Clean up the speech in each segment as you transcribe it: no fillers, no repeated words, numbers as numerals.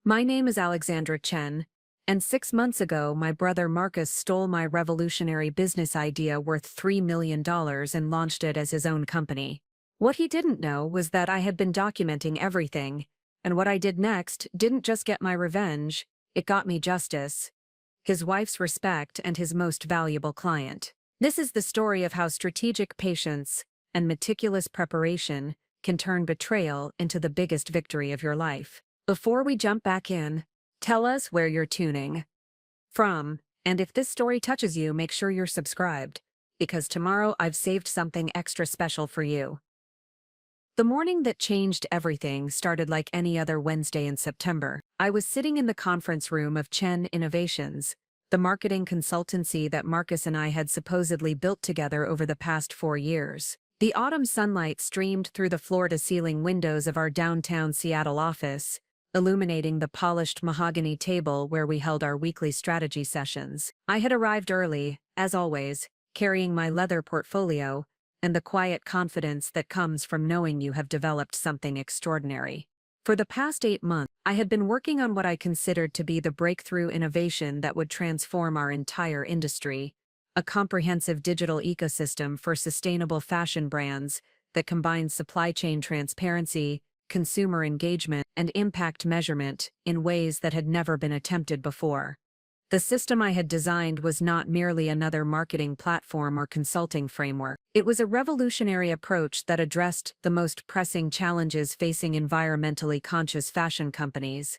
My name is Alexandra Chen, and 6 months ago my brother Marcus stole my revolutionary business idea worth $3 million and launched it as his own company. What he didn't know was that I had been documenting everything, and what I did next didn't just get my revenge, it got me justice, his wife's respect, and his most valuable client. This is the story of how strategic patience and meticulous preparation can turn betrayal into the biggest victory of your life. Before we jump back in, tell us where you're tuning from, and if this story touches you, make sure you're subscribed, because tomorrow I've saved something extra special for you. The morning that changed everything started like any other Wednesday in September. I was sitting in the conference room of Chen Innovations, the marketing consultancy that Marcus and I had supposedly built together over the past 4 years. The autumn sunlight streamed through the floor-to-ceiling windows of our downtown Seattle office, illuminating the polished mahogany table where we held our weekly strategy sessions. I had arrived early, as always, carrying my leather portfolio and the quiet confidence that comes from knowing you have developed something extraordinary. For the past 8 months, I had been working on what I considered to be the breakthrough innovation that would transform our entire industry, a comprehensive digital ecosystem for sustainable fashion brands that combines supply chain transparency, consumer engagement, and impact measurement in ways that had never been attempted before. The system I had designed was not merely another marketing platform or consulting framework. It was a revolutionary approach that addressed the most pressing challenges facing environmentally conscious fashion companies: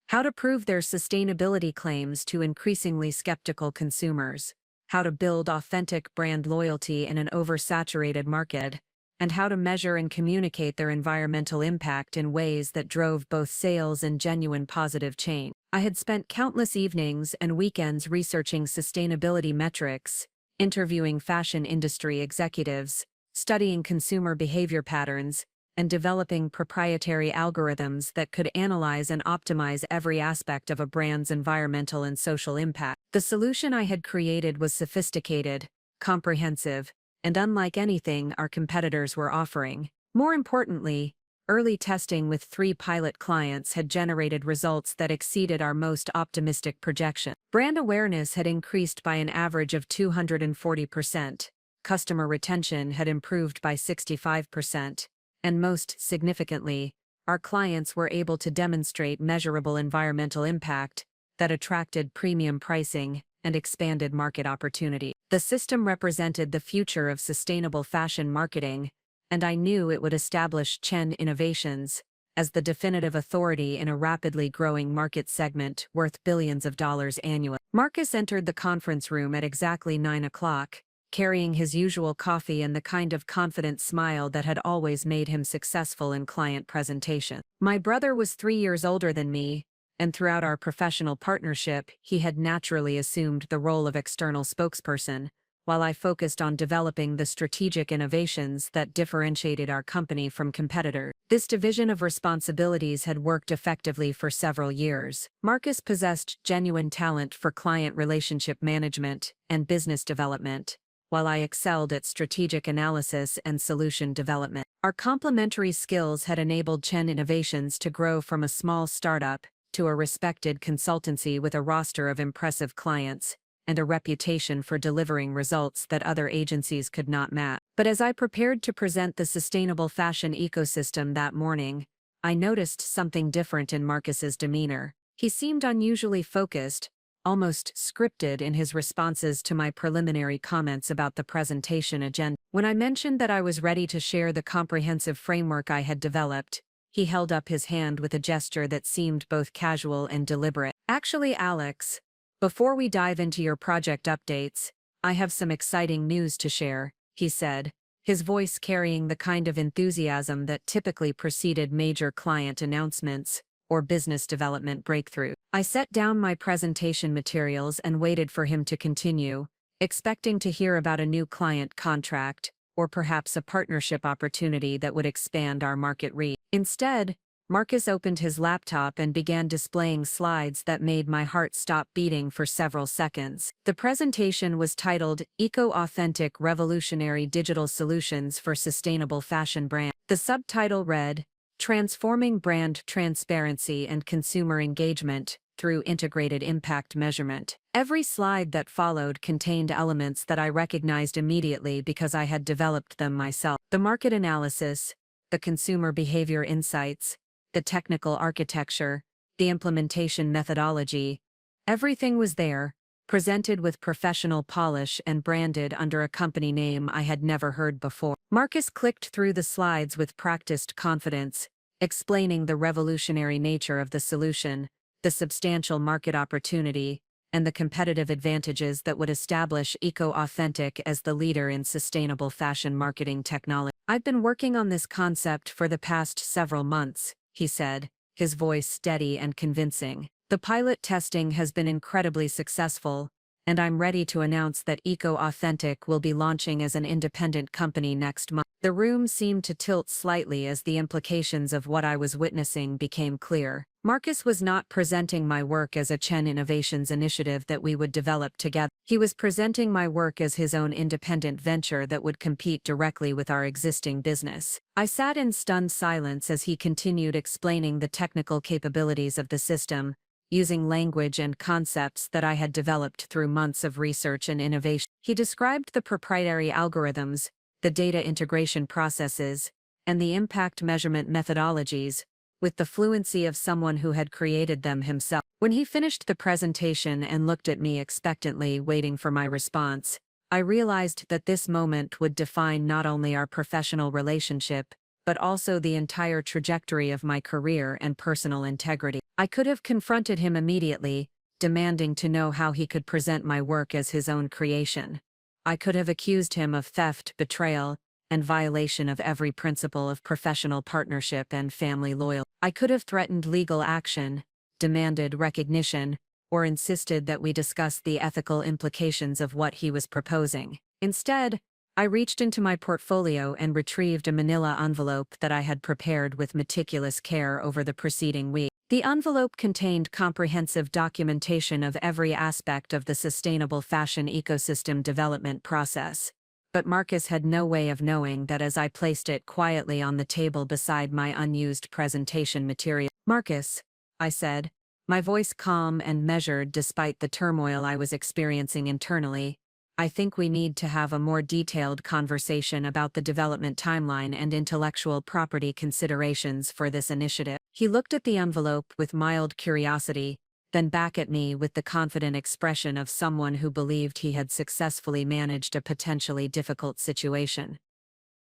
how to prove their sustainability claims to increasingly skeptical consumers, how to build authentic brand loyalty in an oversaturated market, and how to measure and communicate their environmental impact in ways that drove both sales and genuine positive change. I had spent countless evenings and weekends researching sustainability metrics, interviewing fashion industry executives, studying consumer behavior patterns, and developing proprietary algorithms that could analyze and optimize every aspect of a brand's environmental and social impact. The solution I had created was sophisticated, comprehensive, and unlike anything our competitors were offering. More importantly, early testing with 3 pilot clients had generated results that exceeded our most optimistic projections. Brand awareness had increased by an average of 240%, customer retention had improved by 65%, and most significantly, our clients were able to demonstrate measurable environmental impact that attracted premium pricing and expanded market opportunity. The system represented the future of sustainable fashion marketing, and I knew it would establish Chen Innovations as the definitive authority in a rapidly growing market segment worth billions of dollars annually. Marcus entered the conference room at exactly 9 o'clock, carrying his usual coffee and the kind of confident smile that had always made him successful in client presentation. My brother was 3 years older than me, and throughout our professional partnership, he had naturally assumed the role of external spokesperson, while I focused on developing the strategic innovations that differentiated our company from competitors. This division of responsibilities had worked effectively for several years. Marcus possessed genuine talent for client relationship management and business development, while I excelled at strategic analysis and solution development. Our complementary skills had enabled Chen Innovations to grow from a small startup to a respected consultancy with a roster of impressive clients and a reputation for delivering results that other agencies could not match. But as I prepared to present the sustainable fashion ecosystem that morning, I noticed something different in Marcus's demeanor. He seemed unusually focused, almost scripted in his responses to my preliminary comments about the presentation agenda. When I mentioned that I was ready to share the comprehensive framework I had developed, he held up his hand with a gesture that seemed both casual and deliberate. "Actually, Alex, before we dive into your project updates, I have some exciting news to share," he said, his voice carrying the kind of enthusiasm that typically preceded major client announcements or business development breakthrough. I set down my presentation materials and waited for him to continue, expecting to hear about a new client contract, or perhaps a partnership opportunity that would expand our market reach. Instead, Marcus opened his laptop and began displaying slides that made my heart stop beating for several seconds. The presentation was titled Eco-Authentic Revolutionary Digital Solutions for Sustainable Fashion Brands. The subtitle read, Transforming brand transparency and consumer engagement through integrated impact measurement. Every slide that followed contained elements that I recognized immediately because I had developed them myself. The market analysis, the consumer behavior insights, the technical architecture, the implementation methodology. Everything was there, presented with professional polish and branded under a company name I had never heard before. Marcus clicked through the slides with practiced confidence, explaining the revolutionary nature of the solution, the substantial market opportunity, and the competitive advantages that would establish Eco-Authentic as the leader in sustainable fashion marketing technology. "I've been working on this concept for the past several months," he said, his voice steady and convincing. "The pilot testing has been incredibly successful, and I'm ready to announce that Eco-Authentic will be launching as an independent company next month." The room seemed to tilt slightly as the implications of what I was witnessing became clear. Marcus was not presenting my work as a Chen Innovations initiative that we would develop together. He was presenting my work as his own independent venture that would compete directly with our existing business. I sat in stunned silence as he continued explaining the technical capabilities of the system, using language and concepts that I had developed through months of research and innovation. He described the proprietary algorithms, the data integration processes, and the impact measurement methodologies, with the fluency of someone who had created them himself. When he finished the presentation and looked at me expectantly waiting for my response, I realized that this moment would define not only our professional relationship, but also the entire trajectory of my career and personal integrity. I could have confronted him immediately, demanding to know how he could present my work as his own creation. I could have accused him of theft, betrayal, and violation of every principle of professional partnership and family loyalty. I could have threatened legal action, demanded recognition, or insisted that we discuss the ethical implications of what he was proposing. Instead, I reached into my portfolio and retrieved a manila envelope that I had prepared with meticulous care over the preceding week. The envelope contained comprehensive documentation of every aspect of the sustainable fashion ecosystem development process. But Marcus had no way of knowing that as I placed it quietly on the table beside my unused presentation material. "Marcus," I said, my voice calm and measured despite the turmoil I was experiencing internally, "I think we need to have a more detailed conversation about the development timeline and intellectual property considerations for this initiative." He looked at the envelope with mild curiosity, then back at me with the confident expression of someone who believed he had successfully managed a potentially difficult situation.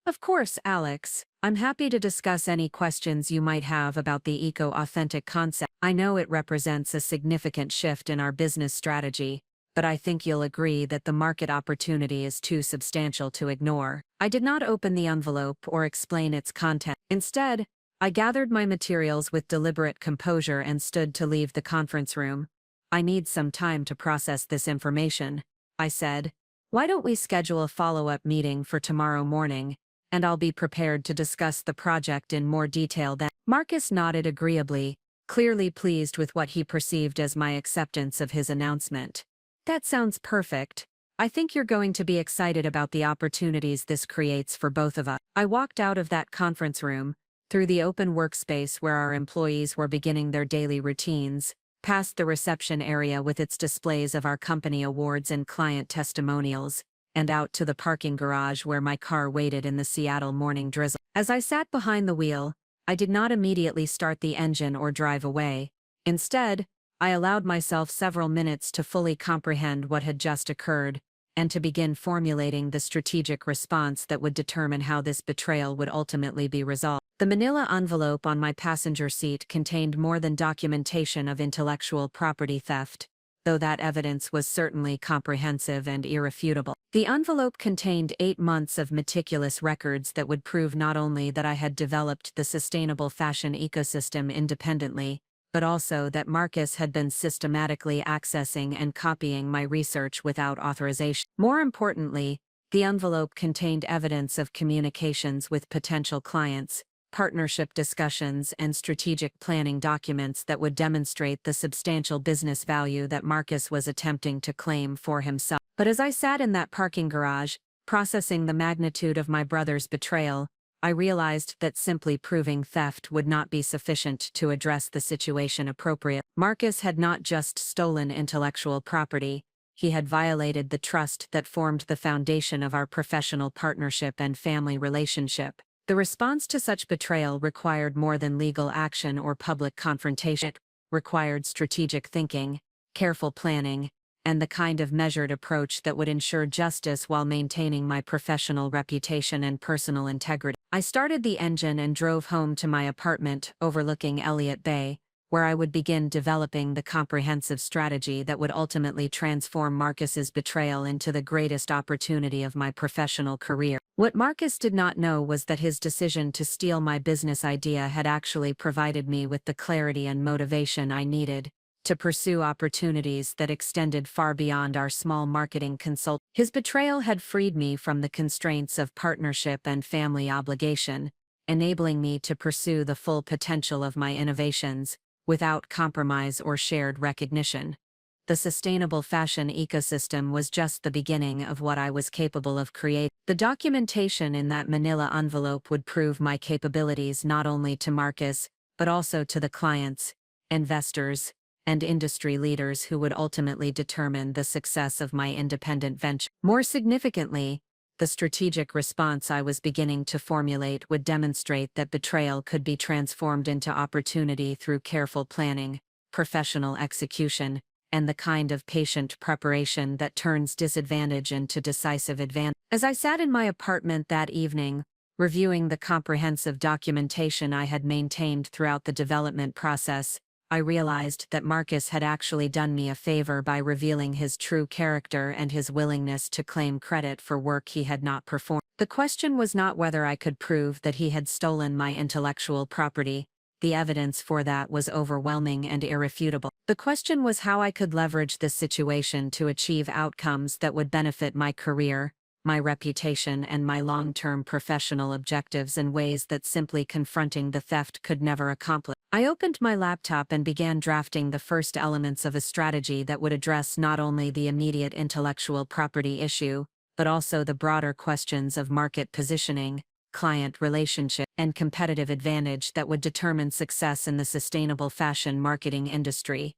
"Of course, Alex, I'm happy to discuss any questions you might have about the Eco-Authentic concept. I know it represents a significant shift in our business strategy, but I think you'll agree that the market opportunity is too substantial to ignore." I did not open the envelope or explain its content. Instead, I gathered my materials with deliberate composure and stood to leave the conference room. "I need some time to process this information," I said. "Why don't we schedule a follow-up meeting for tomorrow morning, and I'll be prepared to discuss the project in more detail then." Marcus nodded agreeably, clearly pleased with what he perceived as my acceptance of his announcement. "That sounds perfect. I think you're going to be excited about the opportunities this creates for both of us." I walked out of that conference room, through the open workspace where our employees were beginning their daily routines, past the reception area with its displays of our company awards and client testimonials, and out to the parking garage where my car waited in the Seattle morning drizzle. As I sat behind the wheel, I did not immediately start the engine or drive away. Instead, I allowed myself several minutes to fully comprehend what had just occurred, and to begin formulating the strategic response that would determine how this betrayal would ultimately be resolved. The manila envelope on my passenger seat contained more than documentation of intellectual property theft, though that evidence was certainly comprehensive and irrefutable. The envelope contained 8 months of meticulous records that would prove not only that I had developed the sustainable fashion ecosystem independently, but also that Marcus had been systematically accessing and copying my research without authorization. More importantly, the envelope contained evidence of communications with potential clients, partnership discussions, and strategic planning documents that would demonstrate the substantial business value that Marcus was attempting to claim for himself. But as I sat in that parking garage, processing the magnitude of my brother's betrayal, I realized that simply proving theft would not be sufficient to address the situation appropriately. Marcus had not just stolen intellectual property, he had violated the trust that formed the foundation of our professional partnership and family relationship. The response to such betrayal required more than legal action or public confrontation. It required strategic thinking, careful planning, and the kind of measured approach that would ensure justice while maintaining my professional reputation and personal integrity. I started the engine and drove home to my apartment overlooking Elliott Bay, where I would begin developing the comprehensive strategy that would ultimately transform Marcus's betrayal into the greatest opportunity of my professional career. What Marcus did not know was that his decision to steal my business idea had actually provided me with the clarity and motivation I needed to pursue opportunities that extended far beyond our small marketing consult. His betrayal had freed me from the constraints of partnership and family obligation, enabling me to pursue the full potential of my innovations, without compromise or shared recognition. The sustainable fashion ecosystem was just the beginning of what I was capable of creating. The documentation in that manila envelope would prove my capabilities not only to Marcus, but also to the clients, investors, and industry leaders who would ultimately determine the success of my independent venture. More significantly, the strategic response I was beginning to formulate would demonstrate that betrayal could be transformed into opportunity through careful planning, professional execution, and the kind of patient preparation that turns disadvantage into decisive advantage. As I sat in my apartment that evening, reviewing the comprehensive documentation I had maintained throughout the development process, I realized that Marcus had actually done me a favor by revealing his true character and his willingness to claim credit for work he had not performed. The question was not whether I could prove that he had stolen my intellectual property. The evidence for that was overwhelming and irrefutable. The question was how I could leverage this situation to achieve outcomes that would benefit my career, my reputation, and my long-term professional objectives in ways that simply confronting the theft could never accomplish. I opened my laptop and began drafting the first elements of a strategy that would address not only the immediate intellectual property issue, but also the broader questions of market positioning, client relationship, and competitive advantage that would determine success in the sustainable fashion marketing industry.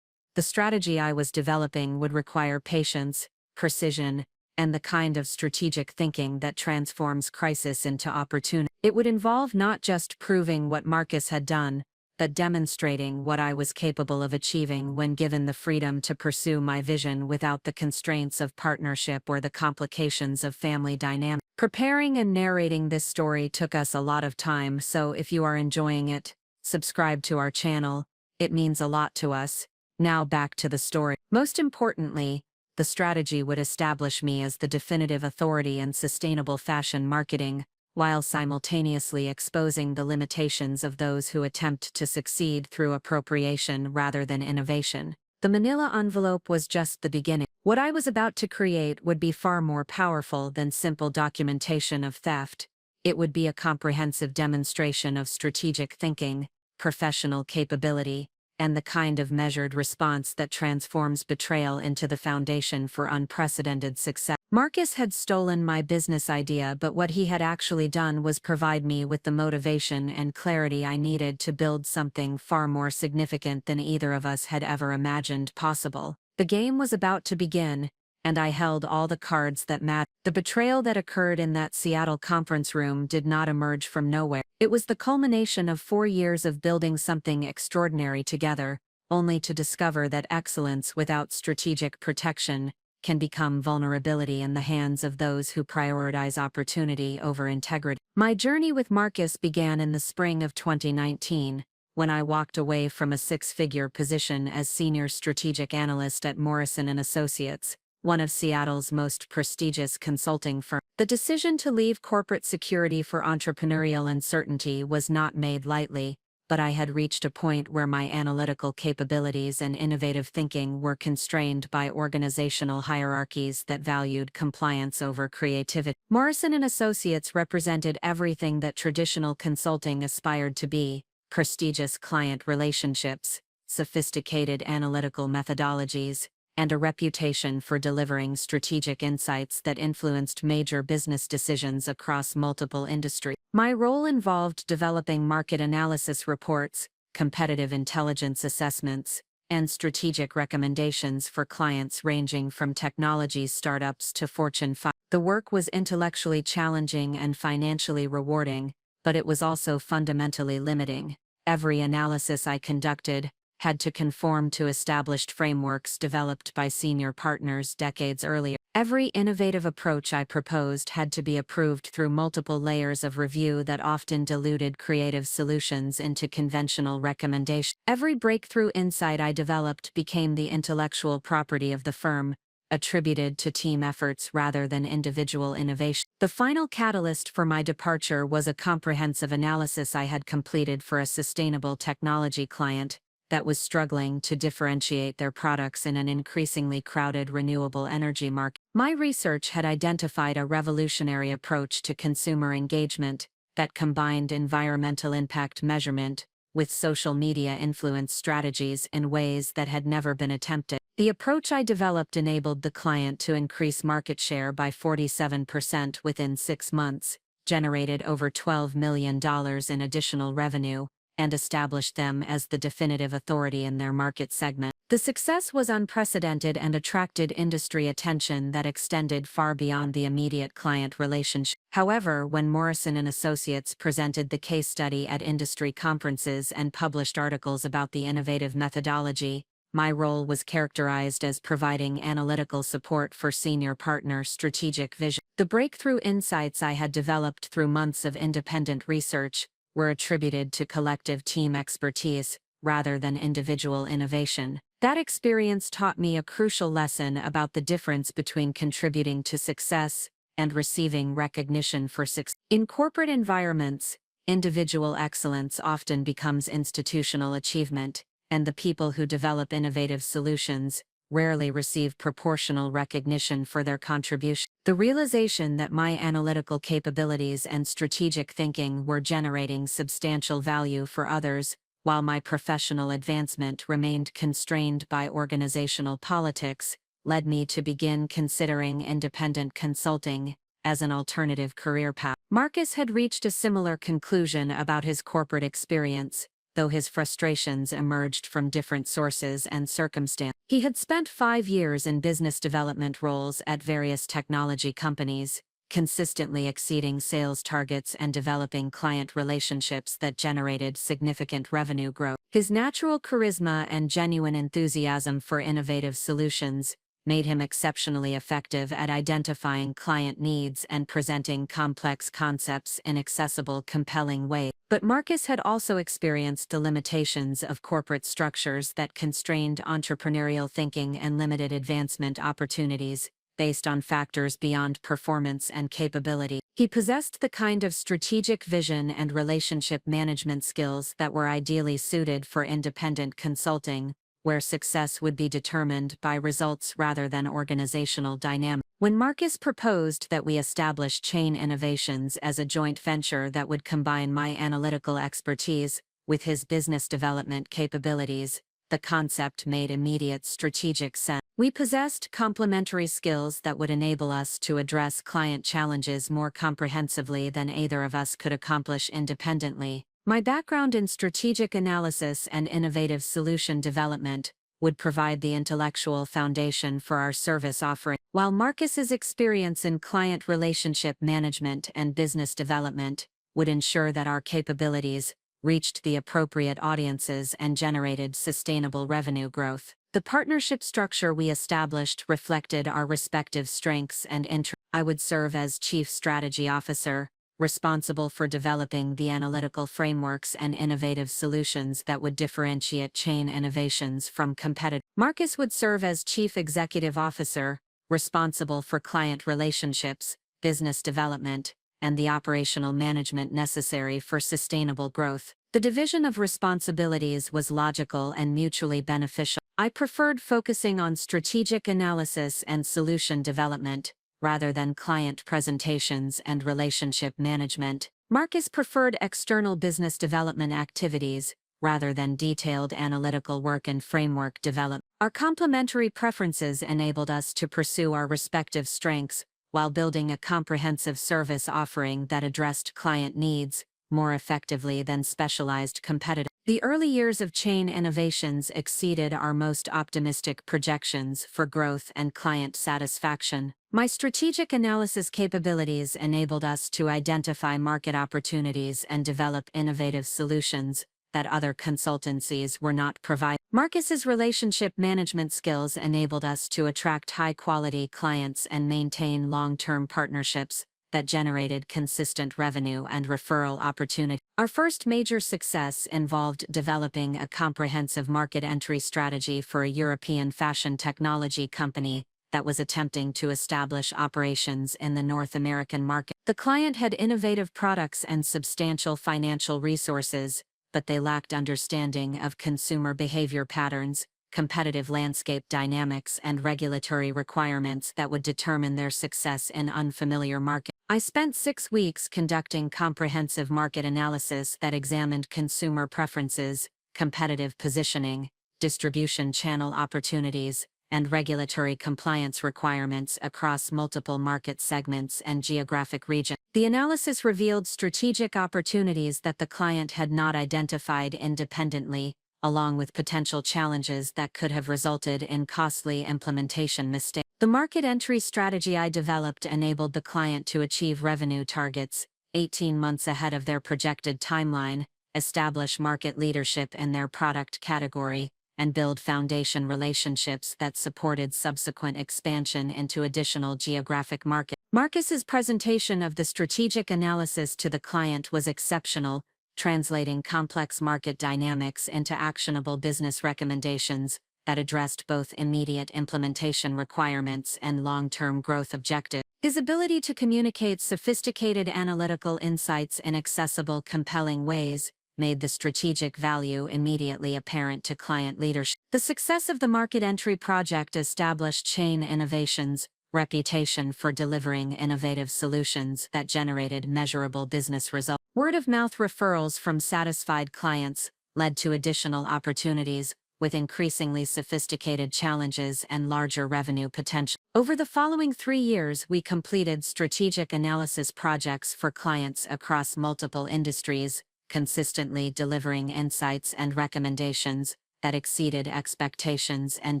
The strategy I was developing would require patience, precision, and the kind of strategic thinking that transforms crisis into opportunity. It would involve not just proving what Marcus had done, but demonstrating what I was capable of achieving when given the freedom to pursue my vision without the constraints of partnership or the complications of family dynamics. Preparing and narrating this story took us a lot of time, so if you are enjoying it, subscribe to our channel. It means a lot to us. Now back to the story. Most importantly, the strategy would establish me as the definitive authority in sustainable fashion marketing, while simultaneously exposing the limitations of those who attempt to succeed through appropriation rather than innovation. The manila envelope was just the beginning. What I was about to create would be far more powerful than simple documentation of theft. It would be a comprehensive demonstration of strategic thinking, professional capability, and the kind of measured response that transforms betrayal into the foundation for unprecedented success. Marcus had stolen my business idea, but what he had actually done was provide me with the motivation and clarity I needed to build something far more significant than either of us had ever imagined possible. The game was about to begin, and I held all the cards that mattered. The betrayal that occurred in that Seattle conference room did not emerge from nowhere. It was the culmination of 4 years of building something extraordinary together, only to discover that excellence without strategic protection can become vulnerability in the hands of those who prioritize opportunity over integrity. My journey with Marcus began in the spring of 2019, when I walked away from a six-figure position as senior strategic analyst at Morrison & Associates, one of Seattle's most prestigious consulting firms. The decision to leave corporate security for entrepreneurial uncertainty was not made lightly, but I had reached a point where my analytical capabilities and innovative thinking were constrained by organizational hierarchies that valued compliance over creativity. Morrison & Associates represented everything that traditional consulting aspired to be: prestigious client relationships, sophisticated analytical methodologies, and a reputation for delivering strategic insights that influenced major business decisions across multiple industries. My role involved developing market analysis reports, competitive intelligence assessments, and strategic recommendations for clients ranging from technology startups to Fortune 5. The work was intellectually challenging and financially rewarding, but it was also fundamentally limiting. Every analysis I conducted had to conform to established frameworks developed by senior partners decades earlier. Every innovative approach I proposed had to be approved through multiple layers of review that often diluted creative solutions into conventional recommendations. Every breakthrough insight I developed became the intellectual property of the firm, attributed to team efforts rather than individual innovation. The final catalyst for my departure was a comprehensive analysis I had completed for a sustainable technology client that was struggling to differentiate their products in an increasingly crowded renewable energy market. My research had identified a revolutionary approach to consumer engagement that combined environmental impact measurement with social media influence strategies in ways that had never been attempted. The approach I developed enabled the client to increase market share by 47% within 6 months, generated over $12 million in additional revenue, and established them as the definitive authority in their market segment. The success was unprecedented and attracted industry attention that extended far beyond the immediate client relationship. However, when Morrison & Associates presented the case study at industry conferences and published articles about the innovative methodology, my role was characterized as providing analytical support for senior partner strategic vision. The breakthrough insights I had developed through months of independent research were attributed to collective team expertise rather than individual innovation. That experience taught me a crucial lesson about the difference between contributing to success and receiving recognition for success. In corporate environments, individual excellence often becomes institutional achievement, and the people who develop innovative solutions rarely receive proportional recognition for their contribution. The realization that my analytical capabilities and strategic thinking were generating substantial value for others, while my professional advancement remained constrained by organizational politics, led me to begin considering independent consulting as an alternative career path. Marcus had reached a similar conclusion about his corporate experience, though his frustrations emerged from different sources and circumstances. He had spent 5 years in business development roles at various technology companies, consistently exceeding sales targets and developing client relationships that generated significant revenue growth. His natural charisma and genuine enthusiasm for innovative solutions made him exceptionally effective at identifying client needs and presenting complex concepts in accessible, compelling ways. But Marcus had also experienced the limitations of corporate structures that constrained entrepreneurial thinking and limited advancement opportunities based on factors beyond performance and capability. He possessed the kind of strategic vision and relationship management skills that were ideally suited for independent consulting, where success would be determined by results rather than organizational dynamics. When Marcus proposed that we establish Chain Innovations as a joint venture that would combine my analytical expertise with his business development capabilities, the concept made immediate strategic sense. We possessed complementary skills that would enable us to address client challenges more comprehensively than either of us could accomplish independently. My background in strategic analysis and innovative solution development would provide the intellectual foundation for our service offering, while Marcus's experience in client relationship management and business development would ensure that our capabilities reached the appropriate audiences and generated sustainable revenue growth. The partnership structure we established reflected our respective strengths and interests. I would serve as Chief Strategy Officer, responsible for developing the analytical frameworks and innovative solutions that would differentiate Chain Innovations from competitors. Marcus would serve as Chief Executive Officer, responsible for client relationships, business development, and the operational management necessary for sustainable growth. The division of responsibilities was logical and mutually beneficial. I preferred focusing on strategic analysis and solution development, rather than client presentations and relationship management. Marcus preferred external business development activities, rather than detailed analytical work and framework development. Our complementary preferences enabled us to pursue our respective strengths while building a comprehensive service offering that addressed client needs more effectively than specialized competitors. The early years of Chain Innovations exceeded our most optimistic projections for growth and client satisfaction. My strategic analysis capabilities enabled us to identify market opportunities and develop innovative solutions that other consultancies were not providing. Marcus's relationship management skills enabled us to attract high-quality clients and maintain long-term partnerships that generated consistent revenue and referral opportunities. Our first major success involved developing a comprehensive market entry strategy for a European fashion technology company that was attempting to establish operations in the North American market. The client had innovative products and substantial financial resources, but they lacked understanding of consumer behavior patterns, competitive landscape dynamics, and regulatory requirements that would determine their success in unfamiliar markets. I spent 6 weeks conducting comprehensive market analysis that examined consumer preferences, competitive positioning, distribution channel opportunities, and regulatory compliance requirements across multiple market segments and geographic regions. The analysis revealed strategic opportunities that the client had not identified independently, along with potential challenges that could have resulted in costly implementation mistakes. The market entry strategy I developed enabled the client to achieve revenue targets 18 months ahead of their projected timeline, establish market leadership in their product category, and build foundation relationships that supported subsequent expansion into additional geographic markets. Marcus's presentation of the strategic analysis to the client was exceptional, translating complex market dynamics into actionable business recommendations that addressed both immediate implementation requirements and long-term growth objectives. His ability to communicate sophisticated analytical insights in accessible, compelling ways made the strategic value immediately apparent to client leadership. The success of the market entry project established Chain Innovations' reputation for delivering innovative solutions that generated measurable business results. Word-of-mouth referrals from satisfied clients led to additional opportunities, with increasingly sophisticated challenges and larger revenue potential. Over the following 3 years, we completed strategic analysis projects for clients across multiple industries, consistently delivering insights and recommendations that exceeded expectations and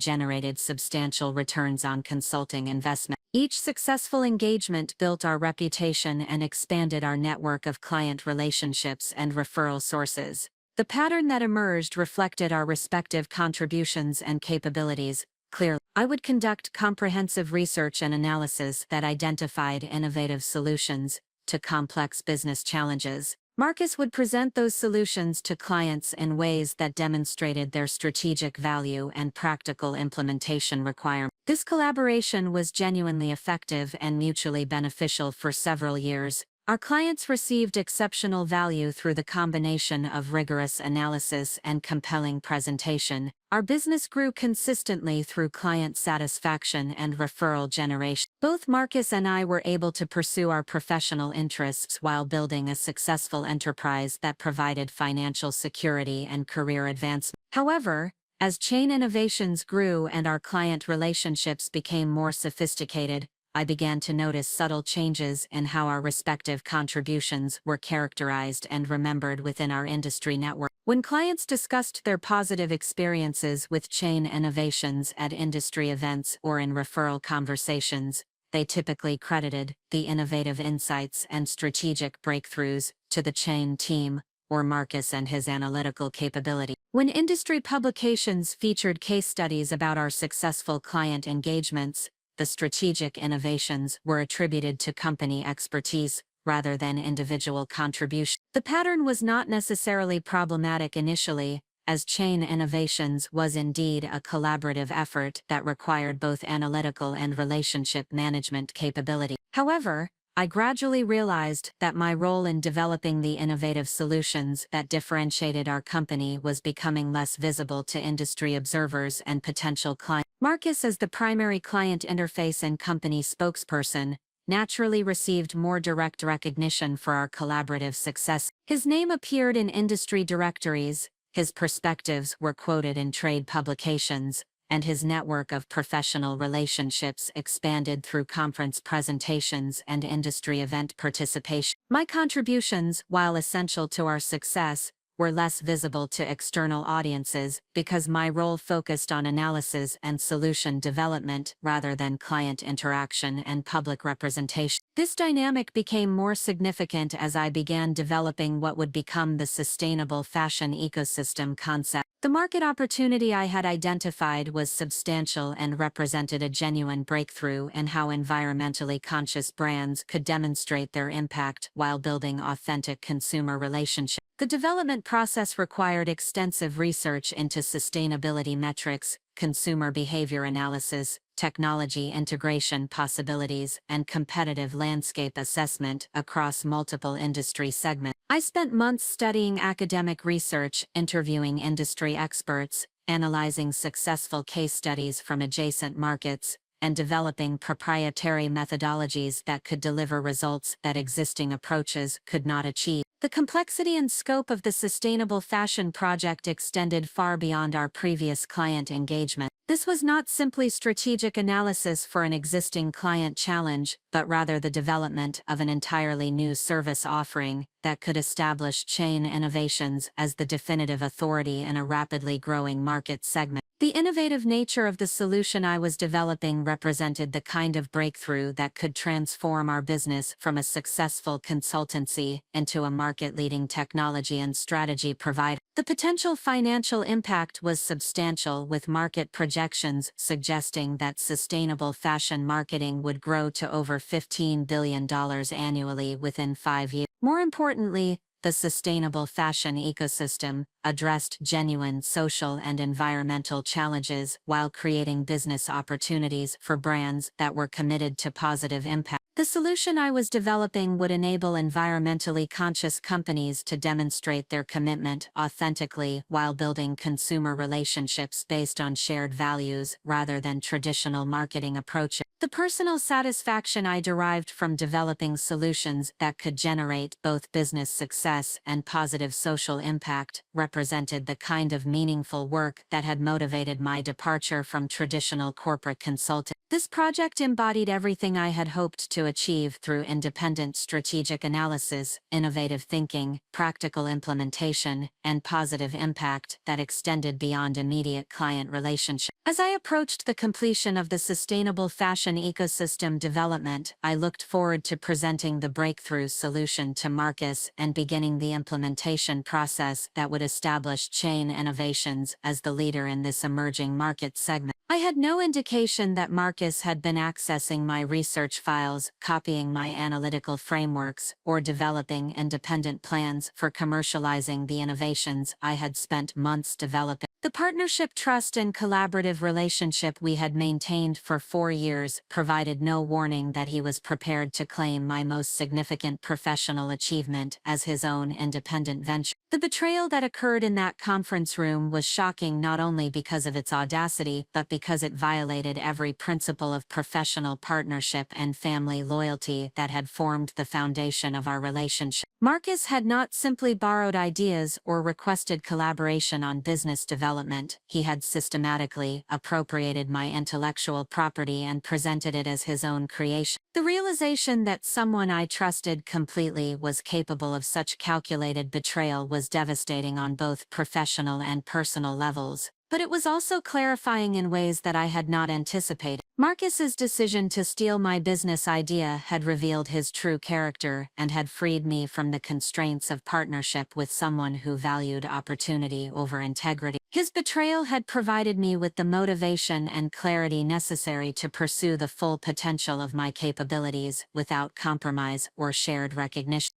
generated substantial returns on consulting investment. Each successful engagement built our reputation and expanded our network of client relationships and referral sources. The pattern that emerged reflected our respective contributions and capabilities clearly. I would conduct comprehensive research and analysis that identified innovative solutions to complex business challenges. Marcus would present those solutions to clients in ways that demonstrated their strategic value and practical implementation requirements. This collaboration was genuinely effective and mutually beneficial for several years. Our clients received exceptional value through the combination of rigorous analysis and compelling presentation. Our business grew consistently through client satisfaction and referral generation. Both Marcus and I were able to pursue our professional interests while building a successful enterprise that provided financial security and career advancement. However, as Chain Innovations grew and our client relationships became more sophisticated, I began to notice subtle changes in how our respective contributions were characterized and remembered within our industry network. When clients discussed their positive experiences with Chain Innovations at industry events or in referral conversations, they typically credited the innovative insights and strategic breakthroughs to the Chain team or Marcus and his analytical capability. When industry publications featured case studies about our successful client engagements, the strategic innovations were attributed to company expertise rather than individual contribution. The pattern was not necessarily problematic initially, as Chain Innovations was indeed a collaborative effort that required both analytical and relationship management capability. However, I gradually realized that my role in developing the innovative solutions that differentiated our company was becoming less visible to industry observers and potential clients. Marcus, as the primary client interface and company spokesperson, naturally received more direct recognition for our collaborative success. His name appeared in industry directories, His perspectives were quoted in trade publications, and his network of professional relationships expanded through conference presentations and industry event participation. My contributions, while essential to our success, were less visible to external audiences because my role focused on analysis and solution development rather than client interaction and public representation. This dynamic became more significant as I began developing what would become the sustainable fashion ecosystem concept. The market opportunity I had identified was substantial and represented a genuine breakthrough in how environmentally conscious brands could demonstrate their impact while building authentic consumer relationships. The development process required extensive research into sustainability metrics, consumer behavior analysis, technology integration possibilities, and competitive landscape assessment across multiple industry segments. I spent months studying academic research, interviewing industry experts, analyzing successful case studies from adjacent markets, and developing proprietary methodologies that could deliver results that existing approaches could not achieve. The complexity and scope of the sustainable fashion project extended far beyond our previous client engagement. This was not simply strategic analysis for an existing client challenge, but rather the development of an entirely new service offering that could establish Chain Innovations as the definitive authority in a rapidly growing market segment. The innovative nature of the solution I was developing represented the kind of breakthrough that could transform our business from a successful consultancy into a market-leading technology and strategy provider. The potential financial impact was substantial, with market projections suggesting that sustainable fashion marketing would grow to over $15 billion annually within 5 years. More importantly, the sustainable fashion ecosystem addressed genuine social and environmental challenges while creating business opportunities for brands that were committed to positive impact. The solution I was developing would enable environmentally conscious companies to demonstrate their commitment authentically while building consumer relationships based on shared values rather than traditional marketing approaches. The personal satisfaction I derived from developing solutions that could generate both business success and positive social impact represented the kind of meaningful work that had motivated my departure from traditional corporate consulting. This project embodied everything I had hoped to achieve through independent strategic analysis, innovative thinking, practical implementation, and positive impact that extended beyond immediate client relationships. As I approached the completion of the sustainable fashion ecosystem development, I looked forward to presenting the breakthrough solution to Marcus and beginning the implementation process that would establish Chain Innovations as the leader in this emerging market segment. I had no indication that Marcus had been accessing my research files, copying my analytical frameworks, or developing independent plans for commercializing the innovations I had spent months developing. The partnership, trust, and collaborative relationship we had maintained for 4 years provided no warning that he was prepared to claim my most significant professional achievement as his own independent venture. The betrayal that occurred in that conference room was shocking not only because of its audacity but because it violated every principle of professional partnership and family loyalty that had formed the foundation of our relationship. Marcus had not simply borrowed ideas or requested collaboration on business development. He had systematically appropriated my intellectual property and presented it as his own creation. The realization that someone I trusted completely was capable of such calculated betrayal was devastating on both professional and personal levels. But it was also clarifying in ways that I had not anticipated. Marcus's decision to steal my business idea had revealed his true character and had freed me from the constraints of partnership with someone who valued opportunity over integrity. His betrayal had provided me with the motivation and clarity necessary to pursue the full potential of my capabilities without compromise or shared recognition.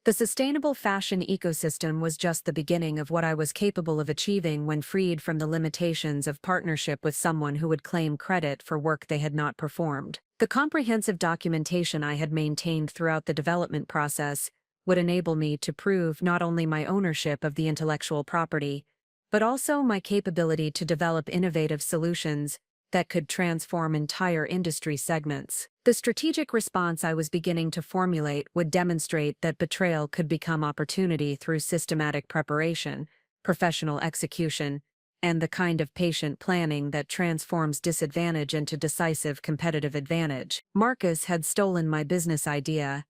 The sustainable fashion ecosystem was just the beginning of what I was capable of achieving when freed from the limitations of partnership with someone who would claim credit for work they had not performed. The comprehensive documentation I had maintained throughout the development process would enable me to prove not only my ownership of the intellectual property, but also my capability to develop innovative solutions that could transform entire industry segments. The strategic response I was beginning to formulate would demonstrate that betrayal could become opportunity through systematic preparation, professional execution, and the kind of patient planning that transforms disadvantage into decisive competitive advantage. Marcus had stolen my business idea,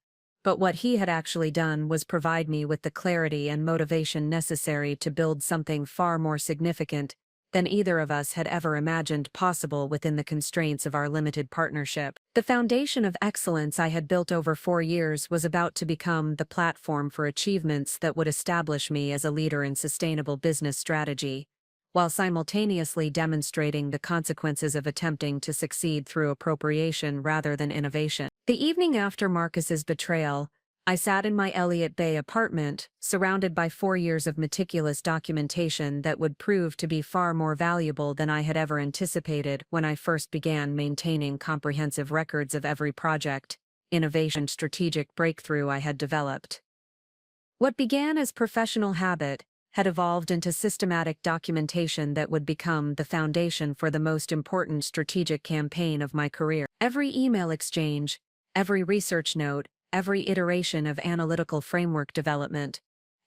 but what he had actually done was provide me with the clarity and motivation necessary to build something far more significant than either of us had ever imagined possible within the constraints of our limited partnership. The foundation of excellence I had built over 4 years was about to become the platform for achievements that would establish me as a leader in sustainable business strategy, while simultaneously demonstrating the consequences of attempting to succeed through appropriation rather than innovation. The evening after Marcus's betrayal, I sat in my Elliott Bay apartment, surrounded by 4 years of meticulous documentation that would prove to be far more valuable than I had ever anticipated when I first began maintaining comprehensive records of every project, innovation, strategic breakthrough I had developed. What began as professional habit had evolved into systematic documentation that would become the foundation for the most important strategic campaign of my career. Every email exchange, every research note, every iteration of analytical framework development,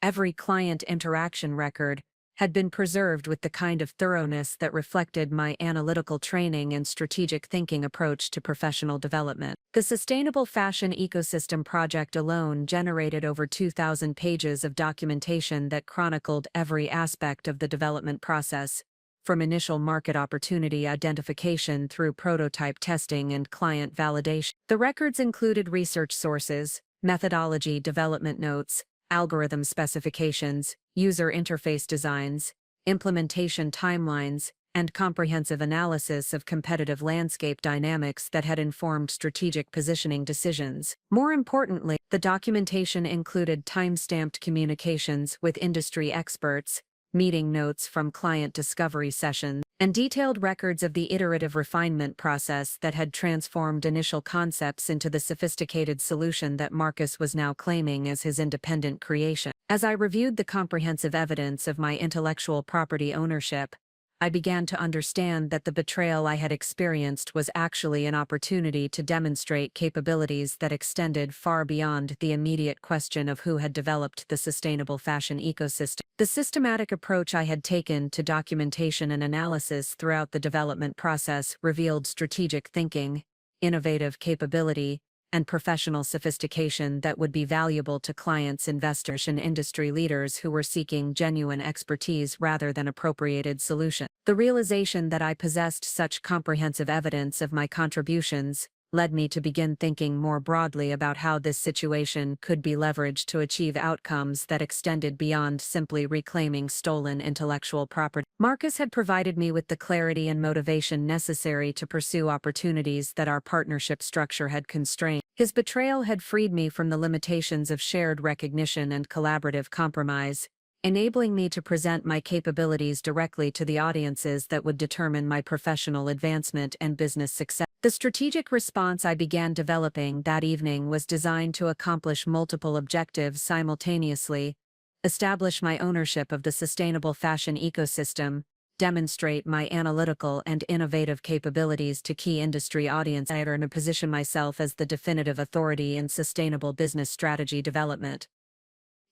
every client interaction record, had been preserved with the kind of thoroughness that reflected my analytical training and strategic thinking approach to professional development. The Sustainable Fashion Ecosystem project alone generated over 2,000 pages of documentation that chronicled every aspect of the development process, from initial market opportunity identification through prototype testing and client validation. The records included research sources, methodology development notes, algorithm specifications, user interface designs, implementation timelines, and comprehensive analysis of competitive landscape dynamics that had informed strategic positioning decisions. More importantly, the documentation included time-stamped communications with industry experts, meeting notes from client discovery sessions, and detailed records of the iterative refinement process that had transformed initial concepts into the sophisticated solution that Marcus was now claiming as his independent creation. As I reviewed the comprehensive evidence of my intellectual property ownership, I began to understand that the betrayal I had experienced was actually an opportunity to demonstrate capabilities that extended far beyond the immediate question of who had developed the sustainable fashion ecosystem. The systematic approach I had taken to documentation and analysis throughout the development process revealed strategic thinking, innovative capability, and professional sophistication that would be valuable to clients, investors, and industry leaders who were seeking genuine expertise rather than appropriated solutions. The realization that I possessed such comprehensive evidence of my contributions led me to begin thinking more broadly about how this situation could be leveraged to achieve outcomes that extended beyond simply reclaiming stolen intellectual property. Marcus had provided me with the clarity and motivation necessary to pursue opportunities that our partnership structure had constrained. His betrayal had freed me from the limitations of shared recognition and collaborative compromise, enabling me to present my capabilities directly to the audiences that would determine my professional advancement and business success. The strategic response I began developing that evening was designed to accomplish multiple objectives simultaneously: establish my ownership of the sustainable fashion ecosystem, demonstrate my analytical and innovative capabilities to key industry audiences, and position myself as the definitive authority in sustainable business strategy development.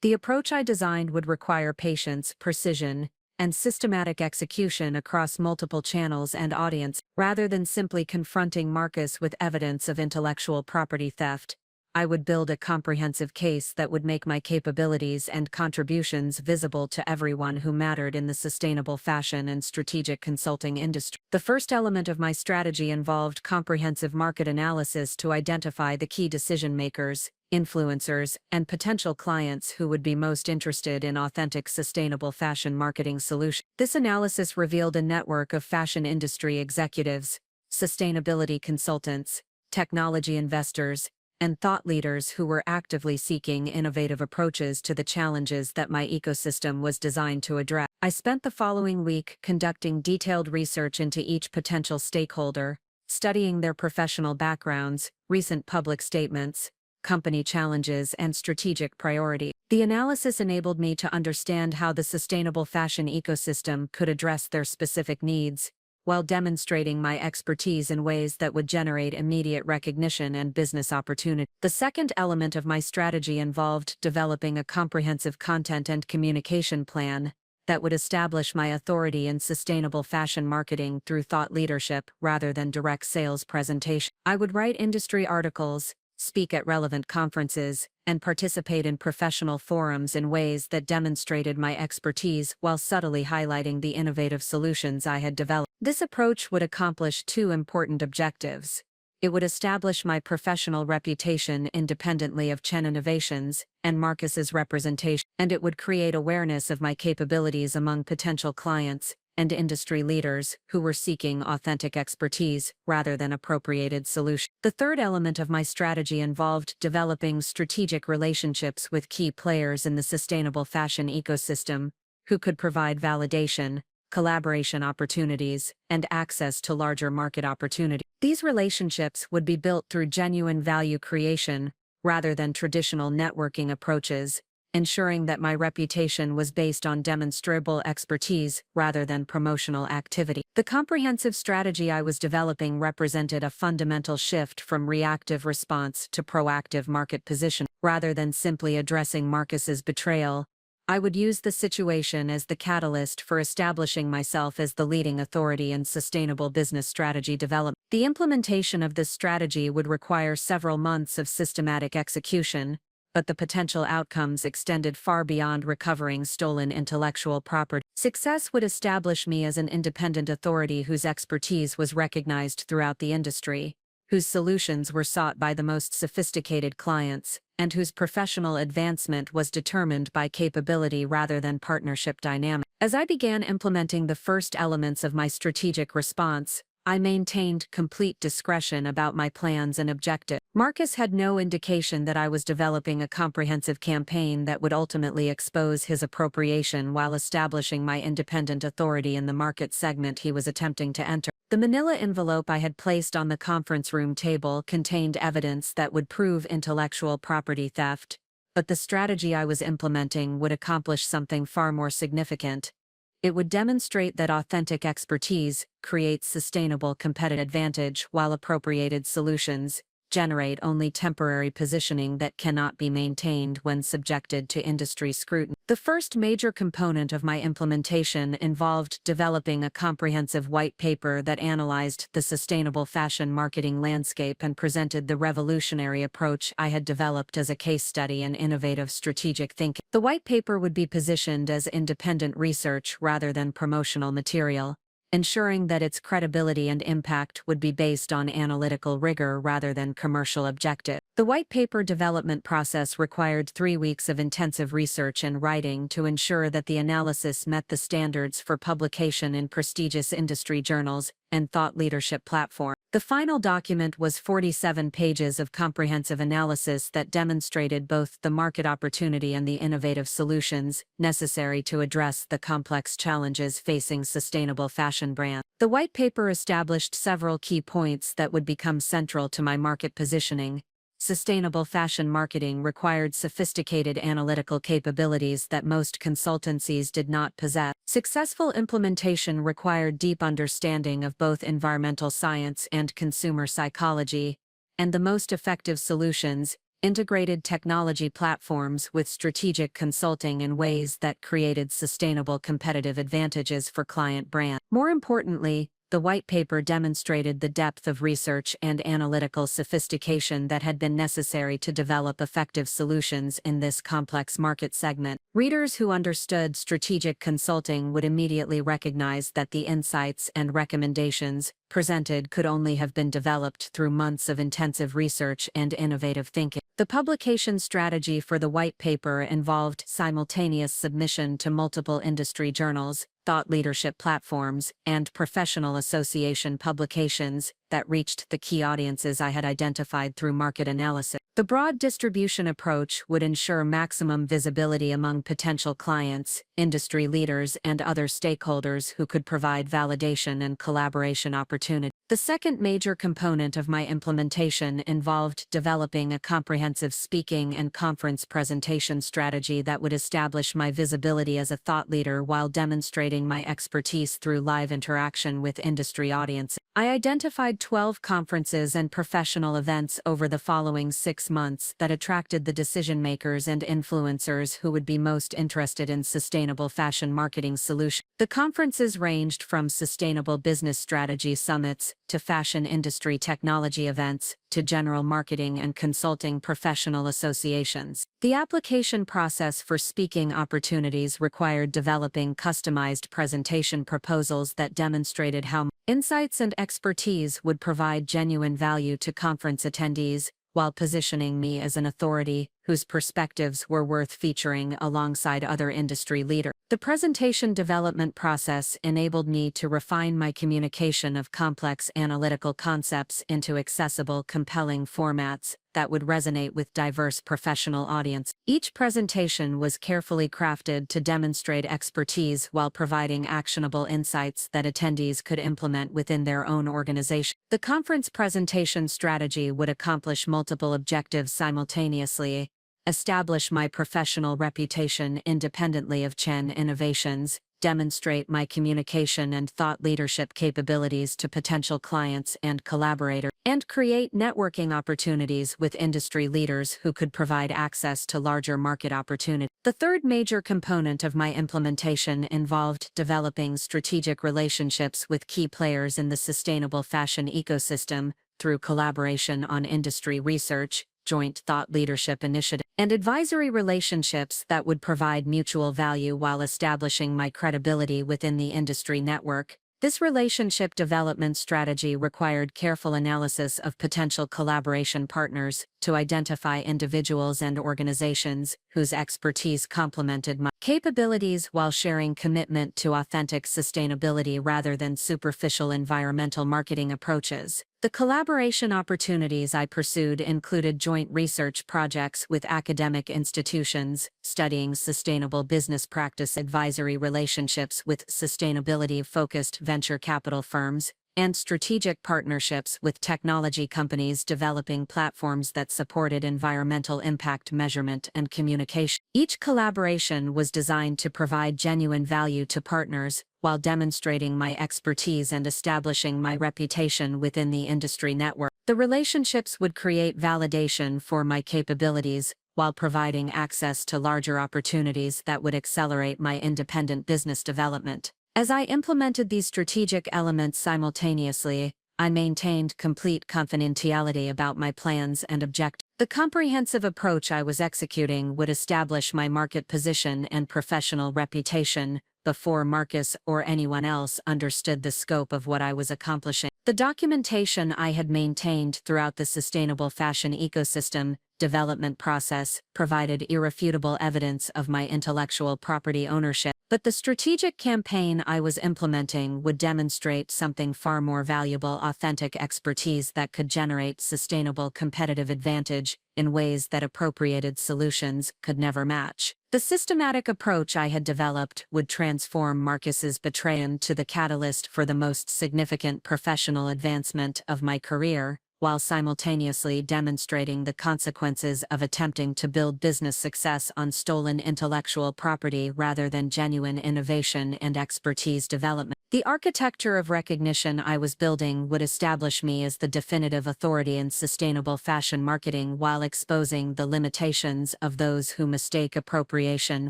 The approach I designed would require patience, precision, and systematic execution across multiple channels and audience. Rather than simply confronting Marcus with evidence of intellectual property theft, I would build a comprehensive case that would make my capabilities and contributions visible to everyone who mattered in the sustainable fashion and strategic consulting industry. The first element of my strategy involved comprehensive market analysis to identify the key decision-makers, influencers, and potential clients who would be most interested in authentic sustainable fashion marketing solutions. This analysis revealed a network of fashion industry executives, sustainability consultants, technology investors, and thought leaders who were actively seeking innovative approaches to the challenges that my ecosystem was designed to address. I spent the following week conducting detailed research into each potential stakeholder, studying their professional backgrounds, recent public statements, company challenges, and strategic priorities. The analysis enabled me to understand how the sustainable fashion ecosystem could address their specific needs, while demonstrating my expertise in ways that would generate immediate recognition and business opportunity. The second element of my strategy involved developing a comprehensive content and communication plan that would establish my authority in sustainable fashion marketing through thought leadership rather than direct sales presentation. I would write industry articles, speak at relevant conferences, and participate in professional forums in ways that demonstrated my expertise while subtly highlighting the innovative solutions I had developed. This approach would accomplish two important objectives. It would establish my professional reputation independently of Chen Innovations and Marcus's representation, and it would create awareness of my capabilities among potential clients and industry leaders who were seeking authentic expertise rather than appropriated solutions. The third element of my strategy involved developing strategic relationships with key players in the sustainable fashion ecosystem who could provide validation, collaboration opportunities, and access to larger market opportunities. These relationships would be built through genuine value creation rather than traditional networking approaches, ensuring that my reputation was based on demonstrable expertise rather than promotional activity. The comprehensive strategy I was developing represented a fundamental shift from reactive response to proactive market position. Rather than simply addressing Marcus's betrayal, I would use the situation as the catalyst for establishing myself as the leading authority in sustainable business strategy development. The implementation of this strategy would require several months of systematic execution, but the potential outcomes extended far beyond recovering stolen intellectual property. Success would establish me as an independent authority whose expertise was recognized throughout the industry, whose solutions were sought by the most sophisticated clients, and whose professional advancement was determined by capability rather than partnership dynamic. As I began implementing the first elements of my strategic response, I maintained complete discretion about my plans and objectives. Marcus had no indication that I was developing a comprehensive campaign that would ultimately expose his appropriation while establishing my independent authority in the market segment he was attempting to enter. The manila envelope I had placed on the conference room table contained evidence that would prove intellectual property theft, but the strategy I was implementing would accomplish something far more significant. It would demonstrate that authentic expertise creates sustainable competitive advantage while appropriated solutions generate only temporary positioning that cannot be maintained when subjected to industry scrutiny. The first major component of my implementation involved developing a comprehensive white paper that analyzed the sustainable fashion marketing landscape and presented the revolutionary approach I had developed as a case study in innovative strategic thinking. The white paper would be positioned as independent research rather than promotional material, ensuring that its credibility and impact would be based on analytical rigor rather than commercial objective. The white paper development process required 3 weeks of intensive research and writing to ensure that the analysis met the standards for publication in prestigious industry journals and thought leadership platforms. The final document was 47 pages of comprehensive analysis that demonstrated both the market opportunity and the innovative solutions necessary to address the complex challenges facing sustainable fashion brands. The white paper established several key points that would become central to my market positioning. Sustainable fashion marketing required sophisticated analytical capabilities that most consultancies did not possess. Successful implementation required deep understanding of both environmental science and consumer psychology, and the most effective solutions integrated technology platforms with strategic consulting in ways that created sustainable competitive advantages for client brands. More importantly, the white paper demonstrated the depth of research and analytical sophistication that had been necessary to develop effective solutions in this complex market segment. Readers who understood strategic consulting would immediately recognize that the insights and recommendations presented could only have been developed through months of intensive research and innovative thinking. The publication strategy for the white paper involved simultaneous submission to multiple industry journals, thought leadership platforms, and professional association publications that reached the key audiences I had identified through market analysis. The broad distribution approach would ensure maximum visibility among potential clients, industry leaders, and other stakeholders who could provide validation and collaboration opportunities. The second major component of my implementation involved developing a comprehensive speaking and conference presentation strategy that would establish my visibility as a thought leader while demonstrating my expertise through live interaction with industry audiences. I identified 12 conferences and professional events over the following 6 months that attracted the decision makers and influencers who would be most interested in sustainable fashion marketing solutions. The conferences ranged from sustainable business strategy summits to fashion industry technology events to general marketing and consulting professional associations. The application process for speaking opportunities required developing customized presentation proposals that demonstrated how insights and expertise would provide genuine value to conference attendees, while positioning me as an authority whose perspectives were worth featuring alongside other industry leaders. The presentation development process enabled me to refine my communication of complex analytical concepts into accessible, compelling formats that would resonate with diverse professional audiences. Each presentation was carefully crafted to demonstrate expertise while providing actionable insights that attendees could implement within their own organization. The conference presentation strategy would accomplish multiple objectives simultaneously: establish my professional reputation independently of Chen Innovations, demonstrate my communication and thought leadership capabilities to potential clients and collaborators, and create networking opportunities with industry leaders who could provide access to larger market opportunities. The third major component of my implementation involved developing strategic relationships with key players in the sustainable fashion ecosystem through collaboration on industry research, joint thought leadership initiatives, and advisory relationships that would provide mutual value while establishing my credibility within the industry network. This relationship development strategy required careful analysis of potential collaboration partners to identify individuals and organizations whose expertise complemented my capabilities while sharing commitment to authentic sustainability rather than superficial environmental marketing approaches. The collaboration opportunities I pursued included joint research projects with academic institutions, studying sustainable business practice, advisory relationships with sustainability-focused venture capital firms, and strategic partnerships with technology companies developing platforms that supported environmental impact measurement and communication. Each collaboration was designed to provide genuine value to partners, while demonstrating my expertise and establishing my reputation within the industry network. The relationships would create validation for my capabilities, while providing access to larger opportunities that would accelerate my independent business development. As I implemented these strategic elements simultaneously, I maintained complete confidentiality about my plans and objectives. The comprehensive approach I was executing would establish my market position and professional reputation before Marcus or anyone else understood the scope of what I was accomplishing. The documentation I had maintained throughout the sustainable fashion ecosystem development process provided irrefutable evidence of my intellectual property ownership. But the strategic campaign I was implementing would demonstrate something far more valuable: authentic expertise that could generate sustainable competitive advantage in ways that appropriated solutions could never match. The systematic approach I had developed would transform Marcus's betrayal into the catalyst for the most significant professional advancement of my career, while simultaneously demonstrating the consequences of attempting to build business success on stolen intellectual property rather than genuine innovation and expertise development. The architecture of recognition I was building would establish me as the definitive authority in sustainable fashion marketing while exposing the limitations of those who mistake appropriation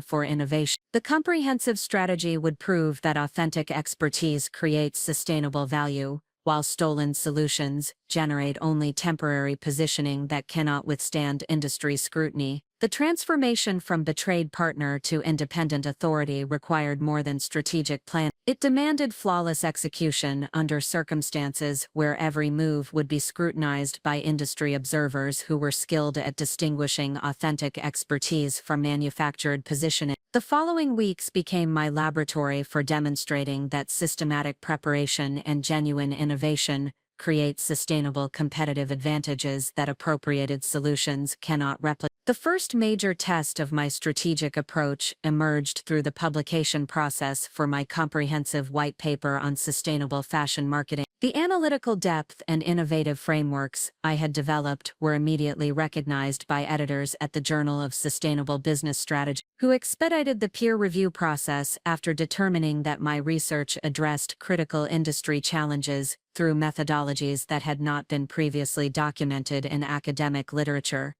for innovation. The comprehensive strategy would prove that authentic expertise creates sustainable value, while stolen solutions generate only temporary positioning that cannot withstand industry scrutiny. The transformation from betrayed partner to independent authority required more than strategic planning. It demanded flawless execution under circumstances where every move would be scrutinized by industry observers who were skilled at distinguishing authentic expertise from manufactured positioning. The following weeks became my laboratory for demonstrating that systematic preparation and genuine innovation create sustainable competitive advantages that appropriated solutions cannot replicate. The first major test of my strategic approach emerged through the publication process for my comprehensive white paper on sustainable fashion marketing. The analytical depth and innovative frameworks I had developed were immediately recognized by editors at the Journal of Sustainable Business Strategy, who expedited the peer review process after determining that my research addressed critical industry challenges through methodologies that had not been previously documented in academic literature.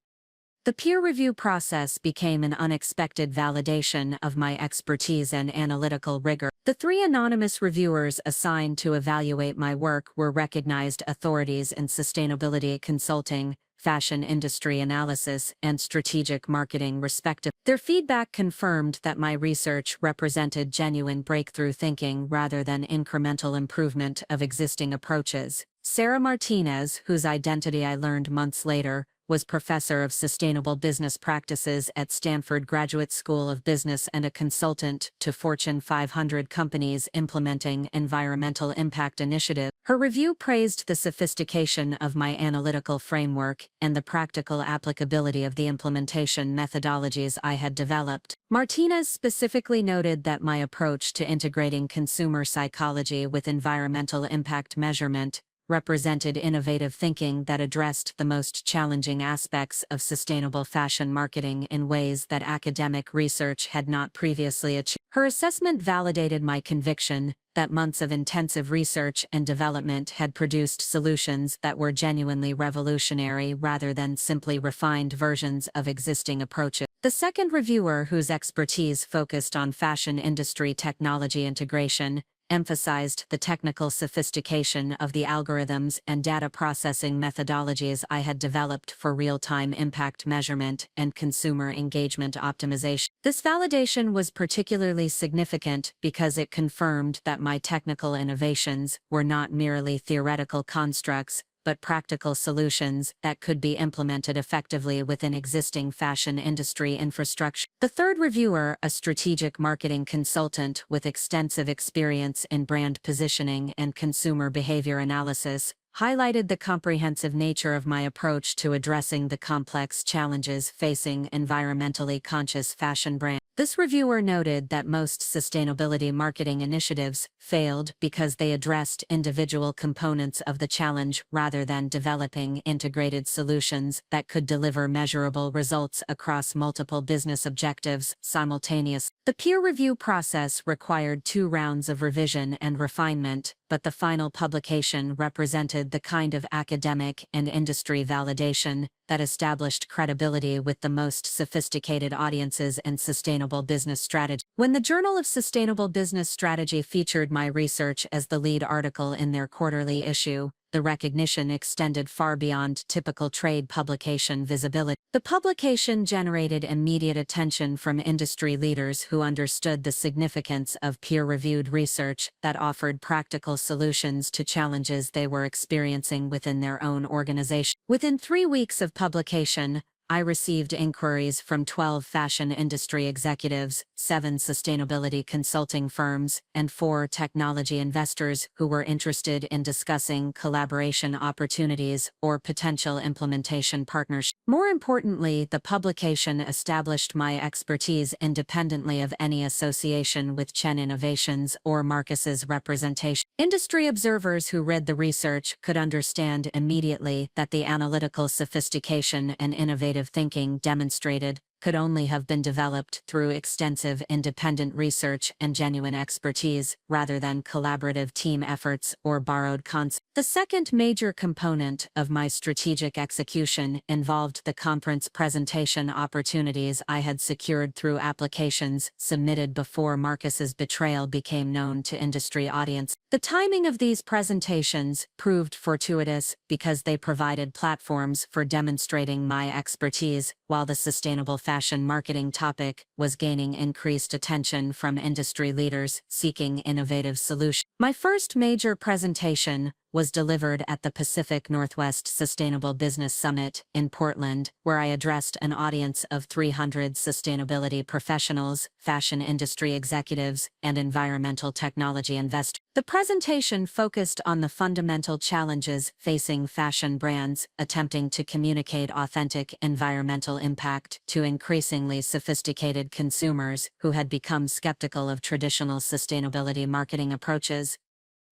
The peer review process became an unexpected validation of my expertise and analytical rigor. The 3 anonymous reviewers assigned to evaluate my work were recognized authorities in sustainability consulting, fashion industry analysis, and strategic marketing respectively. Their feedback confirmed that my research represented genuine breakthrough thinking rather than incremental improvement of existing approaches. Sarah Martinez, whose identity I learned months later, was professor of sustainable business practices at Stanford Graduate School of Business and a consultant to Fortune 500 companies implementing environmental impact initiatives. Her review praised the sophistication of my analytical framework and the practical applicability of the implementation methodologies I had developed. Martinez specifically noted that my approach to integrating consumer psychology with environmental impact measurement represented innovative thinking that addressed the most challenging aspects of sustainable fashion marketing in ways that academic research had not previously achieved. Her assessment validated my conviction that months of intensive research and development had produced solutions that were genuinely revolutionary rather than simply refined versions of existing approaches. The second reviewer, whose expertise focused on fashion industry technology integration, emphasized the technical sophistication of the algorithms and data processing methodologies I had developed for real-time impact measurement and consumer engagement optimization. This validation was particularly significant because it confirmed that my technical innovations were not merely theoretical constructs, but practical solutions that could be implemented effectively within existing fashion industry infrastructure. The third reviewer, a strategic marketing consultant with extensive experience in brand positioning and consumer behavior analysis, highlighted the comprehensive nature of my approach to addressing the complex challenges facing environmentally conscious fashion brands. This reviewer noted that most sustainability marketing initiatives failed because they addressed individual components of the challenge rather than developing integrated solutions that could deliver measurable results across multiple business objectives simultaneously. The peer review process required 2 rounds of revision and refinement, but the final publication represented the kind of academic and industry validation that established credibility with the most sophisticated audiences in sustainable business strategy. When the Journal of Sustainable Business Strategy featured my research as the lead article in their quarterly issue, the recognition extended far beyond typical trade publication visibility. The publication generated immediate attention from industry leaders who understood the significance of peer-reviewed research that offered practical solutions to challenges they were experiencing within their own organization. Within 3 weeks of publication, I received inquiries from 12 fashion industry executives, 7 sustainability consulting firms, and 4 technology investors who were interested in discussing collaboration opportunities or potential implementation partnerships. More importantly, the publication established my expertise independently of any association with Chen Innovations or Marcus's representation. Industry observers who read the research could understand immediately that the analytical sophistication and innovative thinking demonstrated could only have been developed through extensive independent research and genuine expertise, rather than collaborative team efforts or borrowed concepts. The second major component of my strategic execution involved the conference presentation opportunities I had secured through applications submitted before Marcus's betrayal became known to industry audience. The timing of these presentations proved fortuitous because they provided platforms for demonstrating my expertise, while the sustainable fashion marketing topic was gaining increased attention from industry leaders seeking innovative solutions. My first major presentation was delivered at the Pacific Northwest Sustainable Business Summit in Portland, where I addressed an audience of 300 sustainability professionals, fashion industry executives, and environmental technology investors. The presentation focused on the fundamental challenges facing fashion brands attempting to communicate authentic environmental impact to increasingly sophisticated consumers who had become skeptical of traditional sustainability marketing approaches.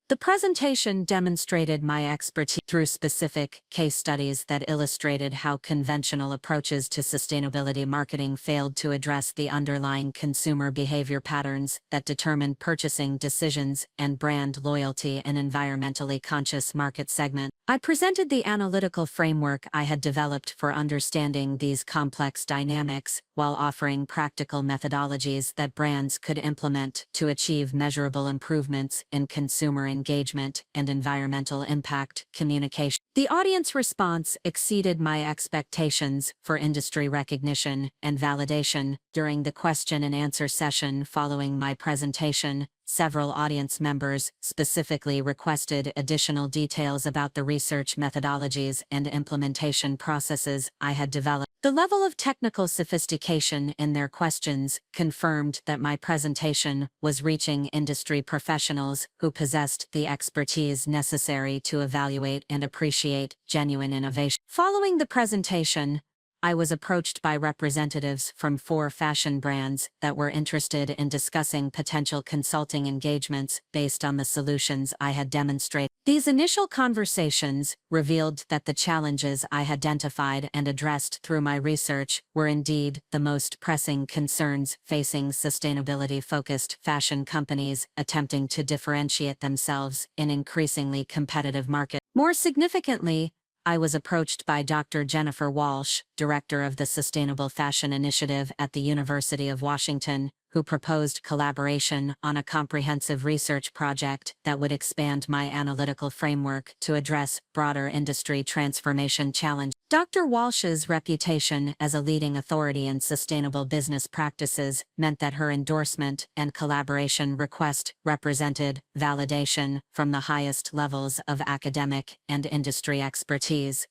The presentation demonstrated my expertise through specific case studies that illustrated how conventional approaches to sustainability marketing failed to address the underlying consumer behavior patterns that determine purchasing decisions and brand loyalty in environmentally conscious market segments. I presented the analytical framework I had developed for understanding these complex dynamics, while offering practical methodologies that brands could implement to achieve measurable improvements in consumer engagement and environmental impact communication. The audience response exceeded my expectations for industry recognition and validation. During the question and answer session following my presentation, several audience members specifically requested additional details about the research methodologies and implementation processes I had developed. The level of technical sophistication in their questions confirmed that my presentation was reaching industry professionals who possessed the expertise necessary to evaluate and appreciate genuine innovation. Following the presentation, I was approached by representatives from 4 fashion brands that were interested in discussing potential consulting engagements based on the solutions I had demonstrated. These initial conversations revealed that the challenges I had identified and addressed through my research were indeed the most pressing concerns facing sustainability-focused fashion companies attempting to differentiate themselves in increasingly competitive markets. More significantly, I was approached by Dr. Jennifer Walsh, director of the Sustainable Fashion Initiative at the University of Washington, who proposed collaboration on a comprehensive research project that would expand my analytical framework to address broader industry transformation challenges. Dr. Walsh's reputation as a leading authority in sustainable business practices meant that her endorsement and collaboration request represented validation from the highest levels of academic and industry expertise.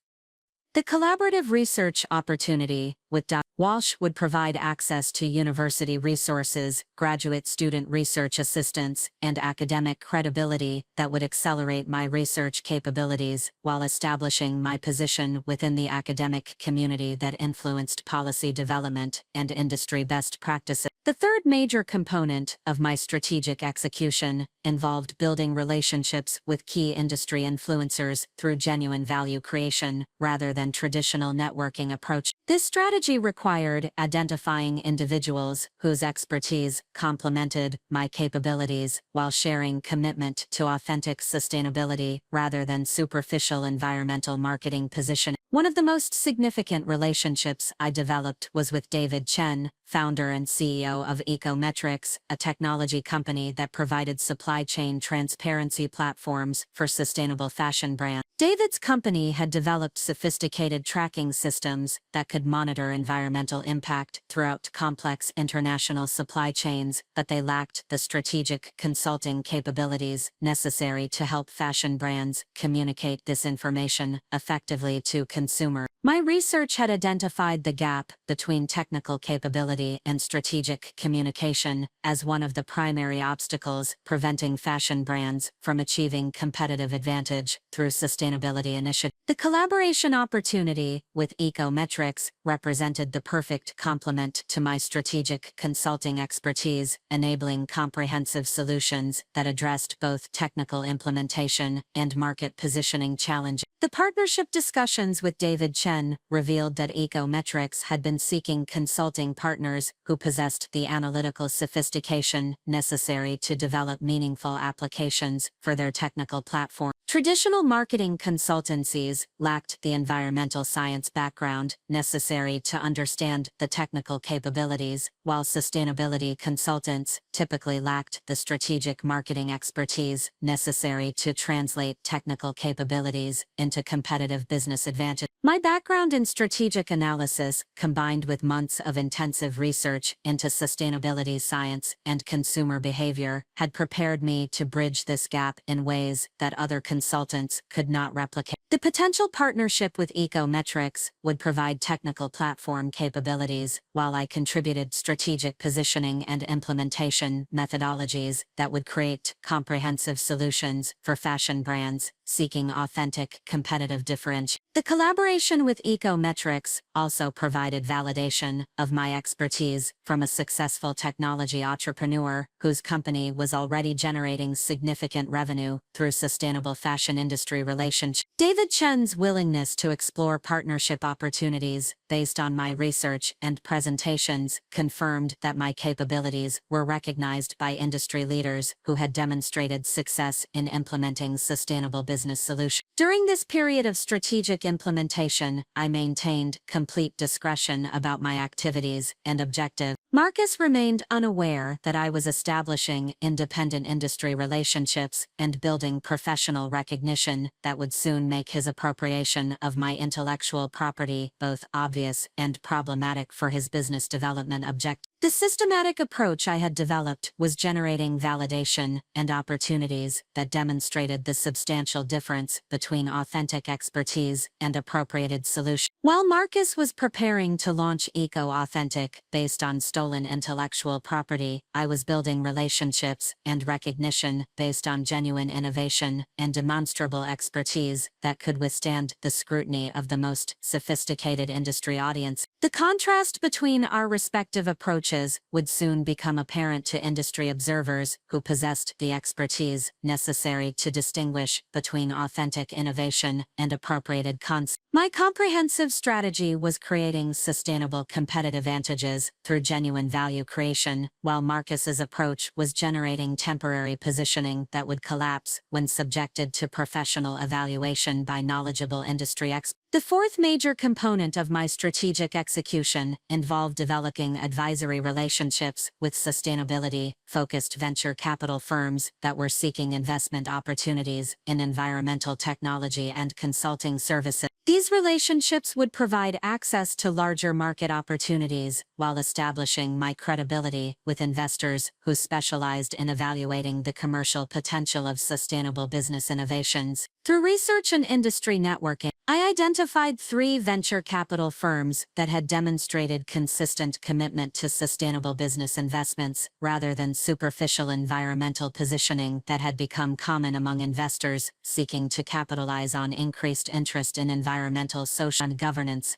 The collaborative research opportunity with Dr. Walsh would provide access to university resources, graduate student research assistance, and academic credibility that would accelerate my research capabilities while establishing my position within the academic community that influenced policy development and industry best practices. The third major component of my strategic execution involved building relationships with key industry influencers through genuine value creation rather than traditional networking approach. This strategy required identifying individuals whose expertise complemented my capabilities while sharing commitment to authentic sustainability rather than superficial environmental marketing positioning. One of the most significant relationships I developed was with David Chen, founder and CEO of Ecometrics, a technology company that provided supply chain transparency platforms for sustainable fashion brands. David's company had developed sophisticated tracking systems that could monitor environmental impact throughout complex international supply chains, but they lacked the strategic consulting capabilities necessary to help fashion brands communicate this information effectively to consumers. My research had identified the gap between technical capability and strategic communication as one of the primary obstacles preventing fashion brands from achieving competitive advantage through sustainability initiatives. The collaboration opportunity with Ecometrics represented the perfect complement to my strategic consulting expertise, enabling comprehensive solutions that addressed both technical implementation and market positioning challenges. The partnership discussions with David Chen revealed that Ecometrics had been seeking consulting partners who possessed the analytical sophistication necessary to develop meaningful applications for their technical platform. Traditional marketing consultancies lacked the environmental science background necessary to understand the technical capabilities, while sustainability consultants typically lacked the strategic marketing expertise necessary to translate technical capabilities into competitive business advantage. My background in strategic analysis, combined with months of intensive research into sustainability science and consumer behavior, had prepared me to bridge this gap in ways that other consultants could not replicate. The potential partnership with Ecometrics would provide technical platform capabilities, while I contributed strategic positioning and implementation methodologies that would create comprehensive solutions for fashion brands seeking authentic competitive differentiation. The collaboration with Ecometrics also provided validation of my expertise from a successful technology entrepreneur whose company was already generating significant revenue through sustainable fashion industry relationships. David Chen's willingness to explore partnership opportunities based on my research and presentations confirmed that my capabilities were recognized by industry leaders who had demonstrated success in implementing sustainable business solutions. During this period of strategic implementation, I maintained complete discretion about my activities and objectives. Marcus remained unaware that I was establishing independent industry relationships and building professional recognition that would soon make his appropriation of my intellectual property both obvious and problematic for his business development objectives. The systematic approach I had developed was generating validation and opportunities that demonstrated the substantial difference between authentic expertise and appropriated solutions. While Marcus was preparing to launch Eco-Authentic based on stolen intellectual property, I was building relationships and recognition based on genuine innovation and demonstrable expertise that could withstand the scrutiny of the most sophisticated industry audience. The contrast between our respective approaches would soon become apparent to industry observers who possessed the expertise necessary to distinguish between authentic innovation and appropriated concepts. My comprehensive strategy was creating sustainable competitive advantages through genuine value creation, while Marcus's approach was generating temporary positioning that would collapse when subjected to professional evaluation by knowledgeable industry experts. The fourth major component of my strategic execution involved developing advisory relationships with sustainability-focused venture capital firms that were seeking investment opportunities in environmental technology and consulting services. These relationships would provide access to larger market opportunities while establishing my credibility with investors who specialized in evaluating the commercial potential of sustainable business innovations. Through research and industry networking, I identified 3 venture capital firms that had demonstrated consistent commitment to sustainable business investments rather than superficial environmental positioning that had become common among investors seeking to capitalize on increased interest in environmental, social, and governance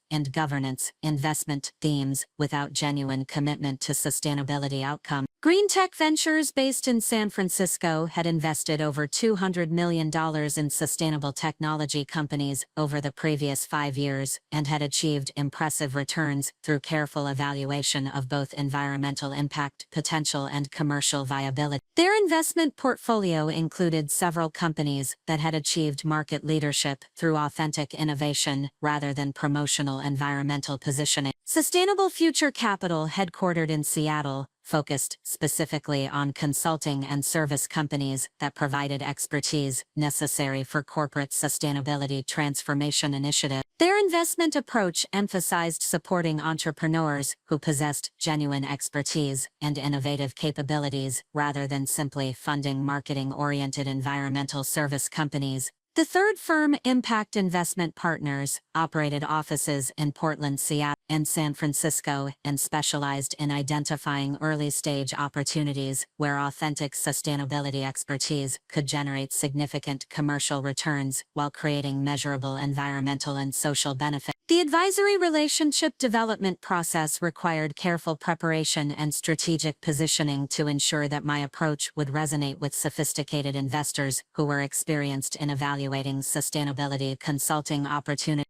investment themes without genuine commitment to sustainability outcomes. Green Tech Ventures, based in San Francisco, had invested over $200 million in sustainable technology companies over the previous 5 years and had achieved impressive returns through careful evaluation of both environmental impact potential and commercial viability. Their investment portfolio included several companies that had achieved market leadership through authentic innovation rather than promotional environmental positioning. Sustainable Future Capital, headquartered in Seattle, focused specifically on consulting and service companies that provided expertise necessary for corporate sustainability transformation initiatives. Their investment approach emphasized supporting entrepreneurs who possessed genuine expertise and innovative capabilities rather than simply funding marketing-oriented environmental service companies. The third firm, Impact Investment Partners, operated offices in Portland, Seattle, and San Francisco and specialized in identifying early-stage opportunities where authentic sustainability expertise could generate significant commercial returns while creating measurable environmental and social benefits. The advisory relationship development process required careful preparation and strategic positioning to ensure that my approach would resonate with sophisticated investors who were experienced in evaluating sustainability consulting opportunities.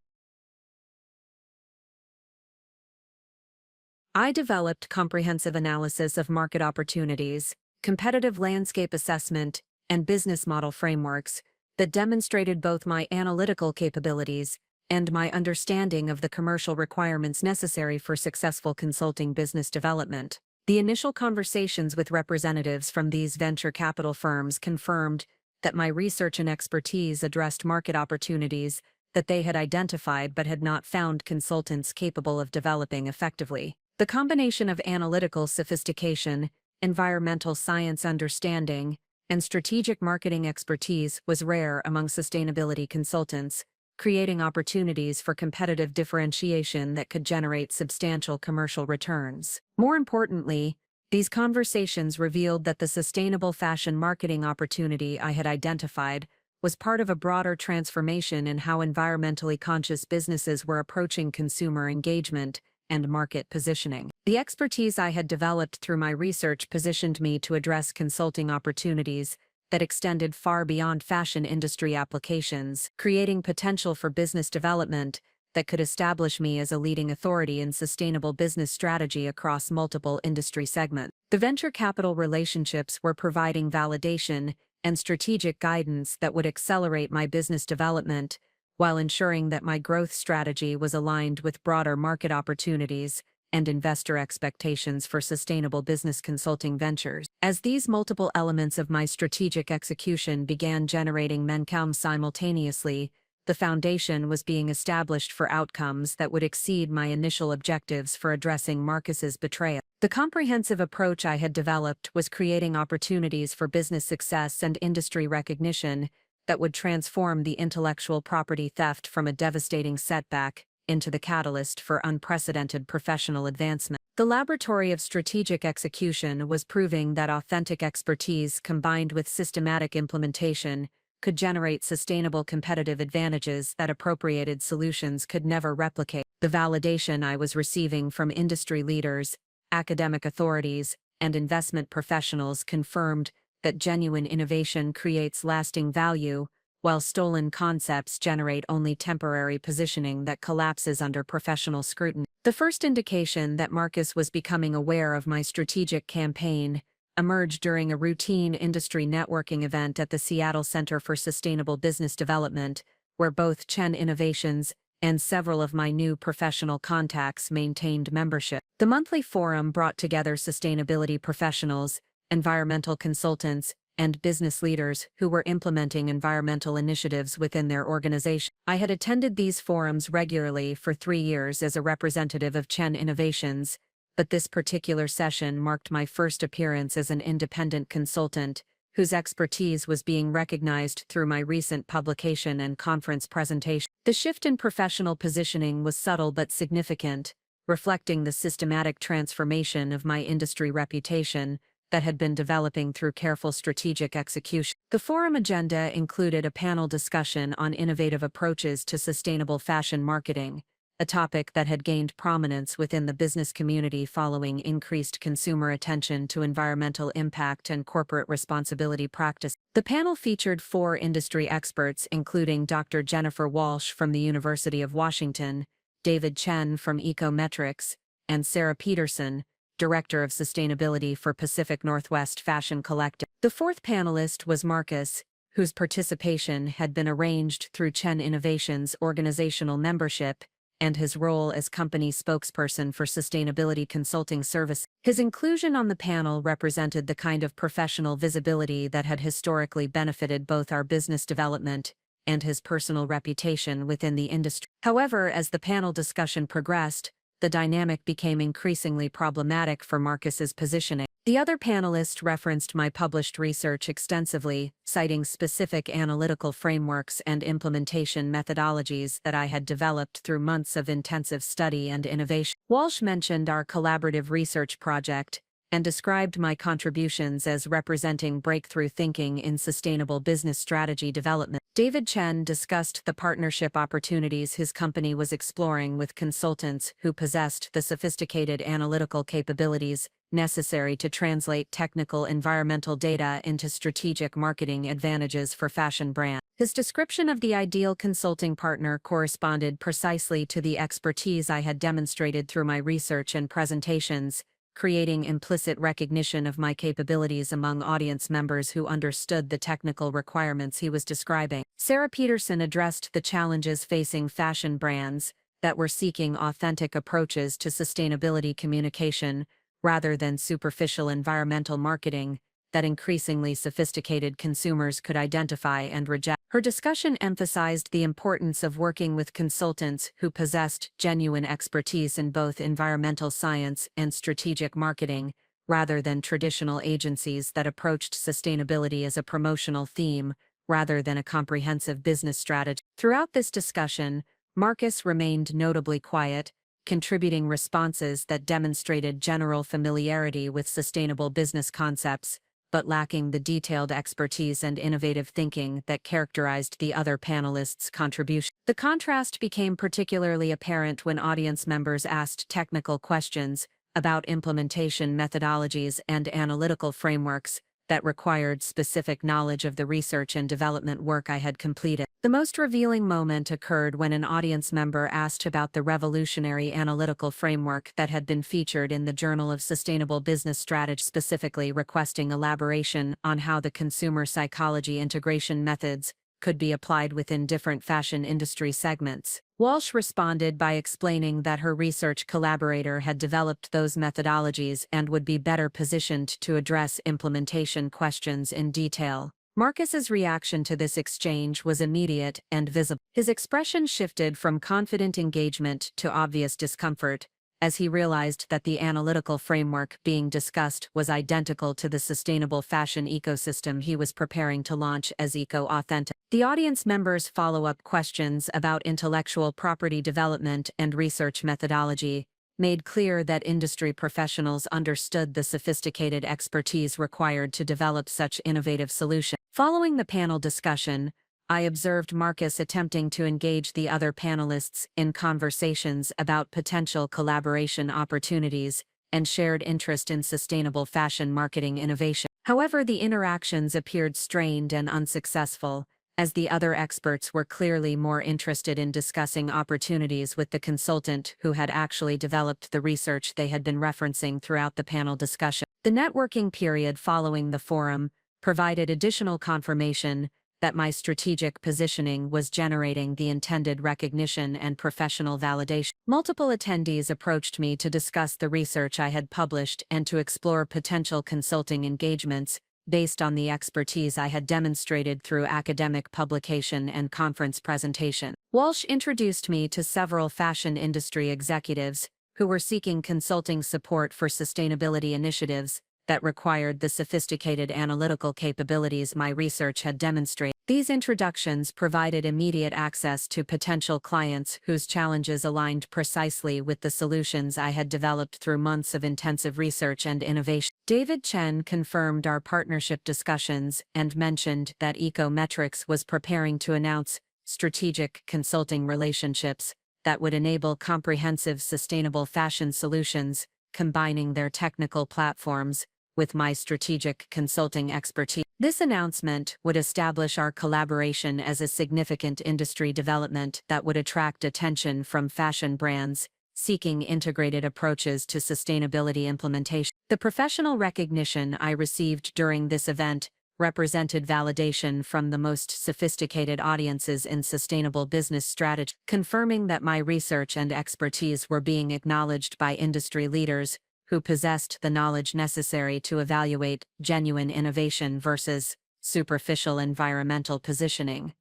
I developed comprehensive analysis of market opportunities, competitive landscape assessment, and business model frameworks that demonstrated both my analytical capabilities and my understanding of the commercial requirements necessary for successful consulting business development. The initial conversations with representatives from these venture capital firms confirmed that my research and expertise addressed market opportunities that they had identified but had not found consultants capable of developing effectively. The combination of analytical sophistication, environmental science understanding, and strategic marketing expertise was rare among sustainability consultants, creating opportunities for competitive differentiation that could generate substantial commercial returns. More importantly, these conversations revealed that the sustainable fashion marketing opportunity I had identified was part of a broader transformation in how environmentally conscious businesses were approaching consumer engagement and market positioning. The expertise I had developed through my research positioned me to address consulting opportunities that extended far beyond fashion industry applications, creating potential for business development that could establish me as a leading authority in sustainable business strategy across multiple industry segments. The venture capital relationships were providing validation and strategic guidance that would accelerate my business development while ensuring that my growth strategy was aligned with broader market opportunities and investor expectations for sustainable business consulting ventures. As these multiple elements of my strategic execution began generating momentum simultaneously, the foundation was being established for outcomes that would exceed my initial objectives for addressing Marcus's betrayal. The comprehensive approach I had developed was creating opportunities for business success and industry recognition that would transform the intellectual property theft from a devastating setback into the catalyst for unprecedented professional advancement. The laboratory of strategic execution was proving that authentic expertise combined with systematic implementation could generate sustainable competitive advantages that appropriated solutions could never replicate. The validation I was receiving from industry leaders, academic authorities, and investment professionals confirmed that genuine innovation creates lasting value, while stolen concepts generate only temporary positioning that collapses under professional scrutiny. The first indication that Marcus was becoming aware of my strategic campaign emerged during a routine industry networking event at the Seattle Center for Sustainable Business Development, where both Chen Innovations and several of my new professional contacts maintained membership. The monthly forum brought together sustainability professionals, environmental consultants, and business leaders who were implementing environmental initiatives within their organization. I had attended these forums regularly for 3 years as a representative of Chen Innovations, but this particular session marked my first appearance as an independent consultant, whose expertise was being recognized through my recent publication and conference presentation. The shift in professional positioning was subtle but significant, reflecting the systematic transformation of my industry reputation that had been developing through careful strategic execution. The forum agenda included a panel discussion on innovative approaches to sustainable fashion marketing, a topic that had gained prominence within the business community following increased consumer attention to environmental impact and corporate responsibility practice. The panel featured 4 industry experts, including Dr. Jennifer Walsh from the University of Washington, David Chen from Ecometrics, and Sarah Peterson, Director of Sustainability for Pacific Northwest Fashion Collective. The 4th panelist was Marcus, whose participation had been arranged through Chen Innovations' organizational membership and his role as company spokesperson for sustainability consulting service. His inclusion on the panel represented the kind of professional visibility that had historically benefited both our business development and his personal reputation within the industry. However, as the panel discussion progressed, the dynamic became increasingly problematic for Marcus's positioning. The other panelists referenced my published research extensively, citing specific analytical frameworks and implementation methodologies that I had developed through months of intensive study and innovation. Walsh mentioned our collaborative research project and described my contributions as representing breakthrough thinking in sustainable business strategy development. David Chen discussed the partnership opportunities his company was exploring with consultants who possessed the sophisticated analytical capabilities necessary to translate technical environmental data into strategic marketing advantages for fashion brands. His description of the ideal consulting partner corresponded precisely to the expertise I had demonstrated through my research and presentations, creating implicit recognition of my capabilities among audience members who understood the technical requirements he was describing. Sarah Peterson addressed the challenges facing fashion brands that were seeking authentic approaches to sustainability communication rather than superficial environmental marketing that increasingly sophisticated consumers could identify and reject. Her discussion emphasized the importance of working with consultants who possessed genuine expertise in both environmental science and strategic marketing, rather than traditional agencies that approached sustainability as a promotional theme rather than a comprehensive business strategy. Throughout this discussion, Marcus remained notably quiet, contributing responses that demonstrated general familiarity with sustainable business concepts, but lacking the detailed expertise and innovative thinking that characterized the other panelists' contribution. The contrast became particularly apparent when audience members asked technical questions about implementation methodologies and analytical frameworks that required specific knowledge of the research and development work I had completed. The most revealing moment occurred when an audience member asked about the revolutionary analytical framework that had been featured in the Journal of Sustainable Business Strategy, specifically requesting elaboration on how the consumer psychology integration methods could be applied within different fashion industry segments. Walsh responded by explaining that her research collaborator had developed those methodologies and would be better positioned to address implementation questions in detail. Marcus's reaction to this exchange was immediate and visible. His expression shifted from confident engagement to obvious discomfort, as he realized that the analytical framework being discussed was identical to the sustainable fashion ecosystem he was preparing to launch as eco-authentic. The audience members' follow-up questions about intellectual property development and research methodology made clear that industry professionals understood the sophisticated expertise required to develop such innovative solutions. Following the panel discussion, I observed Marcus attempting to engage the other panelists in conversations about potential collaboration opportunities and shared interest in sustainable fashion marketing innovation. However, the interactions appeared strained and unsuccessful, as the other experts were clearly more interested in discussing opportunities with the consultant who had actually developed the research they had been referencing throughout the panel discussion. The networking period following the forum provided additional confirmation that my strategic positioning was generating the intended recognition and professional validation. Multiple attendees approached me to discuss the research I had published and to explore potential consulting engagements based on the expertise I had demonstrated through academic publication and conference presentation. Walsh introduced me to several fashion industry executives who were seeking consulting support for sustainability initiatives that required the sophisticated analytical capabilities my research had demonstrated. These introductions provided immediate access to potential clients whose challenges aligned precisely with the solutions I had developed through months of intensive research and innovation. David Chen confirmed our partnership discussions and mentioned that Ecometrics was preparing to announce strategic consulting relationships that would enable comprehensive sustainable fashion solutions, combining their technical platforms with my strategic consulting expertise. This announcement would establish our collaboration as a significant industry development that would attract attention from fashion brands seeking integrated approaches to sustainability implementation. The professional recognition I received during this event represented validation from the most sophisticated audiences in sustainable business strategy, confirming that my research and expertise were being acknowledged by industry leaders who possessed the knowledge necessary to evaluate genuine innovation versus superficial environmental positioning.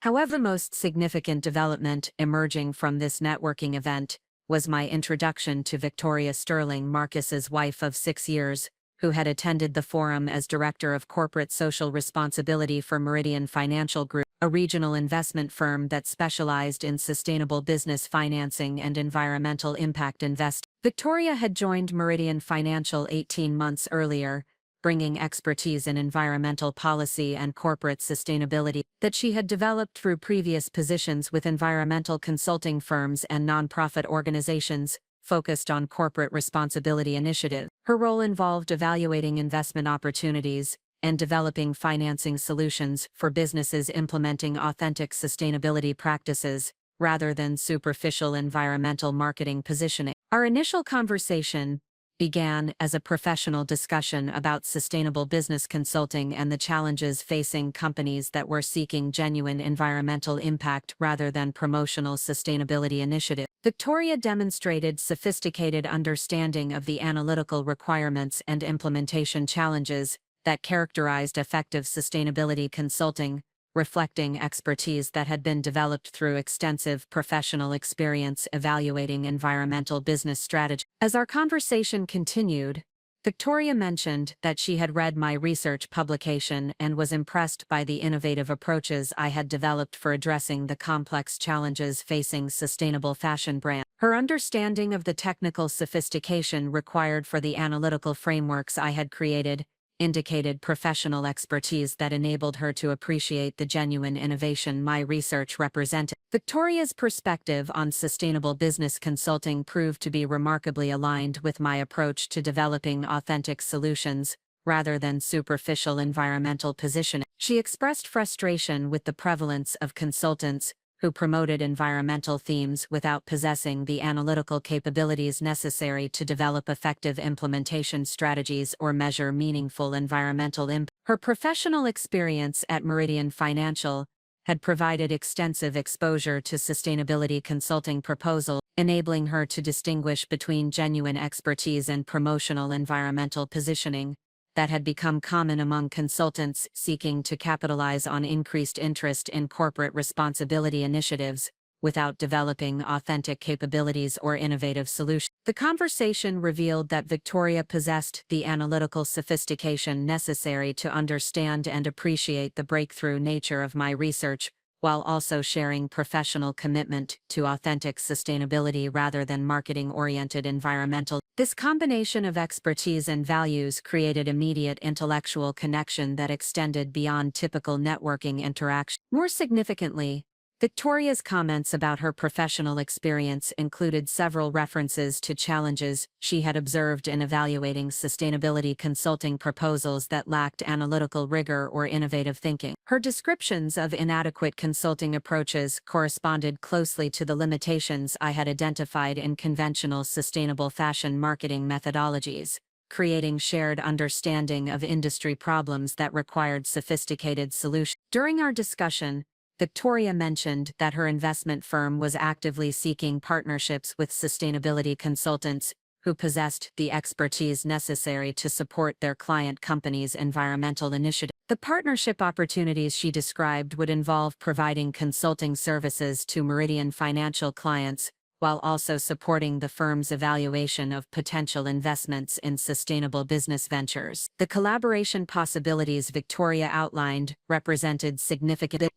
However, the most significant development emerging from this networking event was my introduction to Victoria Sterling, Marcus's wife of 6 years, who had attended the forum as Director of Corporate Social Responsibility for Meridian Financial Group, a regional investment firm that specialized in sustainable business financing and environmental impact investing. Victoria had joined Meridian Financial 18 months earlier, bringing expertise in environmental policy and corporate sustainability that she had developed through previous positions with environmental consulting firms and nonprofit organizations focused on corporate responsibility initiatives. Her role involved evaluating investment opportunities and developing financing solutions for businesses implementing authentic sustainability practices rather than superficial environmental marketing positioning. Our initial conversation began as a professional discussion about sustainable business consulting and the challenges facing companies that were seeking genuine environmental impact rather than promotional sustainability initiatives. Victoria demonstrated sophisticated understanding of the analytical requirements and implementation challenges that characterized effective sustainability consulting, reflecting expertise that had been developed through extensive professional experience evaluating environmental business strategy. As our conversation continued, Victoria mentioned that she had read my research publication and was impressed by the innovative approaches I had developed for addressing the complex challenges facing sustainable fashion brands. Her understanding of the technical sophistication required for the analytical frameworks I had created indicated professional expertise that enabled her to appreciate the genuine innovation my research represented. Victoria's perspective on sustainable business consulting proved to be remarkably aligned with my approach to developing authentic solutions, rather than superficial environmental positioning. She expressed frustration with the prevalence of consultants who promoted environmental themes without possessing the analytical capabilities necessary to develop effective implementation strategies or measure meaningful environmental impact. Her professional experience at Meridian Financial had provided extensive exposure to sustainability consulting proposals, enabling her to distinguish between genuine expertise and promotional environmental positioning that had become common among consultants seeking to capitalize on increased interest in corporate responsibility initiatives without developing authentic capabilities or innovative solutions. The conversation revealed that Victoria possessed the analytical sophistication necessary to understand and appreciate the breakthrough nature of my research, while also sharing professional commitment to authentic sustainability rather than marketing-oriented environmental. This combination of expertise and values created immediate intellectual connection that extended beyond typical networking interaction. More significantly, Victoria's comments about her professional experience included several references to challenges she had observed in evaluating sustainability consulting proposals that lacked analytical rigor or innovative thinking. Her descriptions of inadequate consulting approaches corresponded closely to the limitations I had identified in conventional sustainable fashion marketing methodologies, creating shared understanding of industry problems that required sophisticated solutions. During our discussion, Victoria mentioned that her investment firm was actively seeking partnerships with sustainability consultants who possessed the expertise necessary to support their client company's environmental initiative. The partnership opportunities she described would involve providing consulting services to Meridian Financial clients, while also supporting the firm's evaluation of potential investments in sustainable business ventures. The collaboration possibilities Victoria outlined represented significant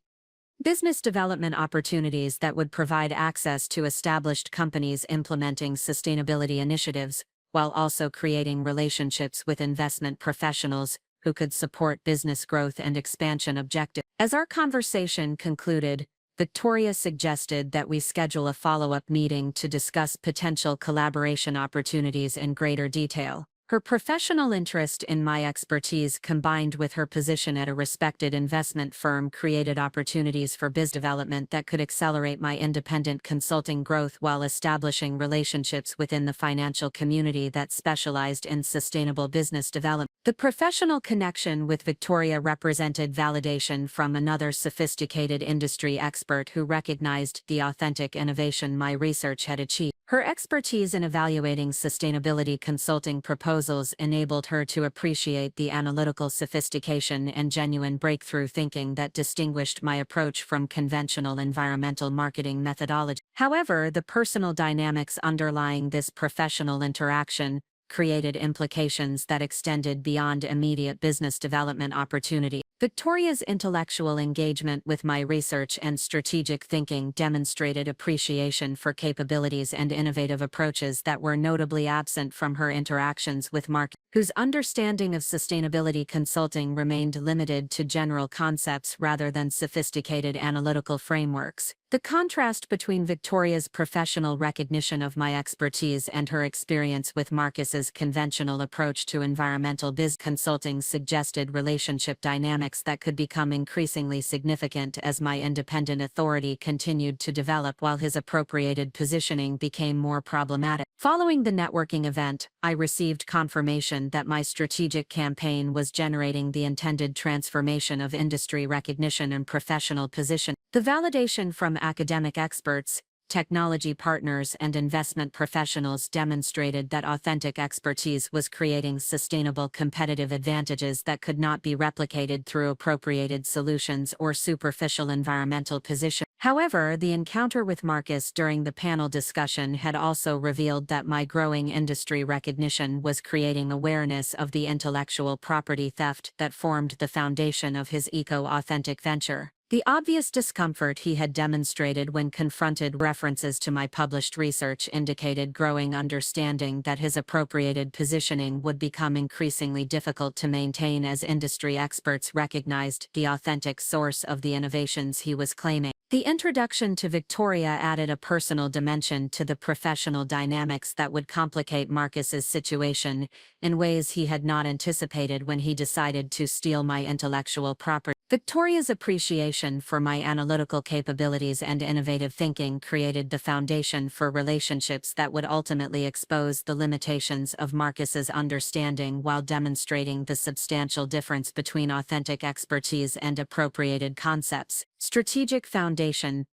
business development opportunities that would provide access to established companies implementing sustainability initiatives, while also creating relationships with investment professionals who could support business growth and expansion objectives. As our conversation concluded, Victoria suggested that we schedule a follow-up meeting to discuss potential collaboration opportunities in greater detail. Her professional interest in my expertise combined with her position at a respected investment firm created opportunities for biz development that could accelerate my independent consulting growth while establishing relationships within the financial community that specialized in sustainable business development. The professional connection with Victoria represented validation from another sophisticated industry expert who recognized the authentic innovation my research had achieved. Her expertise in evaluating sustainability consulting proposals enabled her to appreciate the analytical sophistication and genuine breakthrough thinking that distinguished my approach from conventional environmental marketing methodology. However, the personal dynamics underlying this professional interaction created implications that extended beyond immediate business development opportunity. Victoria's intellectual engagement with my research and strategic thinking demonstrated appreciation for capabilities and innovative approaches that were notably absent from her interactions with Mark, whose understanding of sustainability consulting remained limited to general concepts rather than sophisticated analytical frameworks. The contrast between Victoria's professional recognition of my expertise and her experience with Marcus's conventional approach to environmental biz consulting suggested relationship dynamics that could become increasingly significant as my independent authority continued to develop while his appropriated positioning became more problematic. Following the networking event, I received confirmation that my strategic campaign was generating the intended transformation of industry recognition and professional position. The validation from academic experts, technology partners and investment professionals demonstrated that authentic expertise was creating sustainable competitive advantages that could not be replicated through appropriated solutions or superficial environmental position. However, the encounter with Marcus during the panel discussion had also revealed that my growing industry recognition was creating awareness of the intellectual property theft that formed the foundation of his eco-authentic venture. The obvious discomfort he had demonstrated when confronted references to my published research indicated growing understanding that his appropriated positioning would become increasingly difficult to maintain as industry experts recognized the authentic source of the innovations he was claiming. The introduction to Victoria added a personal dimension to the professional dynamics that would complicate Marcus's situation in ways he had not anticipated when he decided to steal my intellectual property. Victoria's appreciation for my analytical capabilities and innovative thinking created the foundation for relationships that would ultimately expose the limitations of Marcus's understanding while demonstrating the substantial difference between authentic expertise and appropriated concepts. Strategic foundation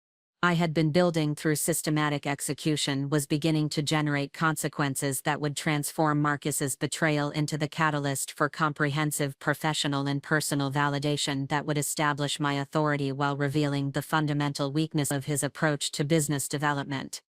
I had been building through systematic execution was beginning to generate consequences that would transform Marcus's betrayal into the catalyst for comprehensive professional and personal validation that would establish my authority while revealing the fundamental weakness of his approach to business development.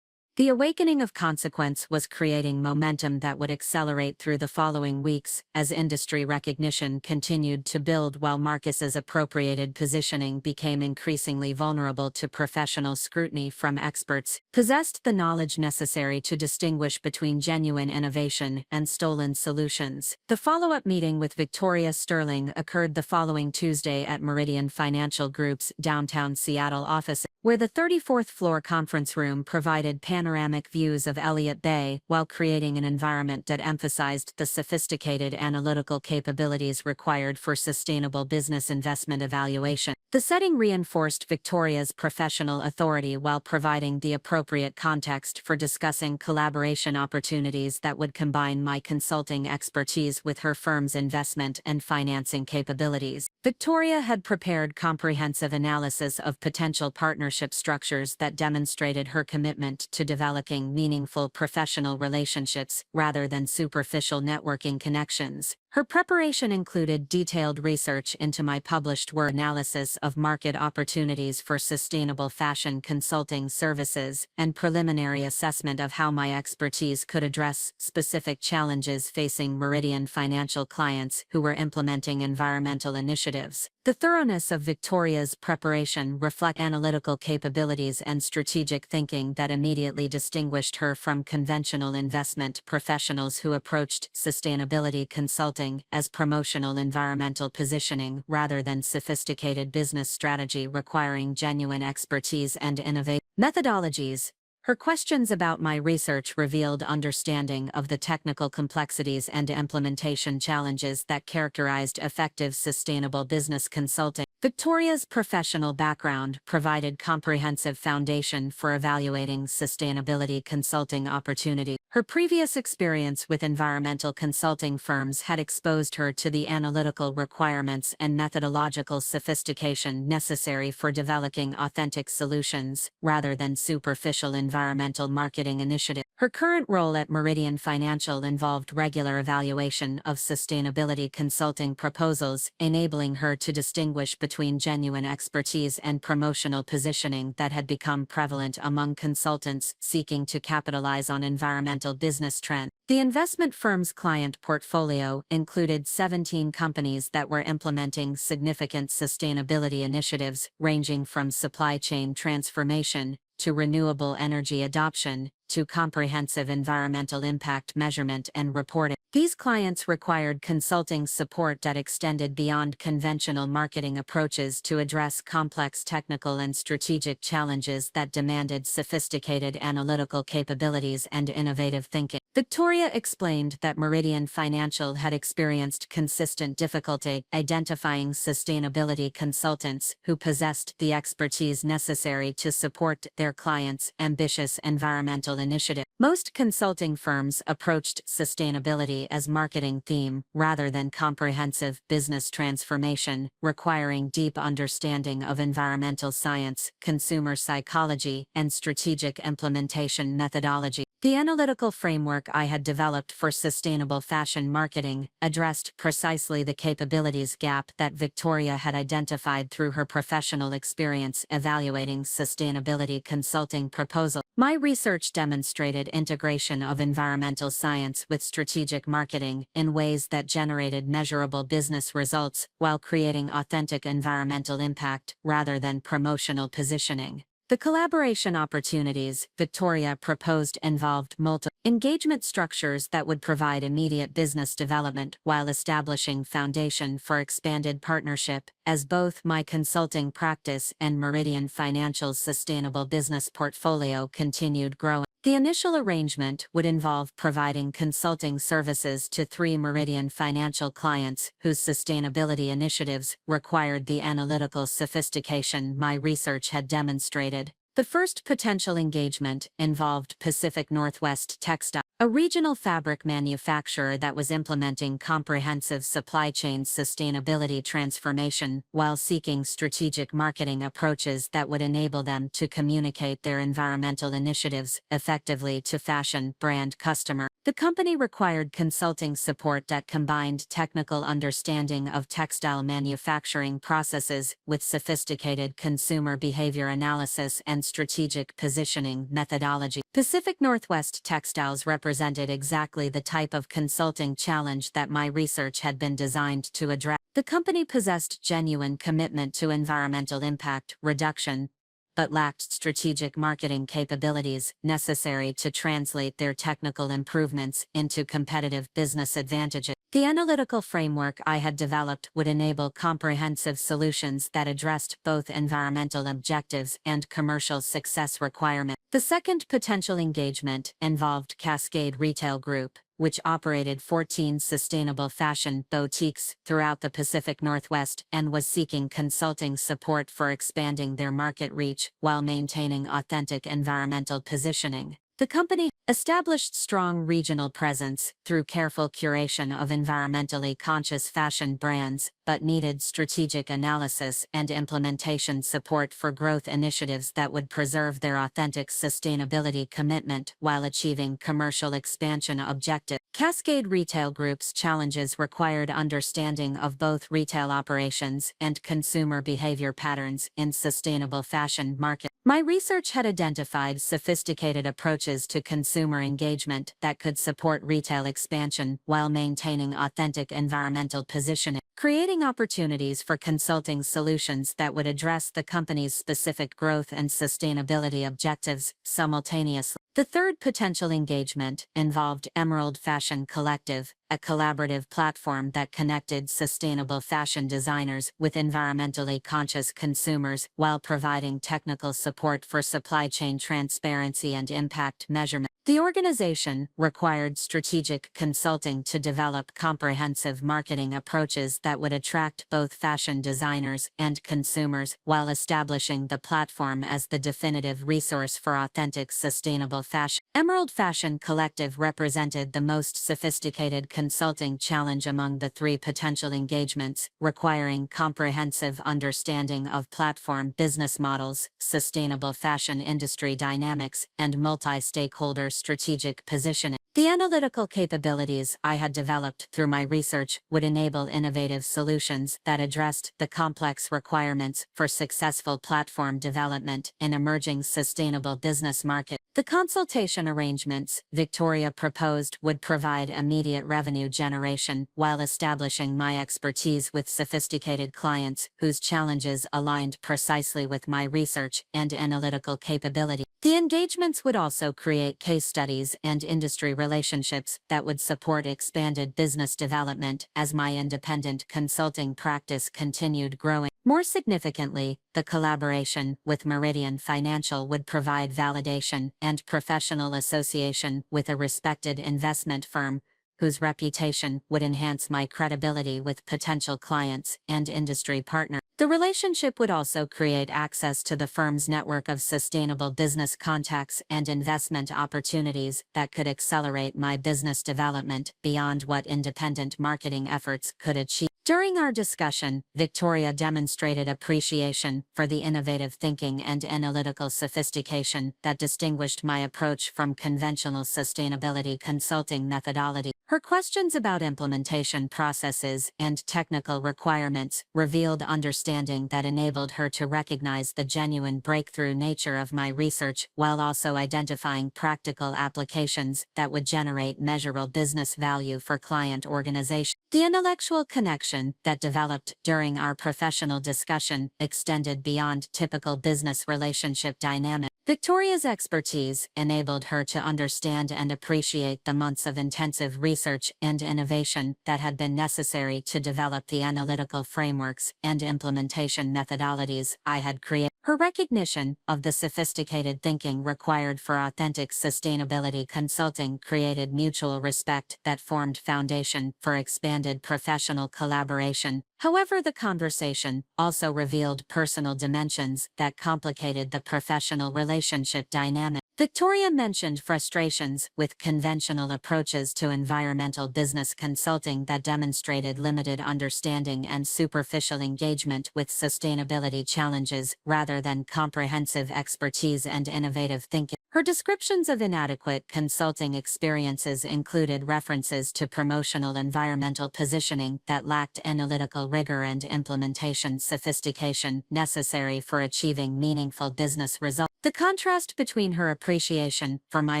The awakening of consequence was creating momentum that would accelerate through the following weeks as industry recognition continued to build while Marcus's appropriated positioning became increasingly vulnerable to professional scrutiny from experts who possessed the knowledge necessary to distinguish between genuine innovation and stolen solutions. The follow-up meeting with Victoria Sterling occurred the following Tuesday at Meridian Financial Group's downtown Seattle office, where the 34th floor conference room provided panoramic views of Elliott Bay while creating an environment that emphasized the sophisticated analytical capabilities required for sustainable business investment evaluation. The setting reinforced Victoria's professional authority while providing the appropriate context for discussing collaboration opportunities that would combine my consulting expertise with her firm's investment and financing capabilities. Victoria had prepared comprehensive analysis of potential partnership structures that demonstrated her commitment to developing meaningful professional relationships rather than superficial networking connections. Her preparation included detailed research into my published work, analysis of market opportunities for sustainable fashion consulting services, and preliminary assessment of how my expertise could address specific challenges facing Meridian financial clients who were implementing environmental initiatives. The thoroughness of Victoria's preparation reflected analytical capabilities and strategic thinking that immediately distinguished her from conventional investment professionals who approached sustainability consulting as promotional environmental positioning rather than sophisticated business strategy requiring genuine expertise and innovative methodologies. Her questions about my research revealed understanding of the technical complexities and implementation challenges that characterized effective sustainable business consulting. Victoria's professional background provided comprehensive foundation for evaluating sustainability consulting opportunities. Her previous experience with environmental consulting firms had exposed her to the analytical requirements and methodological sophistication necessary for developing authentic solutions rather than superficial environmental marketing initiatives. Her current role at Meridian Financial involved regular evaluation of sustainability consulting proposals, enabling her to distinguish between genuine expertise and promotional positioning that had become prevalent among consultants seeking to capitalize on environmental business trends. The investment firm's client portfolio included 17 companies that were implementing significant sustainability initiatives ranging from supply chain transformation to renewable energy adoption to comprehensive environmental impact measurement and reporting. These clients required consulting support that extended beyond conventional marketing approaches to address complex technical and strategic challenges that demanded sophisticated analytical capabilities and innovative thinking. Victoria explained that Meridian Financial had experienced consistent difficulty identifying sustainability consultants who possessed the expertise necessary to support their clients' ambitious environmental environmental initiative. Most consulting firms approached sustainability as marketing theme rather than comprehensive business transformation, requiring deep understanding of environmental science, consumer psychology, and strategic implementation methodology. The analytical framework I had developed for sustainable fashion marketing addressed precisely the capabilities gap that Victoria had identified through her professional experience evaluating sustainability consulting proposals. My research demonstrated integration of environmental science with strategic marketing in ways that generated measurable business results while creating authentic environmental impact rather than promotional positioning. The collaboration opportunities Victoria proposed involved multiple engagement structures that would provide immediate business development while establishing foundation for expanded partnership, as both my consulting practice and Meridian Financial's sustainable business portfolio continued growing. The initial arrangement would involve providing consulting services to 3 Meridian Financial clients whose sustainability initiatives required the analytical sophistication my research had demonstrated. The first potential engagement involved Pacific Northwest Textile, a regional fabric manufacturer that was implementing comprehensive supply chain sustainability transformation while seeking strategic marketing approaches that would enable them to communicate their environmental initiatives effectively to fashion brand customers. The company required consulting support that combined technical understanding of textile manufacturing processes with sophisticated consumer behavior analysis and strategic positioning methodology. Pacific Northwest Textiles represented exactly the type of consulting challenge that my research had been designed to address. The company possessed genuine commitment to environmental impact reduction, but lacked strategic marketing capabilities necessary to translate their technical improvements into competitive business advantages. The analytical framework I had developed would enable comprehensive solutions that addressed both environmental objectives and commercial success requirements. The second potential engagement involved Cascade Retail Group, which operated 14 sustainable fashion boutiques throughout the Pacific Northwest and was seeking consulting support for expanding their market reach while maintaining authentic environmental positioning. The company established strong regional presence through careful curation of environmentally conscious fashion brands, but needed strategic analysis and implementation support for growth initiatives that would preserve their authentic sustainability commitment while achieving commercial expansion objectives. Cascade Retail Group's challenges required understanding of both retail operations and consumer behavior patterns in sustainable fashion markets. My research had identified sophisticated approaches to consumer engagement that could support retail expansion while maintaining authentic environmental positioning, creating opportunities for consulting solutions that would address the company's specific growth and sustainability objectives simultaneously. The third potential engagement involved Emerald Fashion Collective, a collaborative platform that connected sustainable fashion designers with environmentally conscious consumers while providing technical support for supply chain transparency and impact measurement. The organization required strategic consulting to develop comprehensive marketing approaches that would attract both fashion designers and consumers while establishing the platform as the definitive resource for authentic sustainable fashion. Emerald Fashion Collective represented the most sophisticated consulting challenge among the 3 potential engagements, requiring comprehensive understanding of platform business models, sustainable fashion industry dynamics, and multi-stakeholder strategic positioning. The analytical capabilities I had developed through my research would enable innovative solutions that addressed the complex requirements for successful platform development in emerging sustainable business markets. The consultation arrangements Victoria proposed would provide immediate revenue generation while establishing my expertise with sophisticated clients whose challenges aligned precisely with my research and analytical capability. The engagements would also create case studies and industry relationships that would support expanded business development as my independent consulting practice continued growing. More significantly, the collaboration with Meridian Financial would provide validation and professional association with a respected investment firm whose reputation would enhance my credibility with potential clients and industry partners. The relationship would also create access to the firm's network of sustainable business contacts and investment opportunities that could accelerate my business development beyond what independent marketing efforts could achieve. During our discussion, Victoria demonstrated appreciation for the innovative thinking and analytical sophistication that distinguished my approach from conventional sustainability consulting methodology. Her questions about implementation processes and technical requirements revealed understanding that enabled her to recognize the genuine breakthrough nature of my research while also identifying practical applications that would generate measurable business value for client organizations. The intellectual connection that developed during our professional discussion extended beyond typical business relationship dynamics. Victoria's expertise enabled her to understand and appreciate the months of intensive research and innovation that had been necessary to develop the analytical frameworks and implementation methodologies I had created. Her recognition of the sophisticated thinking required for authentic sustainability consulting created mutual respect that formed foundation for expanded professional collaboration. However, the conversation also revealed personal dimensions that complicated the professional relationship dynamic. Victoria mentioned frustrations with conventional approaches to environmental business consulting that demonstrated limited understanding and superficial engagement with sustainability challenges rather than comprehensive expertise and innovative thinking. Her descriptions of inadequate consulting experiences included references to promotional environmental positioning that lacked analytical rigor and implementation sophistication necessary for achieving meaningful business results. The contrast between her appreciation for my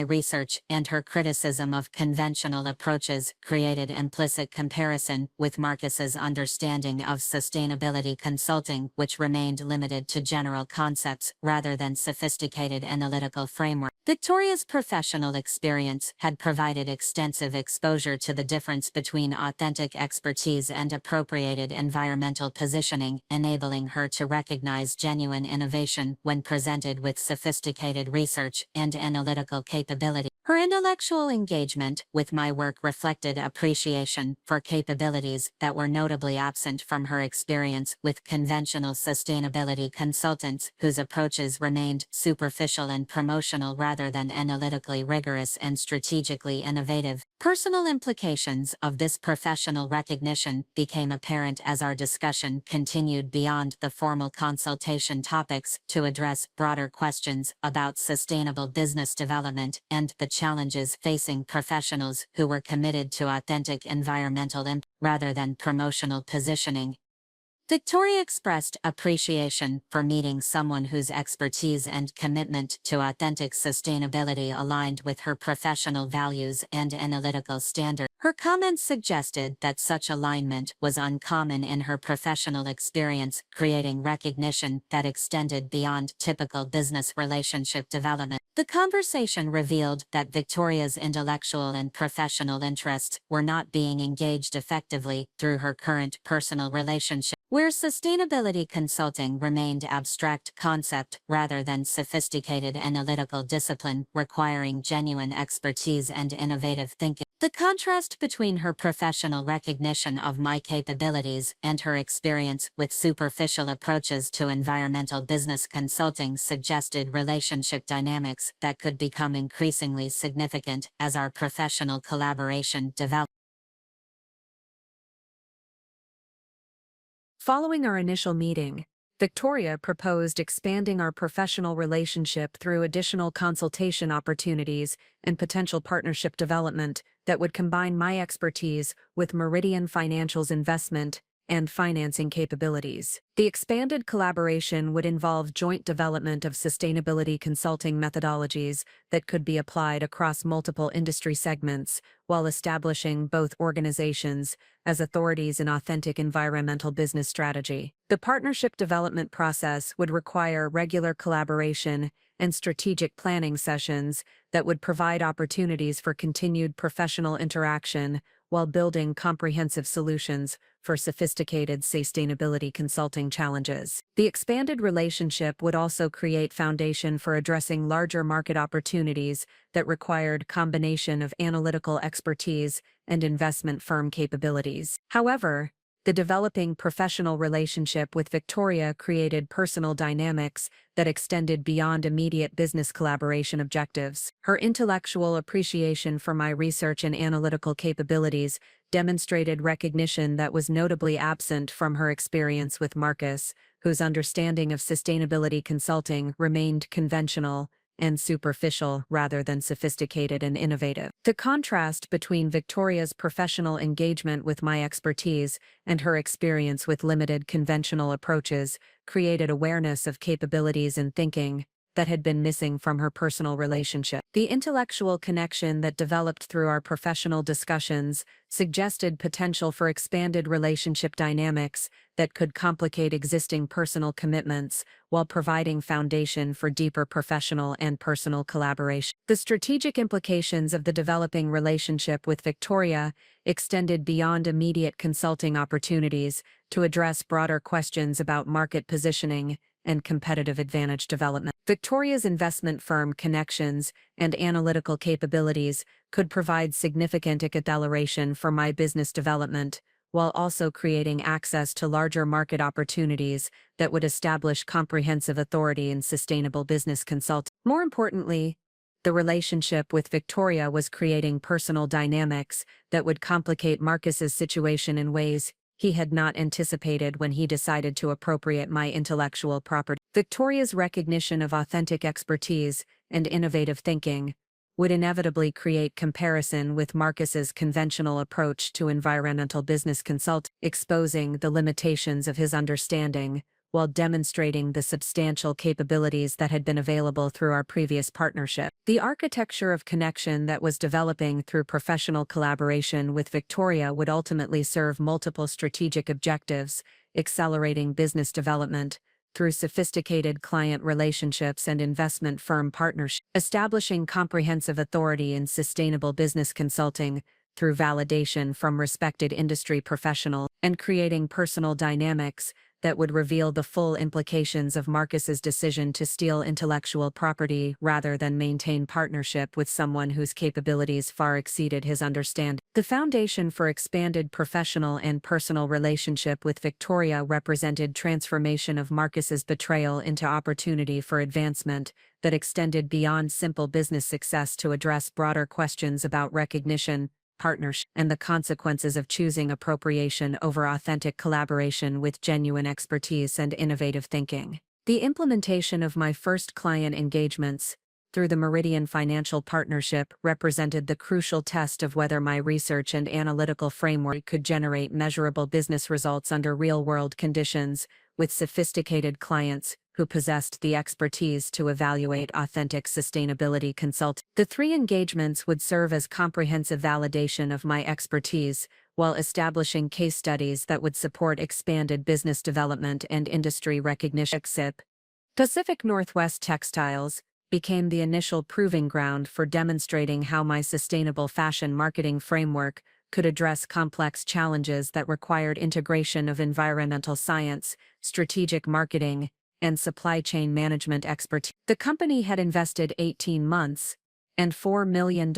research and her criticism of conventional approaches created implicit comparison with Marcus's understanding of sustainability consulting, which remained limited to general concepts rather than sophisticated analytical framework. Victoria's professional experience had provided extensive exposure to the difference between authentic expertise and appropriated environmental positioning, enabling her to recognize genuine innovation when presented with sophisticated research and analytical capability. Her intellectual engagement with my work reflected appreciation for capabilities that were notably absent from her experience with conventional sustainability consultants whose approaches remained superficial and promotional rather than analytically rigorous and strategically innovative. Personal implications of this professional recognition became apparent as our discussion continued beyond the formal consultation topics to address broader questions about sustainable business development and the challenges facing professionals who were committed to authentic environmental impact rather than promotional positioning. Victoria expressed appreciation for meeting someone whose expertise and commitment to authentic sustainability aligned with her professional values and analytical standards. Her comments suggested that such alignment was uncommon in her professional experience, creating recognition that extended beyond typical business relationship development. The conversation revealed that Victoria's intellectual and professional interests were not being engaged effectively through her current personal relationship. Where sustainability consulting remained abstract concept rather than sophisticated analytical discipline requiring genuine expertise and innovative thinking. The contrast between her professional recognition of my capabilities and her experience with superficial approaches to environmental business consulting suggested relationship dynamics that could become increasingly significant as our professional collaboration developed. Following our initial meeting, Victoria proposed expanding our professional relationship through additional consultation opportunities and potential partnership development that would combine my expertise with Meridian Financial's investment and financing capabilities. The expanded collaboration would involve joint development of sustainability consulting methodologies that could be applied across multiple industry segments, while establishing both organizations as authorities in authentic environmental business strategy. The partnership development process would require regular collaboration and strategic planning sessions that would provide opportunities for continued professional interaction while building comprehensive solutions for sophisticated sustainability consulting challenges. The expanded relationship would also create foundation for addressing larger market opportunities that required combination of analytical expertise and investment firm capabilities. However, the developing professional relationship with Victoria created personal dynamics that extended beyond immediate business collaboration objectives. Her intellectual appreciation for my research and analytical capabilities demonstrated recognition that was notably absent from her experience with Marcus, whose understanding of sustainability consulting remained conventional and superficial rather than sophisticated and innovative. The contrast between Victoria's professional engagement with my expertise and her experience with limited conventional approaches created awareness of capabilities and thinking that had been missing from her personal relationship. The intellectual connection that developed through our professional discussions suggested potential for expanded relationship dynamics that could complicate existing personal commitments while providing foundation for deeper professional and personal collaboration. The strategic implications of the developing relationship with Victoria extended beyond immediate consulting opportunities to address broader questions about market positioning and competitive advantage development. Victoria's investment firm connections and analytical capabilities could provide significant acceleration for my business development, while also creating access to larger market opportunities that would establish comprehensive authority in sustainable business consulting. More importantly, the relationship with Victoria was creating personal dynamics that would complicate Marcus's situation in ways he had not anticipated when he decided to appropriate my intellectual property. Victoria's recognition of authentic expertise and innovative thinking would inevitably create comparison with Marcus's conventional approach to environmental business consulting, exposing the limitations of his understanding while demonstrating the substantial capabilities that had been available through our previous partnership. The architecture of connection that was developing through professional collaboration with Victoria would ultimately serve multiple strategic objectives, accelerating business development through sophisticated client relationships and investment firm partnerships, establishing comprehensive authority in sustainable business consulting through validation from respected industry professionals, and creating personal dynamics that would reveal the full implications of Marcus's decision to steal intellectual property rather than maintain partnership with someone whose capabilities far exceeded his understanding. The foundation for expanded professional and personal relationship with Victoria represented transformation of Marcus's betrayal into opportunity for advancement that extended beyond simple business success to address broader questions about recognition, partnership, and the consequences of choosing appropriation over authentic collaboration with genuine expertise and innovative thinking. The implementation of my first client engagements through the Meridian Financial Partnership represented the crucial test of whether my research and analytical framework could generate measurable business results under real-world conditions with sophisticated clients who possessed the expertise to evaluate authentic sustainability consulting. The 3 engagements would serve as comprehensive validation of my expertise, while establishing case studies that would support expanded business development and industry recognition. Pacific Northwest Textiles became the initial proving ground for demonstrating how my sustainable fashion marketing framework could address complex challenges that required integration of environmental science, strategic marketing, and supply chain management expertise. The company had invested 18 months and $4 million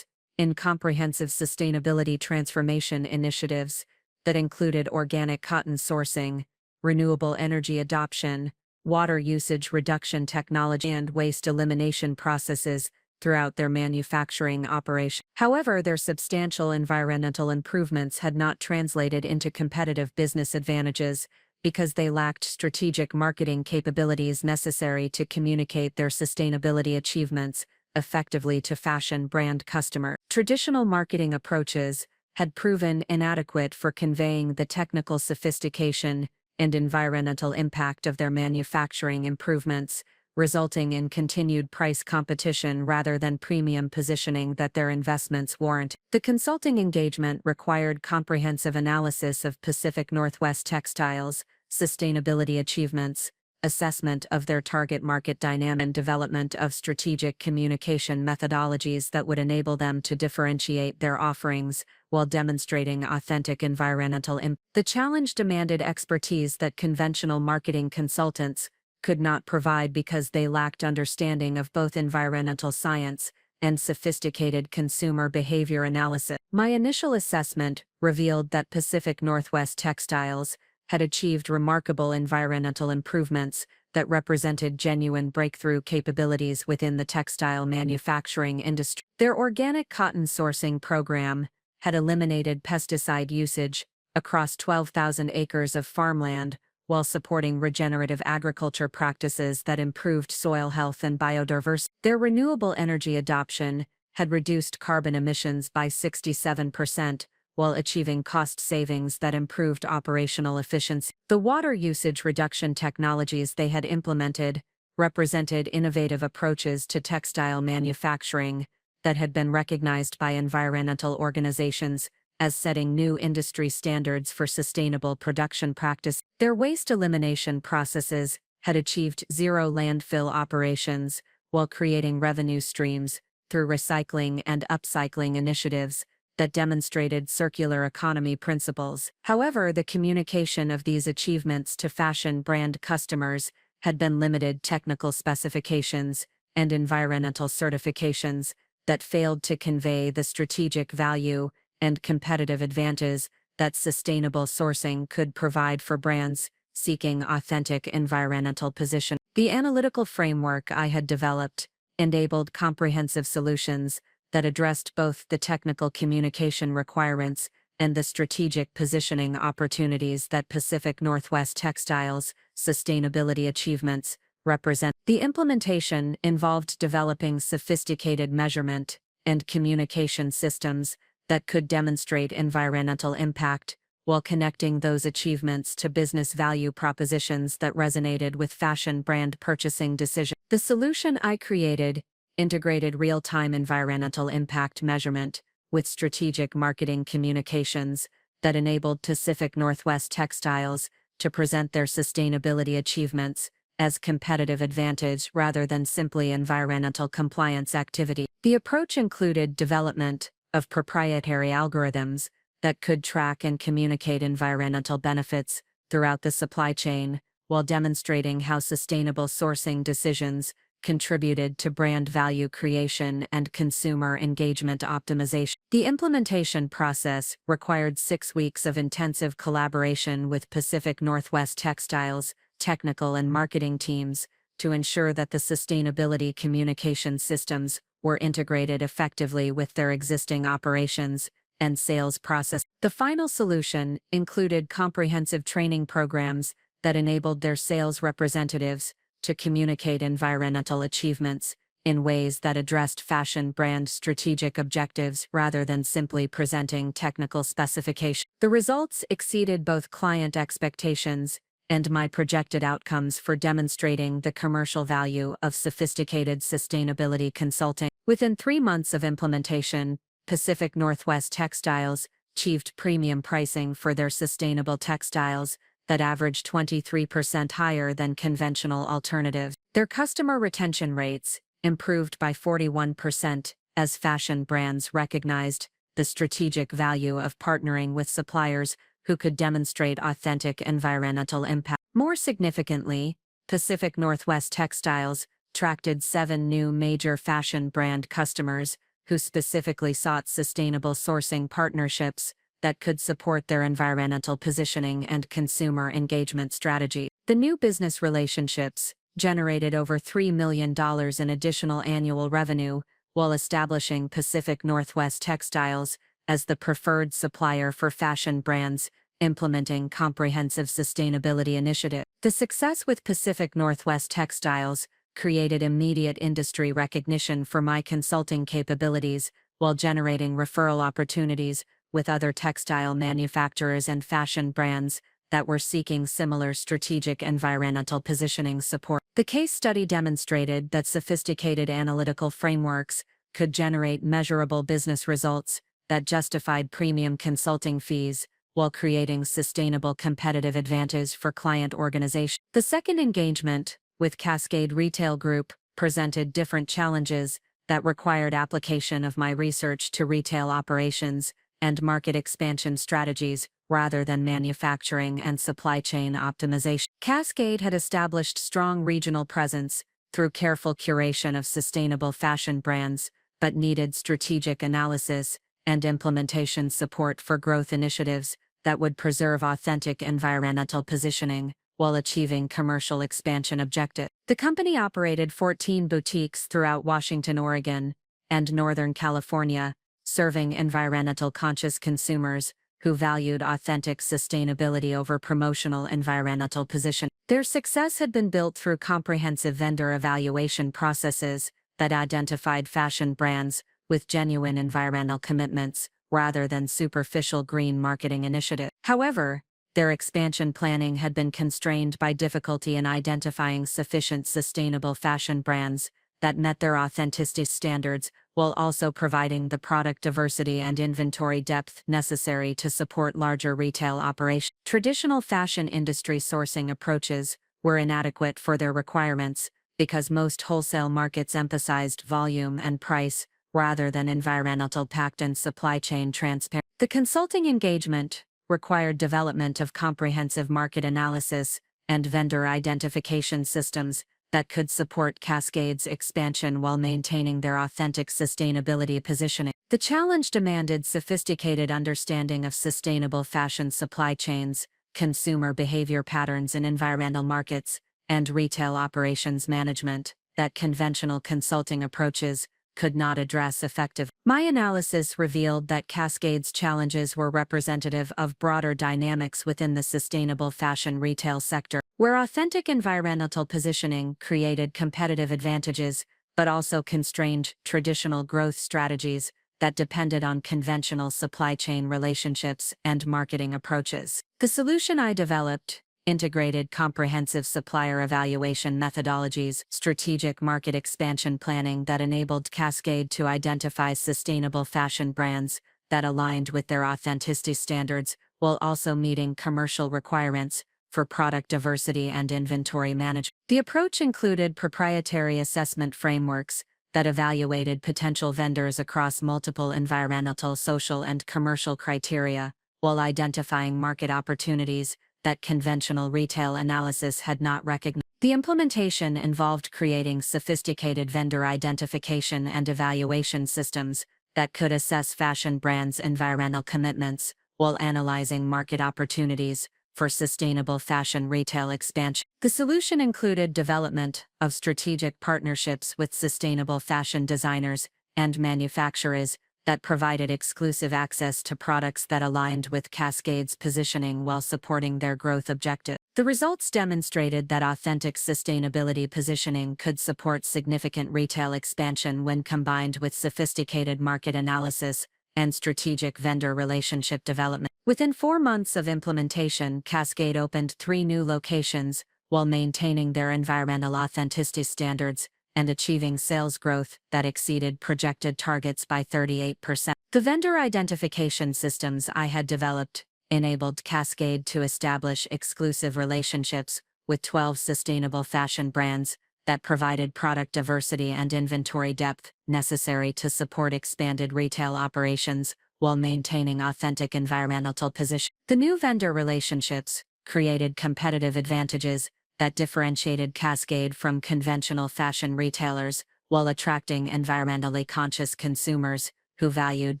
in comprehensive sustainability transformation initiatives that included organic cotton sourcing, renewable energy adoption, water usage reduction technology, and waste elimination processes throughout their manufacturing operation. However, their substantial environmental improvements had not translated into competitive business advantages because they lacked strategic marketing capabilities necessary to communicate their sustainability achievements effectively to fashion brand customers. Traditional marketing approaches had proven inadequate for conveying the technical sophistication and environmental impact of their manufacturing improvements, resulting in continued price competition rather than premium positioning that their investments warrant. The consulting engagement required comprehensive analysis of Pacific Northwest Textiles' sustainability achievements, assessment of their target market dynamic, and development of strategic communication methodologies that would enable them to differentiate their offerings while demonstrating authentic environmental impact. The challenge demanded expertise that conventional marketing consultants could not provide because they lacked understanding of both environmental science and sophisticated consumer behavior analysis. My initial assessment revealed that Pacific Northwest Textiles had achieved remarkable environmental improvements that represented genuine breakthrough capabilities within the textile manufacturing industry. Their organic cotton sourcing program had eliminated pesticide usage across 12,000 acres of farmland while supporting regenerative agriculture practices that improved soil health and biodiversity. Their renewable energy adoption had reduced carbon emissions by 67%, while achieving cost savings that improved operational efficiency. The water usage reduction technologies they had implemented represented innovative approaches to textile manufacturing that had been recognized by environmental organizations as setting new industry standards for sustainable production practice. Their waste elimination processes had achieved zero landfill operations while creating revenue streams through recycling and upcycling initiatives that demonstrated circular economy principles. However, the communication of these achievements to fashion brand customers had been limited technical specifications and environmental certifications that failed to convey the strategic value and competitive advantage that sustainable sourcing could provide for brands seeking authentic environmental position. The analytical framework I had developed enabled comprehensive solutions that addressed both the technical communication requirements and the strategic positioning opportunities that Pacific Northwest Textiles' sustainability achievements represent. The implementation involved developing sophisticated measurement and communication systems that could demonstrate environmental impact while connecting those achievements to business value propositions that resonated with fashion brand purchasing decisions. The solution I created integrated real-time environmental impact measurement with strategic marketing communications that enabled Pacific Northwest Textiles to present their sustainability achievements as competitive advantage rather than simply environmental compliance activity. The approach included development of proprietary algorithms that could track and communicate environmental benefits throughout the supply chain, while demonstrating how sustainable sourcing decisions contributed to brand value creation and consumer engagement optimization. The implementation process required 6 weeks of intensive collaboration with Pacific Northwest Textiles' technical and marketing teams to ensure that the sustainability communication systems were integrated effectively with their existing operations and sales process. The final solution included comprehensive training programs that enabled their sales representatives to communicate environmental achievements in ways that addressed fashion brand strategic objectives rather than simply presenting technical specifications. The results exceeded both client expectations and my projected outcomes for demonstrating the commercial value of sophisticated sustainability consulting. Within 3 months of implementation, Pacific Northwest Textiles achieved premium pricing for their sustainable textiles that averaged 23% higher than conventional alternatives. Their customer retention rates improved by 41% as fashion brands recognized the strategic value of partnering with suppliers who could demonstrate authentic environmental impact. More significantly, Pacific Northwest Textiles attracted 7 new major fashion brand customers who specifically sought sustainable sourcing partnerships that could support their environmental positioning and consumer engagement strategy. The new business relationships generated over $3 million in additional annual revenue, while establishing Pacific Northwest Textiles as the preferred supplier for fashion brands implementing comprehensive sustainability initiatives. The success with Pacific Northwest Textiles created immediate industry recognition for my consulting capabilities while generating referral opportunities with other textile manufacturers and fashion brands that were seeking similar strategic environmental positioning support. The case study demonstrated that sophisticated analytical frameworks could generate measurable business results that justified premium consulting fees while creating sustainable competitive advantage for client organization. The second engagement, with Cascade Retail Group, presented different challenges that required application of my research to retail operations and market expansion strategies rather than manufacturing and supply chain optimization. Cascade had established strong regional presence through careful curation of sustainable fashion brands, but needed strategic analysis and implementation support for growth initiatives that would preserve authentic environmental positioning while achieving commercial expansion objectives. The company operated 14 boutiques throughout Washington, Oregon, and Northern California, serving environmental conscious consumers who valued authentic sustainability over promotional environmental position. Their success had been built through comprehensive vendor evaluation processes that identified fashion brands with genuine environmental commitments rather than superficial green marketing initiatives. However, their expansion planning had been constrained by difficulty in identifying sufficient sustainable fashion brands that met their authenticity standards while also providing the product diversity and inventory depth necessary to support larger retail operations. Traditional fashion industry sourcing approaches were inadequate for their requirements because most wholesale markets emphasized volume and price rather than environmental impact and supply chain transparency. The consulting engagement required development of comprehensive market analysis and vendor identification systems that could support Cascade's expansion while maintaining their authentic sustainability positioning. The challenge demanded sophisticated understanding of sustainable fashion supply chains, consumer behavior patterns in environmental markets, and retail operations management that conventional consulting approaches could not address effectively. My analysis revealed that Cascade's challenges were representative of broader dynamics within the sustainable fashion retail sector, where authentic environmental positioning created competitive advantages, but also constrained traditional growth strategies that depended on conventional supply chain relationships and marketing approaches. The solution I developed integrated comprehensive supplier evaluation methodologies, strategic market expansion planning that enabled Cascade to identify sustainable fashion brands that aligned with their authenticity standards while also meeting commercial requirements for product diversity and inventory management. The approach included proprietary assessment frameworks that evaluated potential vendors across multiple environmental, social, and commercial criteria, while identifying market opportunities that conventional retail analysis had not recognized. The implementation involved creating sophisticated vendor identification and evaluation systems that could assess fashion brands' environmental commitments while analyzing market opportunities for sustainable fashion retail expansion. The solution included development of strategic partnerships with sustainable fashion designers and manufacturers that provided exclusive access to products that aligned with Cascade's positioning while supporting their growth objectives. The results demonstrated that authentic sustainability positioning could support significant retail expansion when combined with sophisticated market analysis and strategic vendor relationship development. Within 4 months of implementation, Cascade opened 3 new locations while maintaining their environmental authenticity standards and achieving sales growth that exceeded projected targets by 38%. The vendor identification systems I had developed enabled Cascade to establish exclusive relationships with 12 sustainable fashion brands that provided product diversity and inventory depth necessary to support expanded retail operations while maintaining authentic environmental position. The new vendor relationships created competitive advantages that differentiated Cascade from conventional fashion retailers while attracting environmentally conscious consumers who valued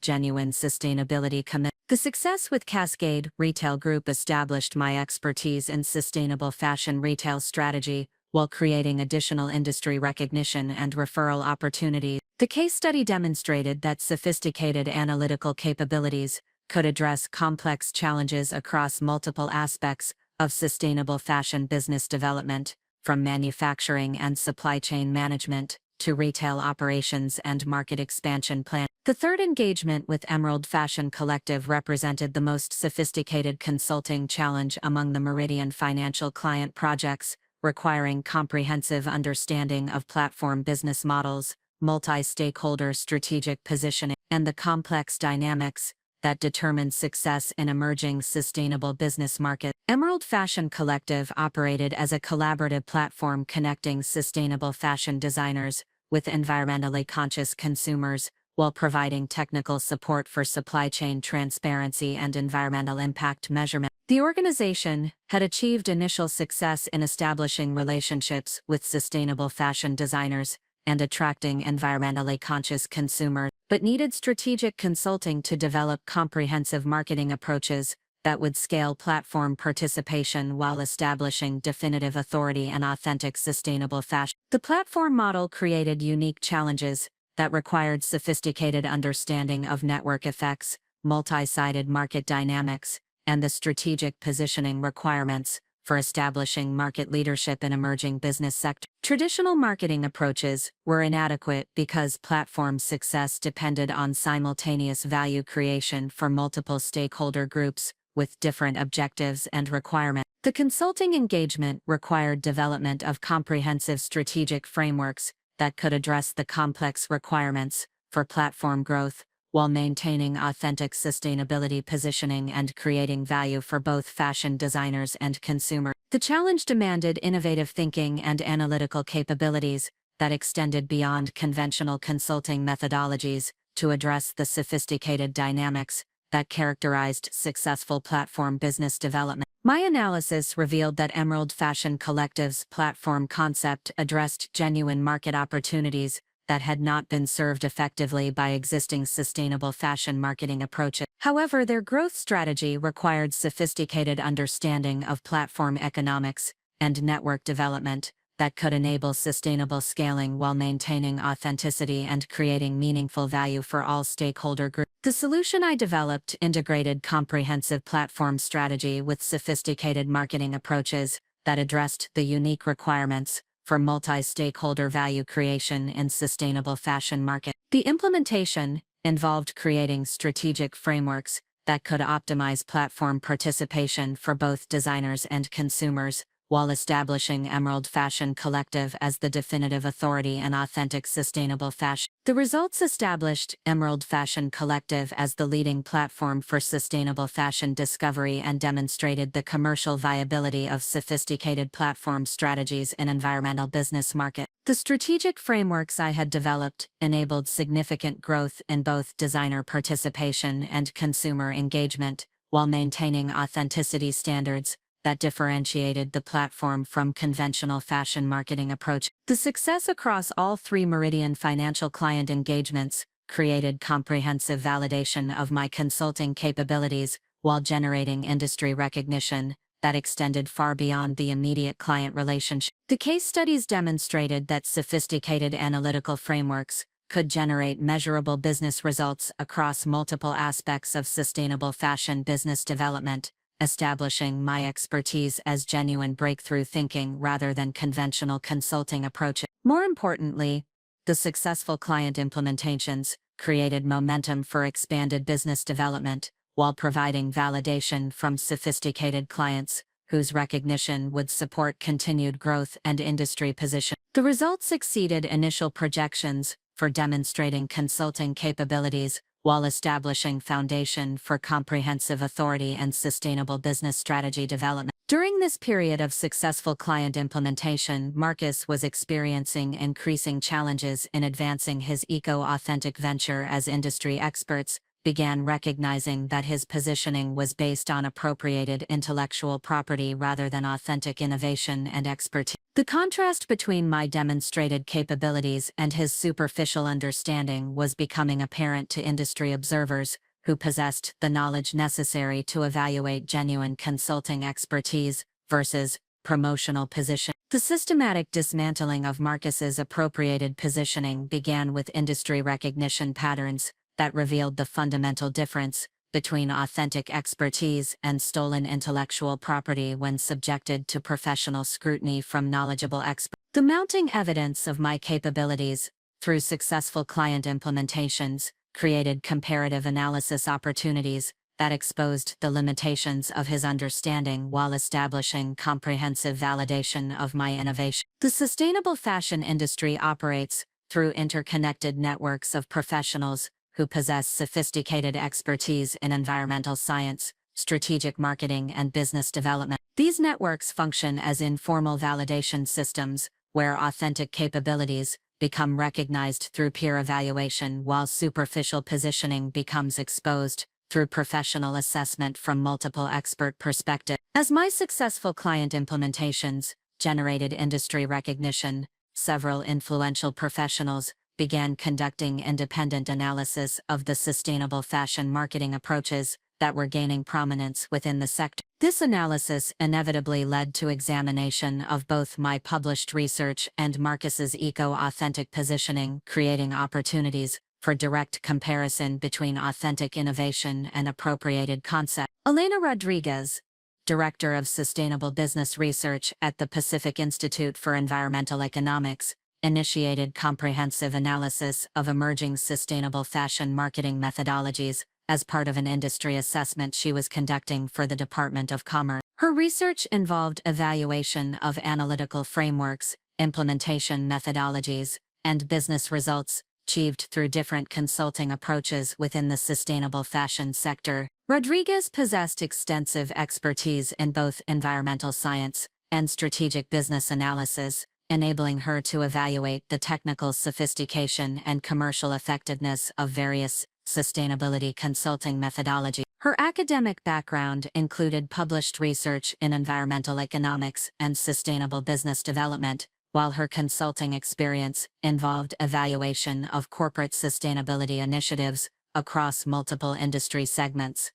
genuine sustainability commitment. The success with Cascade Retail Group established my expertise in sustainable fashion retail strategy while creating additional industry recognition and referral opportunities. The case study demonstrated that sophisticated analytical capabilities could address complex challenges across multiple aspects of sustainable fashion business development, from manufacturing and supply chain management to retail operations and market expansion plan. The third engagement with Emerald Fashion Collective represented the most sophisticated consulting challenge among the Meridian Financial client projects, requiring comprehensive understanding of platform business models, multi-stakeholder strategic positioning, and the complex dynamics that determined success in emerging sustainable business markets. Emerald Fashion Collective operated as a collaborative platform connecting sustainable fashion designers with environmentally conscious consumers, while providing technical support for supply chain transparency and environmental impact measurement. The organization had achieved initial success in establishing relationships with sustainable fashion designers and attracting environmentally conscious consumers, but needed strategic consulting to develop comprehensive marketing approaches that would scale platform participation while establishing definitive authority and authentic sustainable fashion. The platform model created unique challenges that required sophisticated understanding of network effects, multi-sided market dynamics, and the strategic positioning requirements for establishing market leadership in emerging business sectors. Traditional marketing approaches were inadequate because platform success depended on simultaneous value creation for multiple stakeholder groups with different objectives and requirements. The consulting engagement required development of comprehensive strategic frameworks that could address the complex requirements for platform growth while maintaining authentic sustainability positioning and creating value for both fashion designers and consumers. The challenge demanded innovative thinking and analytical capabilities that extended beyond conventional consulting methodologies to address the sophisticated dynamics that characterized successful platform business development. My analysis revealed that Emerald Fashion Collective's platform concept addressed genuine market opportunities that had not been served effectively by existing sustainable fashion marketing approaches. However, their growth strategy required sophisticated understanding of platform economics and network development that could enable sustainable scaling while maintaining authenticity and creating meaningful value for all stakeholder groups. The solution I developed integrated comprehensive platform strategy with sophisticated marketing approaches that addressed the unique requirements for multi-stakeholder value creation in sustainable fashion market. The implementation involved creating strategic frameworks that could optimize platform participation for both designers and consumers, while establishing Emerald Fashion Collective as the definitive authority in authentic sustainable fashion. The results established Emerald Fashion Collective as the leading platform for sustainable fashion discovery and demonstrated the commercial viability of sophisticated platform strategies in environmental business market. The strategic frameworks I had developed enabled significant growth in both designer participation and consumer engagement, while maintaining authenticity standards that differentiated the platform from conventional fashion marketing approach. The success across all three Meridian financial client engagements created comprehensive validation of my consulting capabilities while generating industry recognition that extended far beyond the immediate client relationship. The case studies demonstrated that sophisticated analytical frameworks could generate measurable business results across multiple aspects of sustainable fashion business development, establishing my expertise as genuine breakthrough thinking rather than conventional consulting approaches. More importantly, the successful client implementations created momentum for expanded business development, while providing validation from sophisticated clients whose recognition would support continued growth and industry position. The results exceeded initial projections for demonstrating consulting capabilities, while establishing foundation for comprehensive authority and sustainable business strategy development. During this period of successful client implementation, Marcus was experiencing increasing challenges in advancing his eco-authentic venture as industry experts began recognizing that his positioning was based on appropriated intellectual property rather than authentic innovation and expertise. The contrast between my demonstrated capabilities and his superficial understanding was becoming apparent to industry observers, who possessed the knowledge necessary to evaluate genuine consulting expertise versus promotional position. The systematic dismantling of Marcus's appropriated positioning began with industry recognition patterns that revealed the fundamental difference between authentic expertise and stolen intellectual property when subjected to professional scrutiny from knowledgeable experts. The mounting evidence of my capabilities through successful client implementations created comparative analysis opportunities that exposed the limitations of his understanding while establishing comprehensive validation of my innovation. The sustainable fashion industry operates through interconnected networks of professionals who possess sophisticated expertise in environmental science, strategic marketing, and business development. These networks function as informal validation systems, where authentic capabilities become recognized through peer evaluation while superficial positioning becomes exposed through professional assessment from multiple expert perspectives. As my successful client implementations generated industry recognition, several influential professionals began conducting independent analysis of the sustainable fashion marketing approaches that were gaining prominence within the sector. This analysis inevitably led to examination of both my published research and Marcus's eco-authentic positioning, creating opportunities for direct comparison between authentic innovation and appropriated concept. Elena Rodriguez, Director of Sustainable Business Research at the Pacific Institute for Environmental Economics, initiated comprehensive analysis of emerging sustainable fashion marketing methodologies as part of an industry assessment she was conducting for the Department of Commerce. Her research involved evaluation of analytical frameworks, implementation methodologies, and business results achieved through different consulting approaches within the sustainable fashion sector. Rodriguez possessed extensive expertise in both environmental science and strategic business analysis, enabling her to evaluate the technical sophistication and commercial effectiveness of various sustainability consulting methodology. Her academic background included published research in environmental economics and sustainable business development, while her consulting experience involved evaluation of corporate sustainability initiatives across multiple industry segments.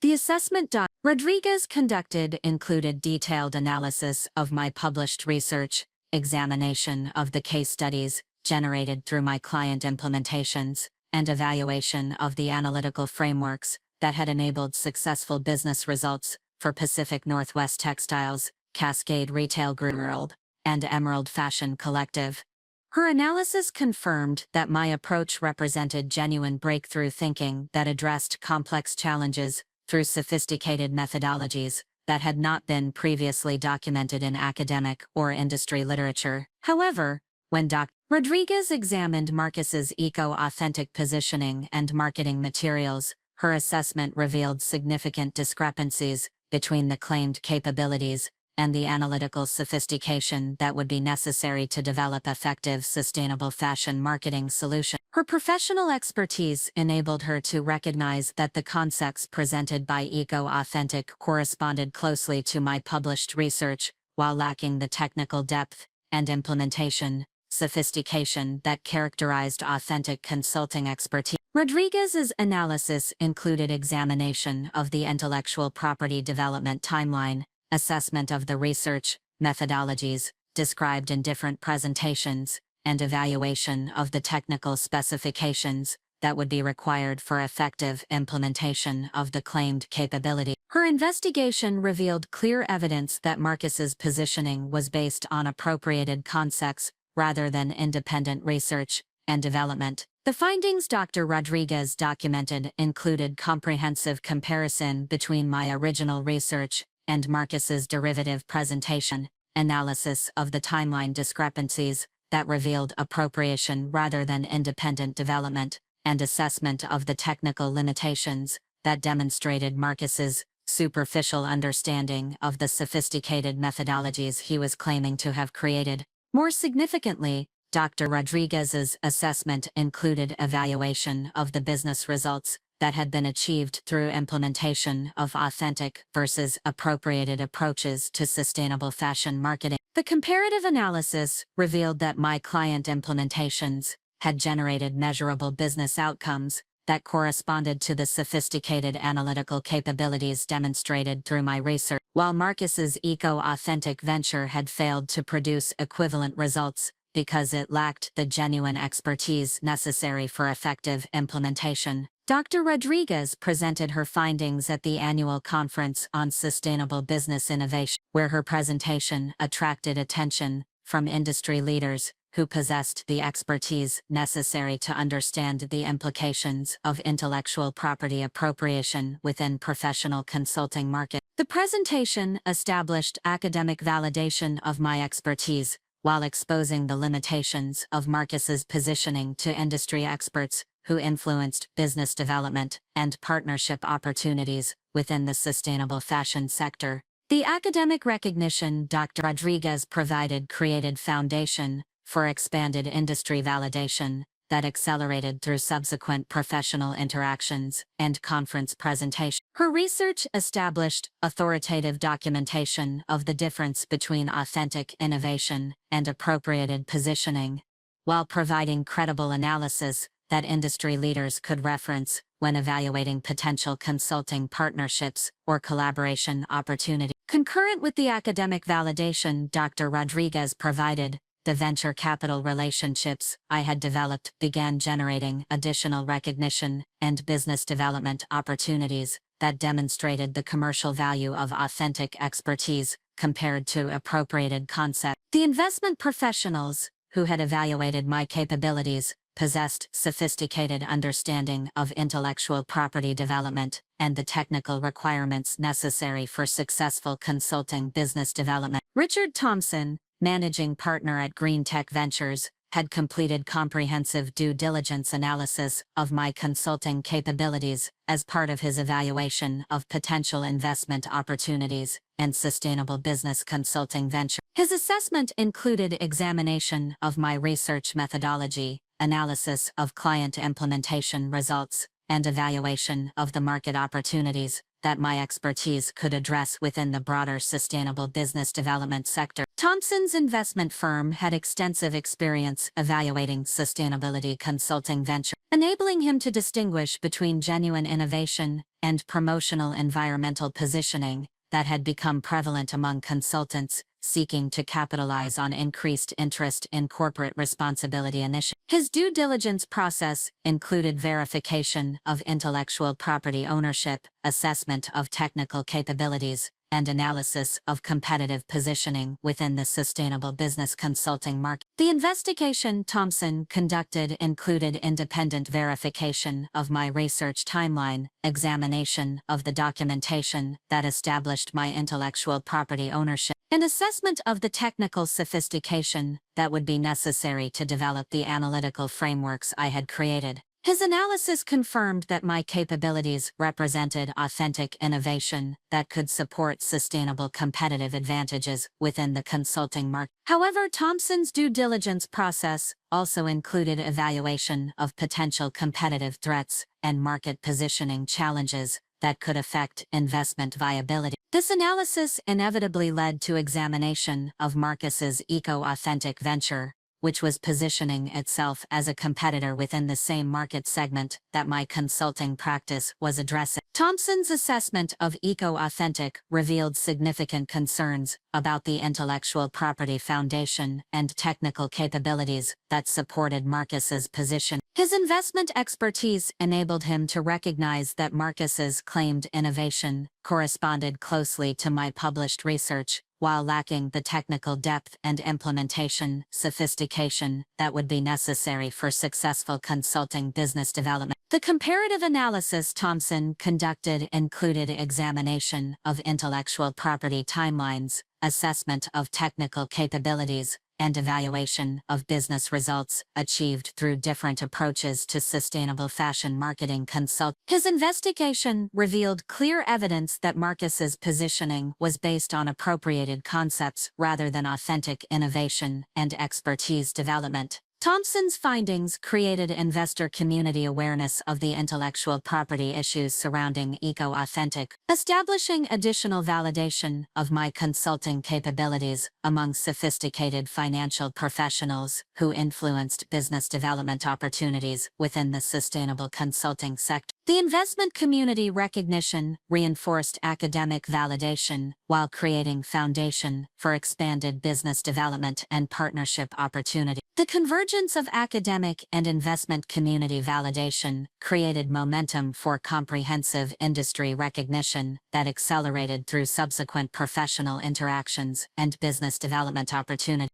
The assessment Rodriguez conducted included detailed analysis of my published research, examination of the case studies generated through my client implementations, and evaluation of the analytical frameworks that had enabled successful business results for Pacific Northwest Textiles, Cascade Retail Group, and Emerald Fashion Collective. Her analysis confirmed that my approach represented genuine breakthrough thinking that addressed complex challenges through sophisticated methodologies that had not been previously documented in academic or industry literature. However, when Dr. Rodriguez examined Marcus's eco-authentic positioning and marketing materials, her assessment revealed significant discrepancies between the claimed capabilities and the analytical sophistication that would be necessary to develop effective sustainable fashion marketing solutions. Her professional expertise enabled her to recognize that the concepts presented by eco-authentic corresponded closely to my published research, while lacking the technical depth and implementation sophistication that characterized authentic consulting expertise. Rodriguez's analysis included examination of the intellectual property development timeline, assessment of the research methodologies described in different presentations, and evaluation of the technical specifications that would be required for effective implementation of the claimed capability. Her investigation revealed clear evidence that Marcus's positioning was based on appropriated concepts rather than independent research and development. The findings Dr. Rodriguez documented included comprehensive comparison between my original research and Marcus's derivative presentation, analysis of the timeline discrepancies that revealed appropriation rather than independent development, and assessment of the technical limitations that demonstrated Marcus's superficial understanding of the sophisticated methodologies he was claiming to have created. More significantly, Dr. Rodriguez's assessment included evaluation of the business results that had been achieved through implementation of authentic versus appropriated approaches to sustainable fashion marketing. The comparative analysis revealed that my client implementations had generated measurable business outcomes that corresponded to the sophisticated analytical capabilities demonstrated through my research, while Marcus's eco-authentic venture had failed to produce equivalent results because it lacked the genuine expertise necessary for effective implementation. Dr. Rodriguez presented her findings at the annual Conference on Sustainable Business Innovation, where her presentation attracted attention from industry leaders who possessed the expertise necessary to understand the implications of intellectual property appropriation within professional consulting market. The presentation established academic validation of my expertise, while exposing the limitations of Marcus's positioning to industry experts who influenced business development and partnership opportunities within the sustainable fashion sector. The academic recognition Dr. Rodriguez provided created foundation for expanded industry validation that accelerated through subsequent professional interactions and conference presentation. Her research established authoritative documentation of the difference between authentic innovation and appropriated positioning, while providing credible analysis that industry leaders could reference when evaluating potential consulting partnerships or collaboration opportunities. Concurrent with the academic validation Dr. Rodriguez provided, the venture capital relationships I had developed began generating additional recognition and business development opportunities that demonstrated the commercial value of authentic expertise compared to appropriated concepts. The investment professionals, who had evaluated my capabilities, possessed sophisticated understanding of intellectual property development and the technical requirements necessary for successful consulting business development. Richard Thompson, managing partner at Green Tech Ventures, had completed comprehensive due diligence analysis of my consulting capabilities as part of his evaluation of potential investment opportunities and sustainable business consulting venture. His assessment included examination of my research methodology, analysis of client implementation results, and evaluation of the market opportunities that my expertise could address within the broader sustainable business development sector. Thompson's investment firm had extensive experience evaluating sustainability consulting ventures, enabling him to distinguish between genuine innovation and promotional environmental positioning that had become prevalent among consultants seeking to capitalize on increased interest in corporate responsibility initiatives. His due diligence process included verification of intellectual property ownership, assessment of technical capabilities, and analysis of competitive positioning within the sustainable business consulting market. The investigation Thompson conducted included independent verification of my research timeline, examination of the documentation that established my intellectual property ownership, and assessment of the technical sophistication that would be necessary to develop the analytical frameworks I had created. His analysis confirmed that my capabilities represented authentic innovation that could support sustainable competitive advantages within the consulting market. However, Thompson's due diligence process also included evaluation of potential competitive threats and market positioning challenges that could affect investment viability. This analysis inevitably led to examination of Marcus's eco-authentic venture, which was positioning itself as a competitor within the same market segment that my consulting practice was addressing. Thompson's assessment of eco-authentic revealed significant concerns about the intellectual property foundation and technical capabilities that supported Marcus's position. His investment expertise enabled him to recognize that Marcus's claimed innovation corresponded closely to my published research, while lacking the technical depth and implementation sophistication that would be necessary for successful consulting business development. The comparative analysis Thompson conducted included examination of intellectual property timelines, assessment of technical capabilities, and evaluation of business results achieved through different approaches to sustainable fashion marketing consult. His investigation revealed clear evidence that Marcus's positioning was based on appropriated concepts rather than authentic innovation and expertise development. Thompson's findings created investor community awareness of the intellectual property issues surrounding eco-authentic, establishing additional validation of my consulting capabilities among sophisticated financial professionals who influenced business development opportunities within the sustainable consulting sector. The investment community recognition reinforced academic validation while creating foundation for expanded business development and partnership opportunities. The convergence of academic and investment community validation created momentum for comprehensive industry recognition that accelerated through subsequent professional interactions and business development opportunities.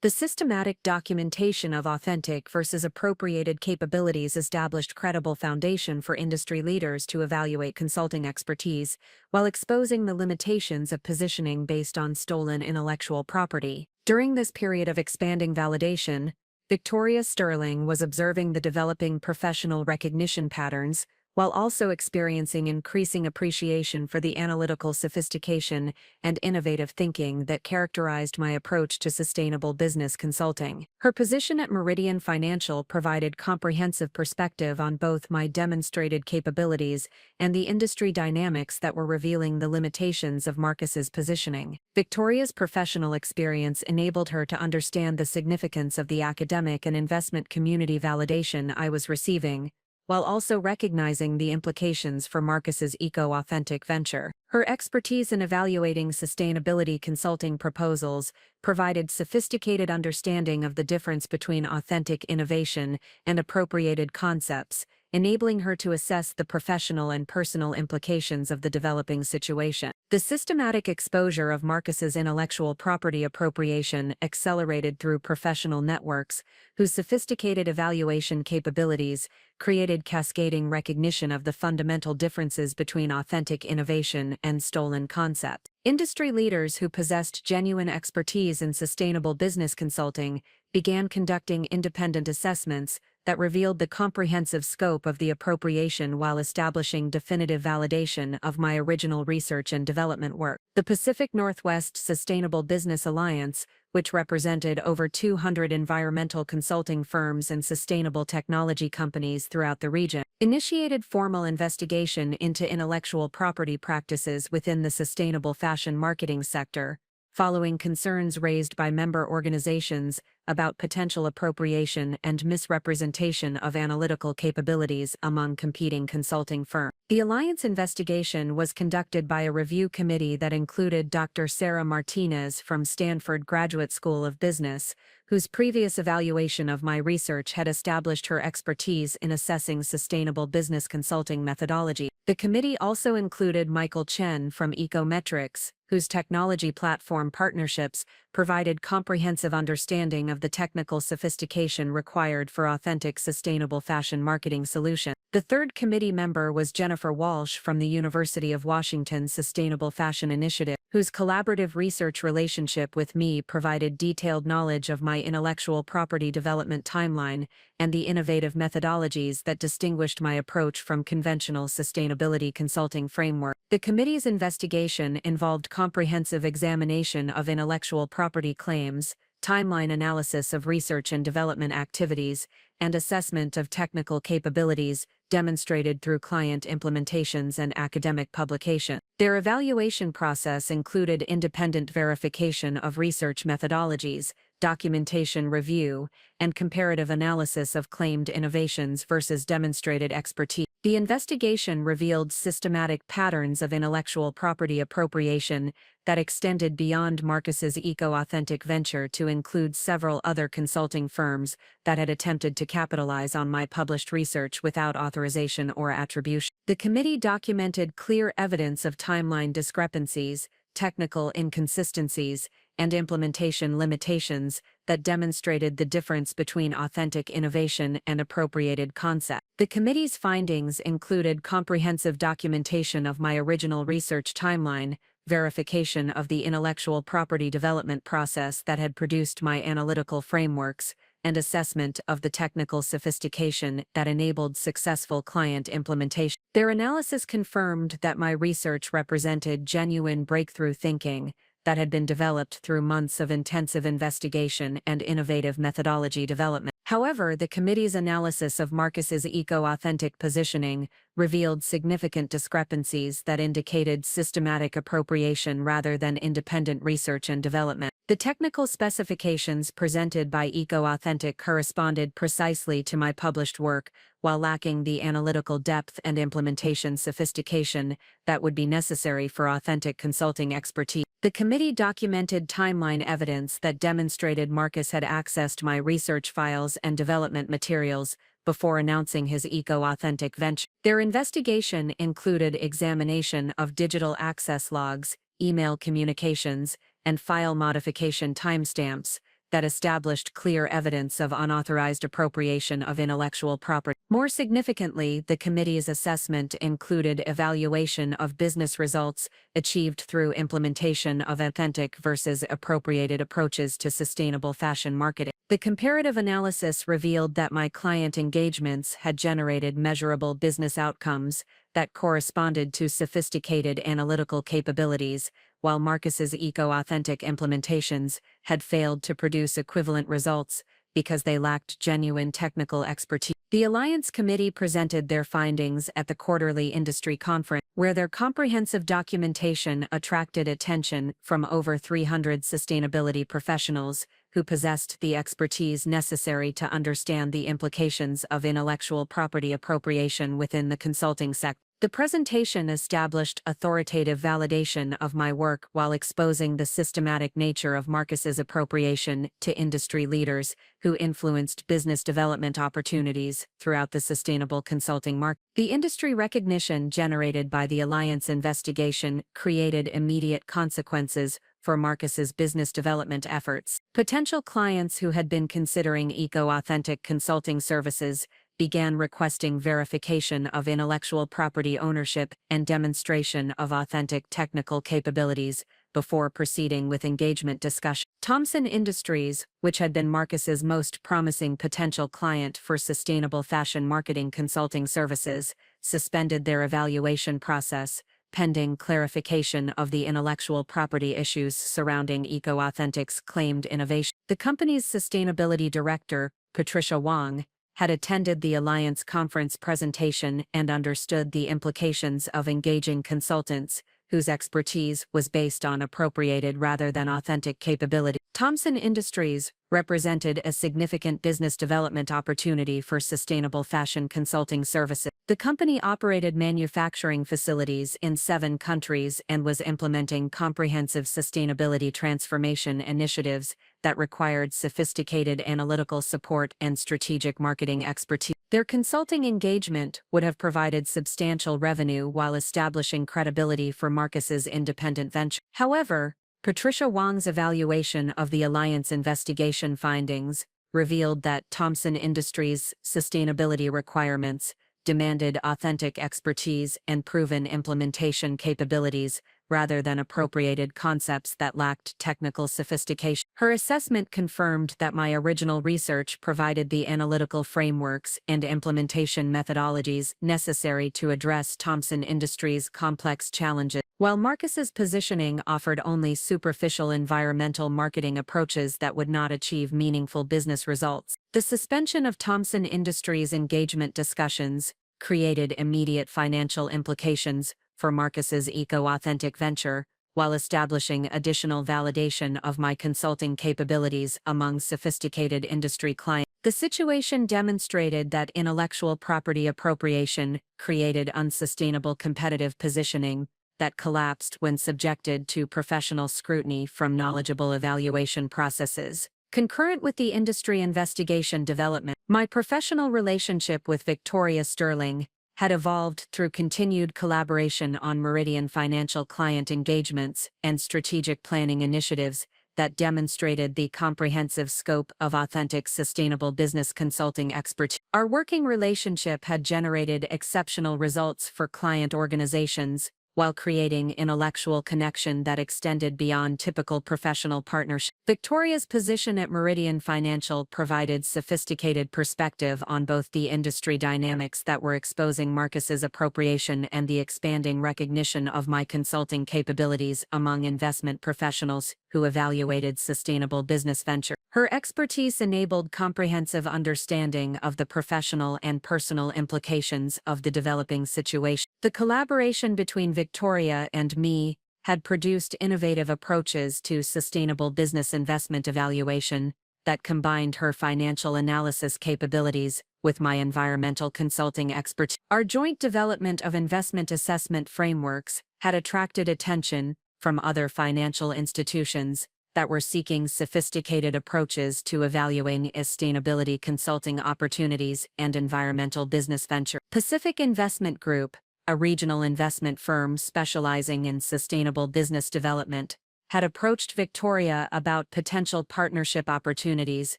The systematic documentation of authentic versus appropriated capabilities established credible foundation for industry leaders to evaluate consulting expertise, while exposing the limitations of positioning based on stolen intellectual property. During this period of expanding validation, Victoria Sterling was observing the developing professional recognition patterns, while also experiencing increasing appreciation for the analytical sophistication and innovative thinking that characterized my approach to sustainable business consulting. Her position at Meridian Financial provided comprehensive perspective on both my demonstrated capabilities and the industry dynamics that were revealing the limitations of Marcus's positioning. Victoria's professional experience enabled her to understand the significance of the academic and investment community validation I was receiving, while also recognizing the implications for Marcus's eco-authentic venture. Her expertise in evaluating sustainability consulting proposals provided sophisticated understanding of the difference between authentic innovation and appropriated concepts, enabling her to assess the professional and personal implications of the developing situation. The systematic exposure of Marcus's intellectual property appropriation accelerated through professional networks, whose sophisticated evaluation capabilities created cascading recognition of the fundamental differences between authentic innovation and stolen concept. Industry leaders who possessed genuine expertise in sustainable business consulting began conducting independent assessments that revealed the comprehensive scope of the appropriation while establishing definitive validation of my original research and development work. The Pacific Northwest Sustainable Business Alliance, which represented over 200 environmental consulting firms and sustainable technology companies throughout the region, initiated formal investigation into intellectual property practices within the sustainable fashion marketing sector, following concerns raised by member organizations about potential appropriation and misrepresentation of analytical capabilities among competing consulting firms. The Alliance investigation was conducted by a review committee that included Dr. Sarah Martinez from Stanford Graduate School of Business, whose previous evaluation of my research had established her expertise in assessing sustainable business consulting methodology. The committee also included Michael Chen from Ecometrics, whose technology platform partnerships provided comprehensive understanding of the technical sophistication required for authentic sustainable fashion marketing solutions. The third committee member was Jennifer Walsh from the University of Washington's Sustainable Fashion Initiative, whose collaborative research relationship with me provided detailed knowledge of my intellectual property development timeline and the innovative methodologies that distinguished my approach from conventional sustainability consulting framework. The committee's investigation involved comprehensive examination of intellectual property claims, timeline analysis of research and development activities, and assessment of technical capabilities demonstrated through client implementations and academic publication. Their evaluation process included independent verification of research methodologies, documentation review, and comparative analysis of claimed innovations versus demonstrated expertise. The investigation revealed systematic patterns of intellectual property appropriation that extended beyond Marcus's eco-authentic venture to include several other consulting firms that had attempted to capitalize on my published research without authorization or attribution. The committee documented clear evidence of timeline discrepancies, technical inconsistencies, and implementation limitations that demonstrated the difference between authentic innovation and appropriated concept. The committee's findings included comprehensive documentation of my original research timeline, verification of the intellectual property development process that had produced my analytical frameworks, and assessment of the technical sophistication that enabled successful client implementation. Their analysis confirmed that my research represented genuine breakthrough thinking that had been developed through months of intensive investigation and innovative methodology development. However, the committee's analysis of Marcus's eco-authentic positioning revealed significant discrepancies that indicated systematic appropriation rather than independent research and development. The technical specifications presented by eco-authentic corresponded precisely to my published work, while lacking the analytical depth and implementation sophistication that would be necessary for authentic consulting expertise. The committee documented timeline evidence that demonstrated Marcus had accessed my research files and development materials before announcing his eco-authentic venture. Their investigation included examination of digital access logs, email communications, and file modification timestamps that established clear evidence of unauthorized appropriation of intellectual property. More significantly, the committee's assessment included evaluation of business results achieved through implementation of authentic versus appropriated approaches to sustainable fashion marketing. The comparative analysis revealed that my client engagements had generated measurable business outcomes that corresponded to sophisticated analytical capabilities, while Marcus's eco-authentic implementations had failed to produce equivalent results because they lacked genuine technical expertise. The Alliance Committee presented their findings at the quarterly industry conference, where their comprehensive documentation attracted attention from over 300 sustainability professionals who possessed the expertise necessary to understand the implications of intellectual property appropriation within the consulting sector. The presentation established authoritative validation of my work while exposing the systematic nature of Marcus's appropriation to industry leaders who influenced business development opportunities throughout the sustainable consulting market. The industry recognition generated by the Alliance investigation created immediate consequences for Marcus's business development efforts. Potential clients who had been considering eco-authentic consulting services began requesting verification of intellectual property ownership and demonstration of authentic technical capabilities before proceeding with engagement discussion. Thomson Industries, which had been Marcus's most promising potential client for sustainable fashion marketing consulting services, suspended their evaluation process, pending clarification of the intellectual property issues surrounding eco-authentic's claimed innovation. The company's sustainability director, Patricia Wong, had attended the Alliance conference presentation and understood the implications of engaging consultants whose expertise was based on appropriated rather than authentic capability. Thomson Industries represented a significant business development opportunity for sustainable fashion consulting services. The company operated manufacturing facilities in 7 countries and was implementing comprehensive sustainability transformation initiatives that required sophisticated analytical support and strategic marketing expertise. Their consulting engagement would have provided substantial revenue while establishing credibility for Marcus's independent venture. However, Patricia Wong's evaluation of the Alliance investigation findings revealed that Thomson Industries' sustainability requirements demanded authentic expertise and proven implementation capabilities rather than appropriated concepts that lacked technical sophistication. Her assessment confirmed that my original research provided the analytical frameworks and implementation methodologies necessary to address Thomson Industries' complex challenges, while Marcus's positioning offered only superficial environmental marketing approaches that would not achieve meaningful business results. The suspension of Thomson Industries' engagement discussions created immediate financial implications for Marcus's eco-authentic venture, while establishing additional validation of my consulting capabilities among sophisticated industry clients. The situation demonstrated that intellectual property appropriation created unsustainable competitive positioning that collapsed when subjected to professional scrutiny from knowledgeable evaluation processes. Concurrent with the industry investigation development, my professional relationship with Victoria Sterling had evolved through continued collaboration on Meridian financial client engagements and strategic planning initiatives that demonstrated the comprehensive scope of authentic sustainable business consulting expertise. Our working relationship had generated exceptional results for client organizations while creating intellectual connection that extended beyond typical professional partnership. Victoria's position at Meridian Financial provided sophisticated perspective on both the industry dynamics that were exposing Marcus's appropriation and the expanding recognition of my consulting capabilities among investment professionals who evaluated sustainable business ventures. Her expertise enabled comprehensive understanding of the professional and personal implications of the developing situation. The collaboration between Victoria and me had produced innovative approaches to sustainable business investment evaluation that combined her financial analysis capabilities with my environmental consulting expertise. Our joint development of investment assessment frameworks had attracted attention from other financial institutions that were seeking sophisticated approaches to evaluating sustainability consulting opportunities and environmental business venture. Pacific Investment Group, a regional investment firm specializing in sustainable business development, had approached Victoria about potential partnership opportunities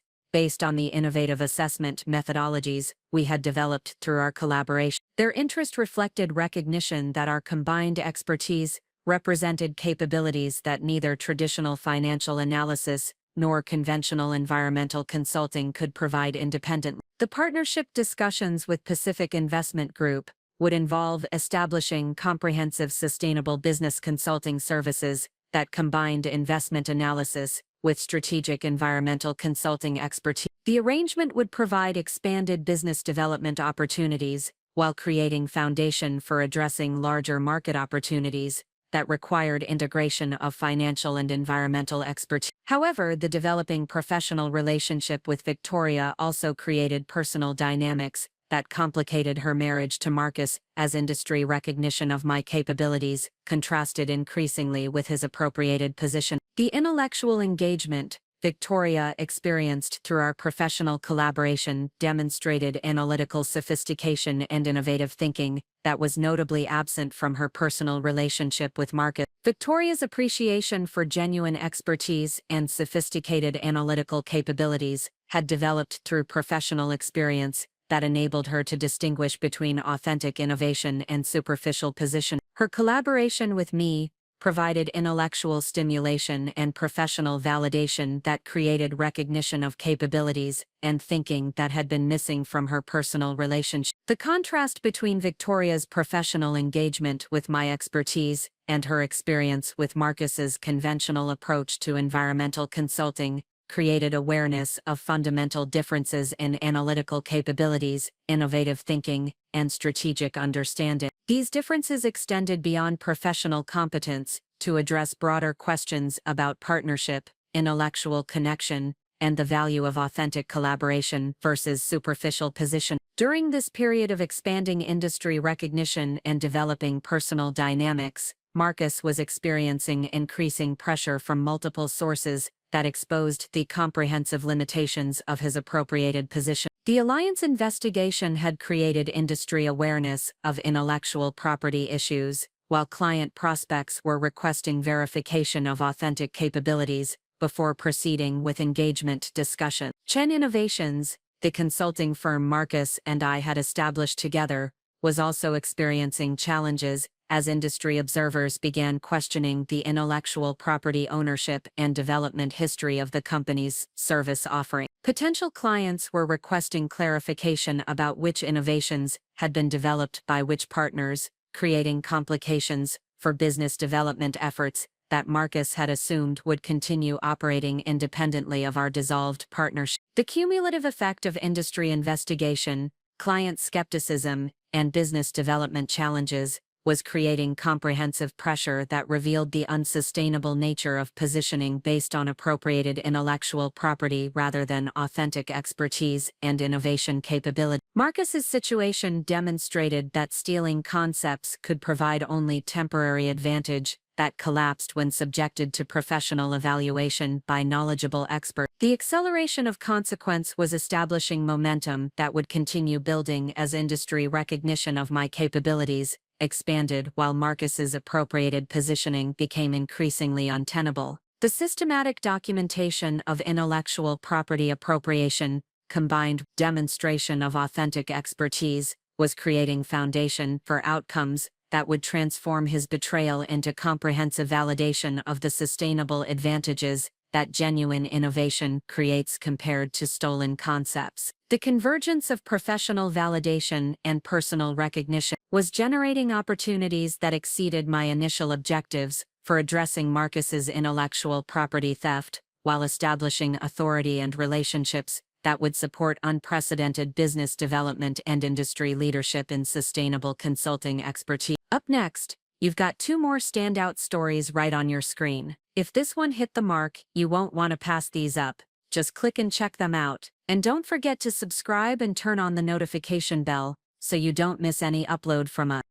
based on the innovative assessment methodologies we had developed through our collaboration. Their interest reflected recognition that our combined expertise represented capabilities that neither traditional financial analysis nor conventional environmental consulting could provide independently. The partnership discussions with Pacific Investment Group would involve establishing comprehensive sustainable business consulting services that combined investment analysis with strategic environmental consulting expertise. The arrangement would provide expanded business development opportunities while creating foundation for addressing larger market opportunities that required integration of financial and environmental expertise. However, the developing professional relationship with Victoria also created personal dynamics that complicated her marriage to Marcus, as industry recognition of my capabilities contrasted increasingly with his appropriated position. The intellectual engagement Victoria experienced through our professional collaboration demonstrated analytical sophistication and innovative thinking that was notably absent from her personal relationship with Marcus. Victoria's appreciation for genuine expertise and sophisticated analytical capabilities had developed through professional experience that enabled her to distinguish between authentic innovation and superficial position. Her collaboration with me provided intellectual stimulation and professional validation that created recognition of capabilities and thinking that had been missing from her personal relationship. The contrast between Victoria's professional engagement with my expertise and her experience with Marcus's conventional approach to environmental consulting created awareness of fundamental differences in analytical capabilities, innovative thinking, and strategic understanding. These differences extended beyond professional competence to address broader questions about partnership, intellectual connection, and the value of authentic collaboration versus superficial position. During this period of expanding industry recognition and developing personal dynamics, Marcus was experiencing increasing pressure from multiple sources that exposed the comprehensive limitations of his appropriated position. The Alliance investigation had created industry awareness of intellectual property issues, while client prospects were requesting verification of authentic capabilities before proceeding with engagement discussion. Chen Innovations, the consulting firm Marcus and I had established together, was also experiencing challenges as industry observers began questioning the intellectual property ownership and development history of the company's service offering. Potential clients were requesting clarification about which innovations had been developed by which partners, creating complications for business development efforts that Marcus had assumed would continue operating independently of our dissolved partnership. The cumulative effect of industry investigation, client skepticism, and business development challenges was creating comprehensive pressure that revealed the unsustainable nature of positioning based on appropriated intellectual property rather than authentic expertise and innovation capability. Marcus's situation demonstrated that stealing concepts could provide only temporary advantage that collapsed when subjected to professional evaluation by knowledgeable experts. The acceleration of consequence was establishing momentum that would continue building as industry recognition of my capabilities expanded while Marcus's appropriated positioning became increasingly untenable. The systematic documentation of intellectual property appropriation, combined demonstration of authentic expertise, was creating foundation for outcomes that would transform his betrayal into comprehensive validation of the sustainable advantages that genuine innovation creates compared to stolen concepts. The convergence of professional validation and personal recognition was generating opportunities that exceeded my initial objectives for addressing Marcus's intellectual property theft, while establishing authority and relationships that would support unprecedented business development and industry leadership in sustainable consulting expertise. Up next, you've got 2 more standout stories right on your screen. If this one hit the mark, you won't want to pass these up. Just click and check them out. And don't forget to subscribe and turn on the notification bell so you don't miss any upload from us.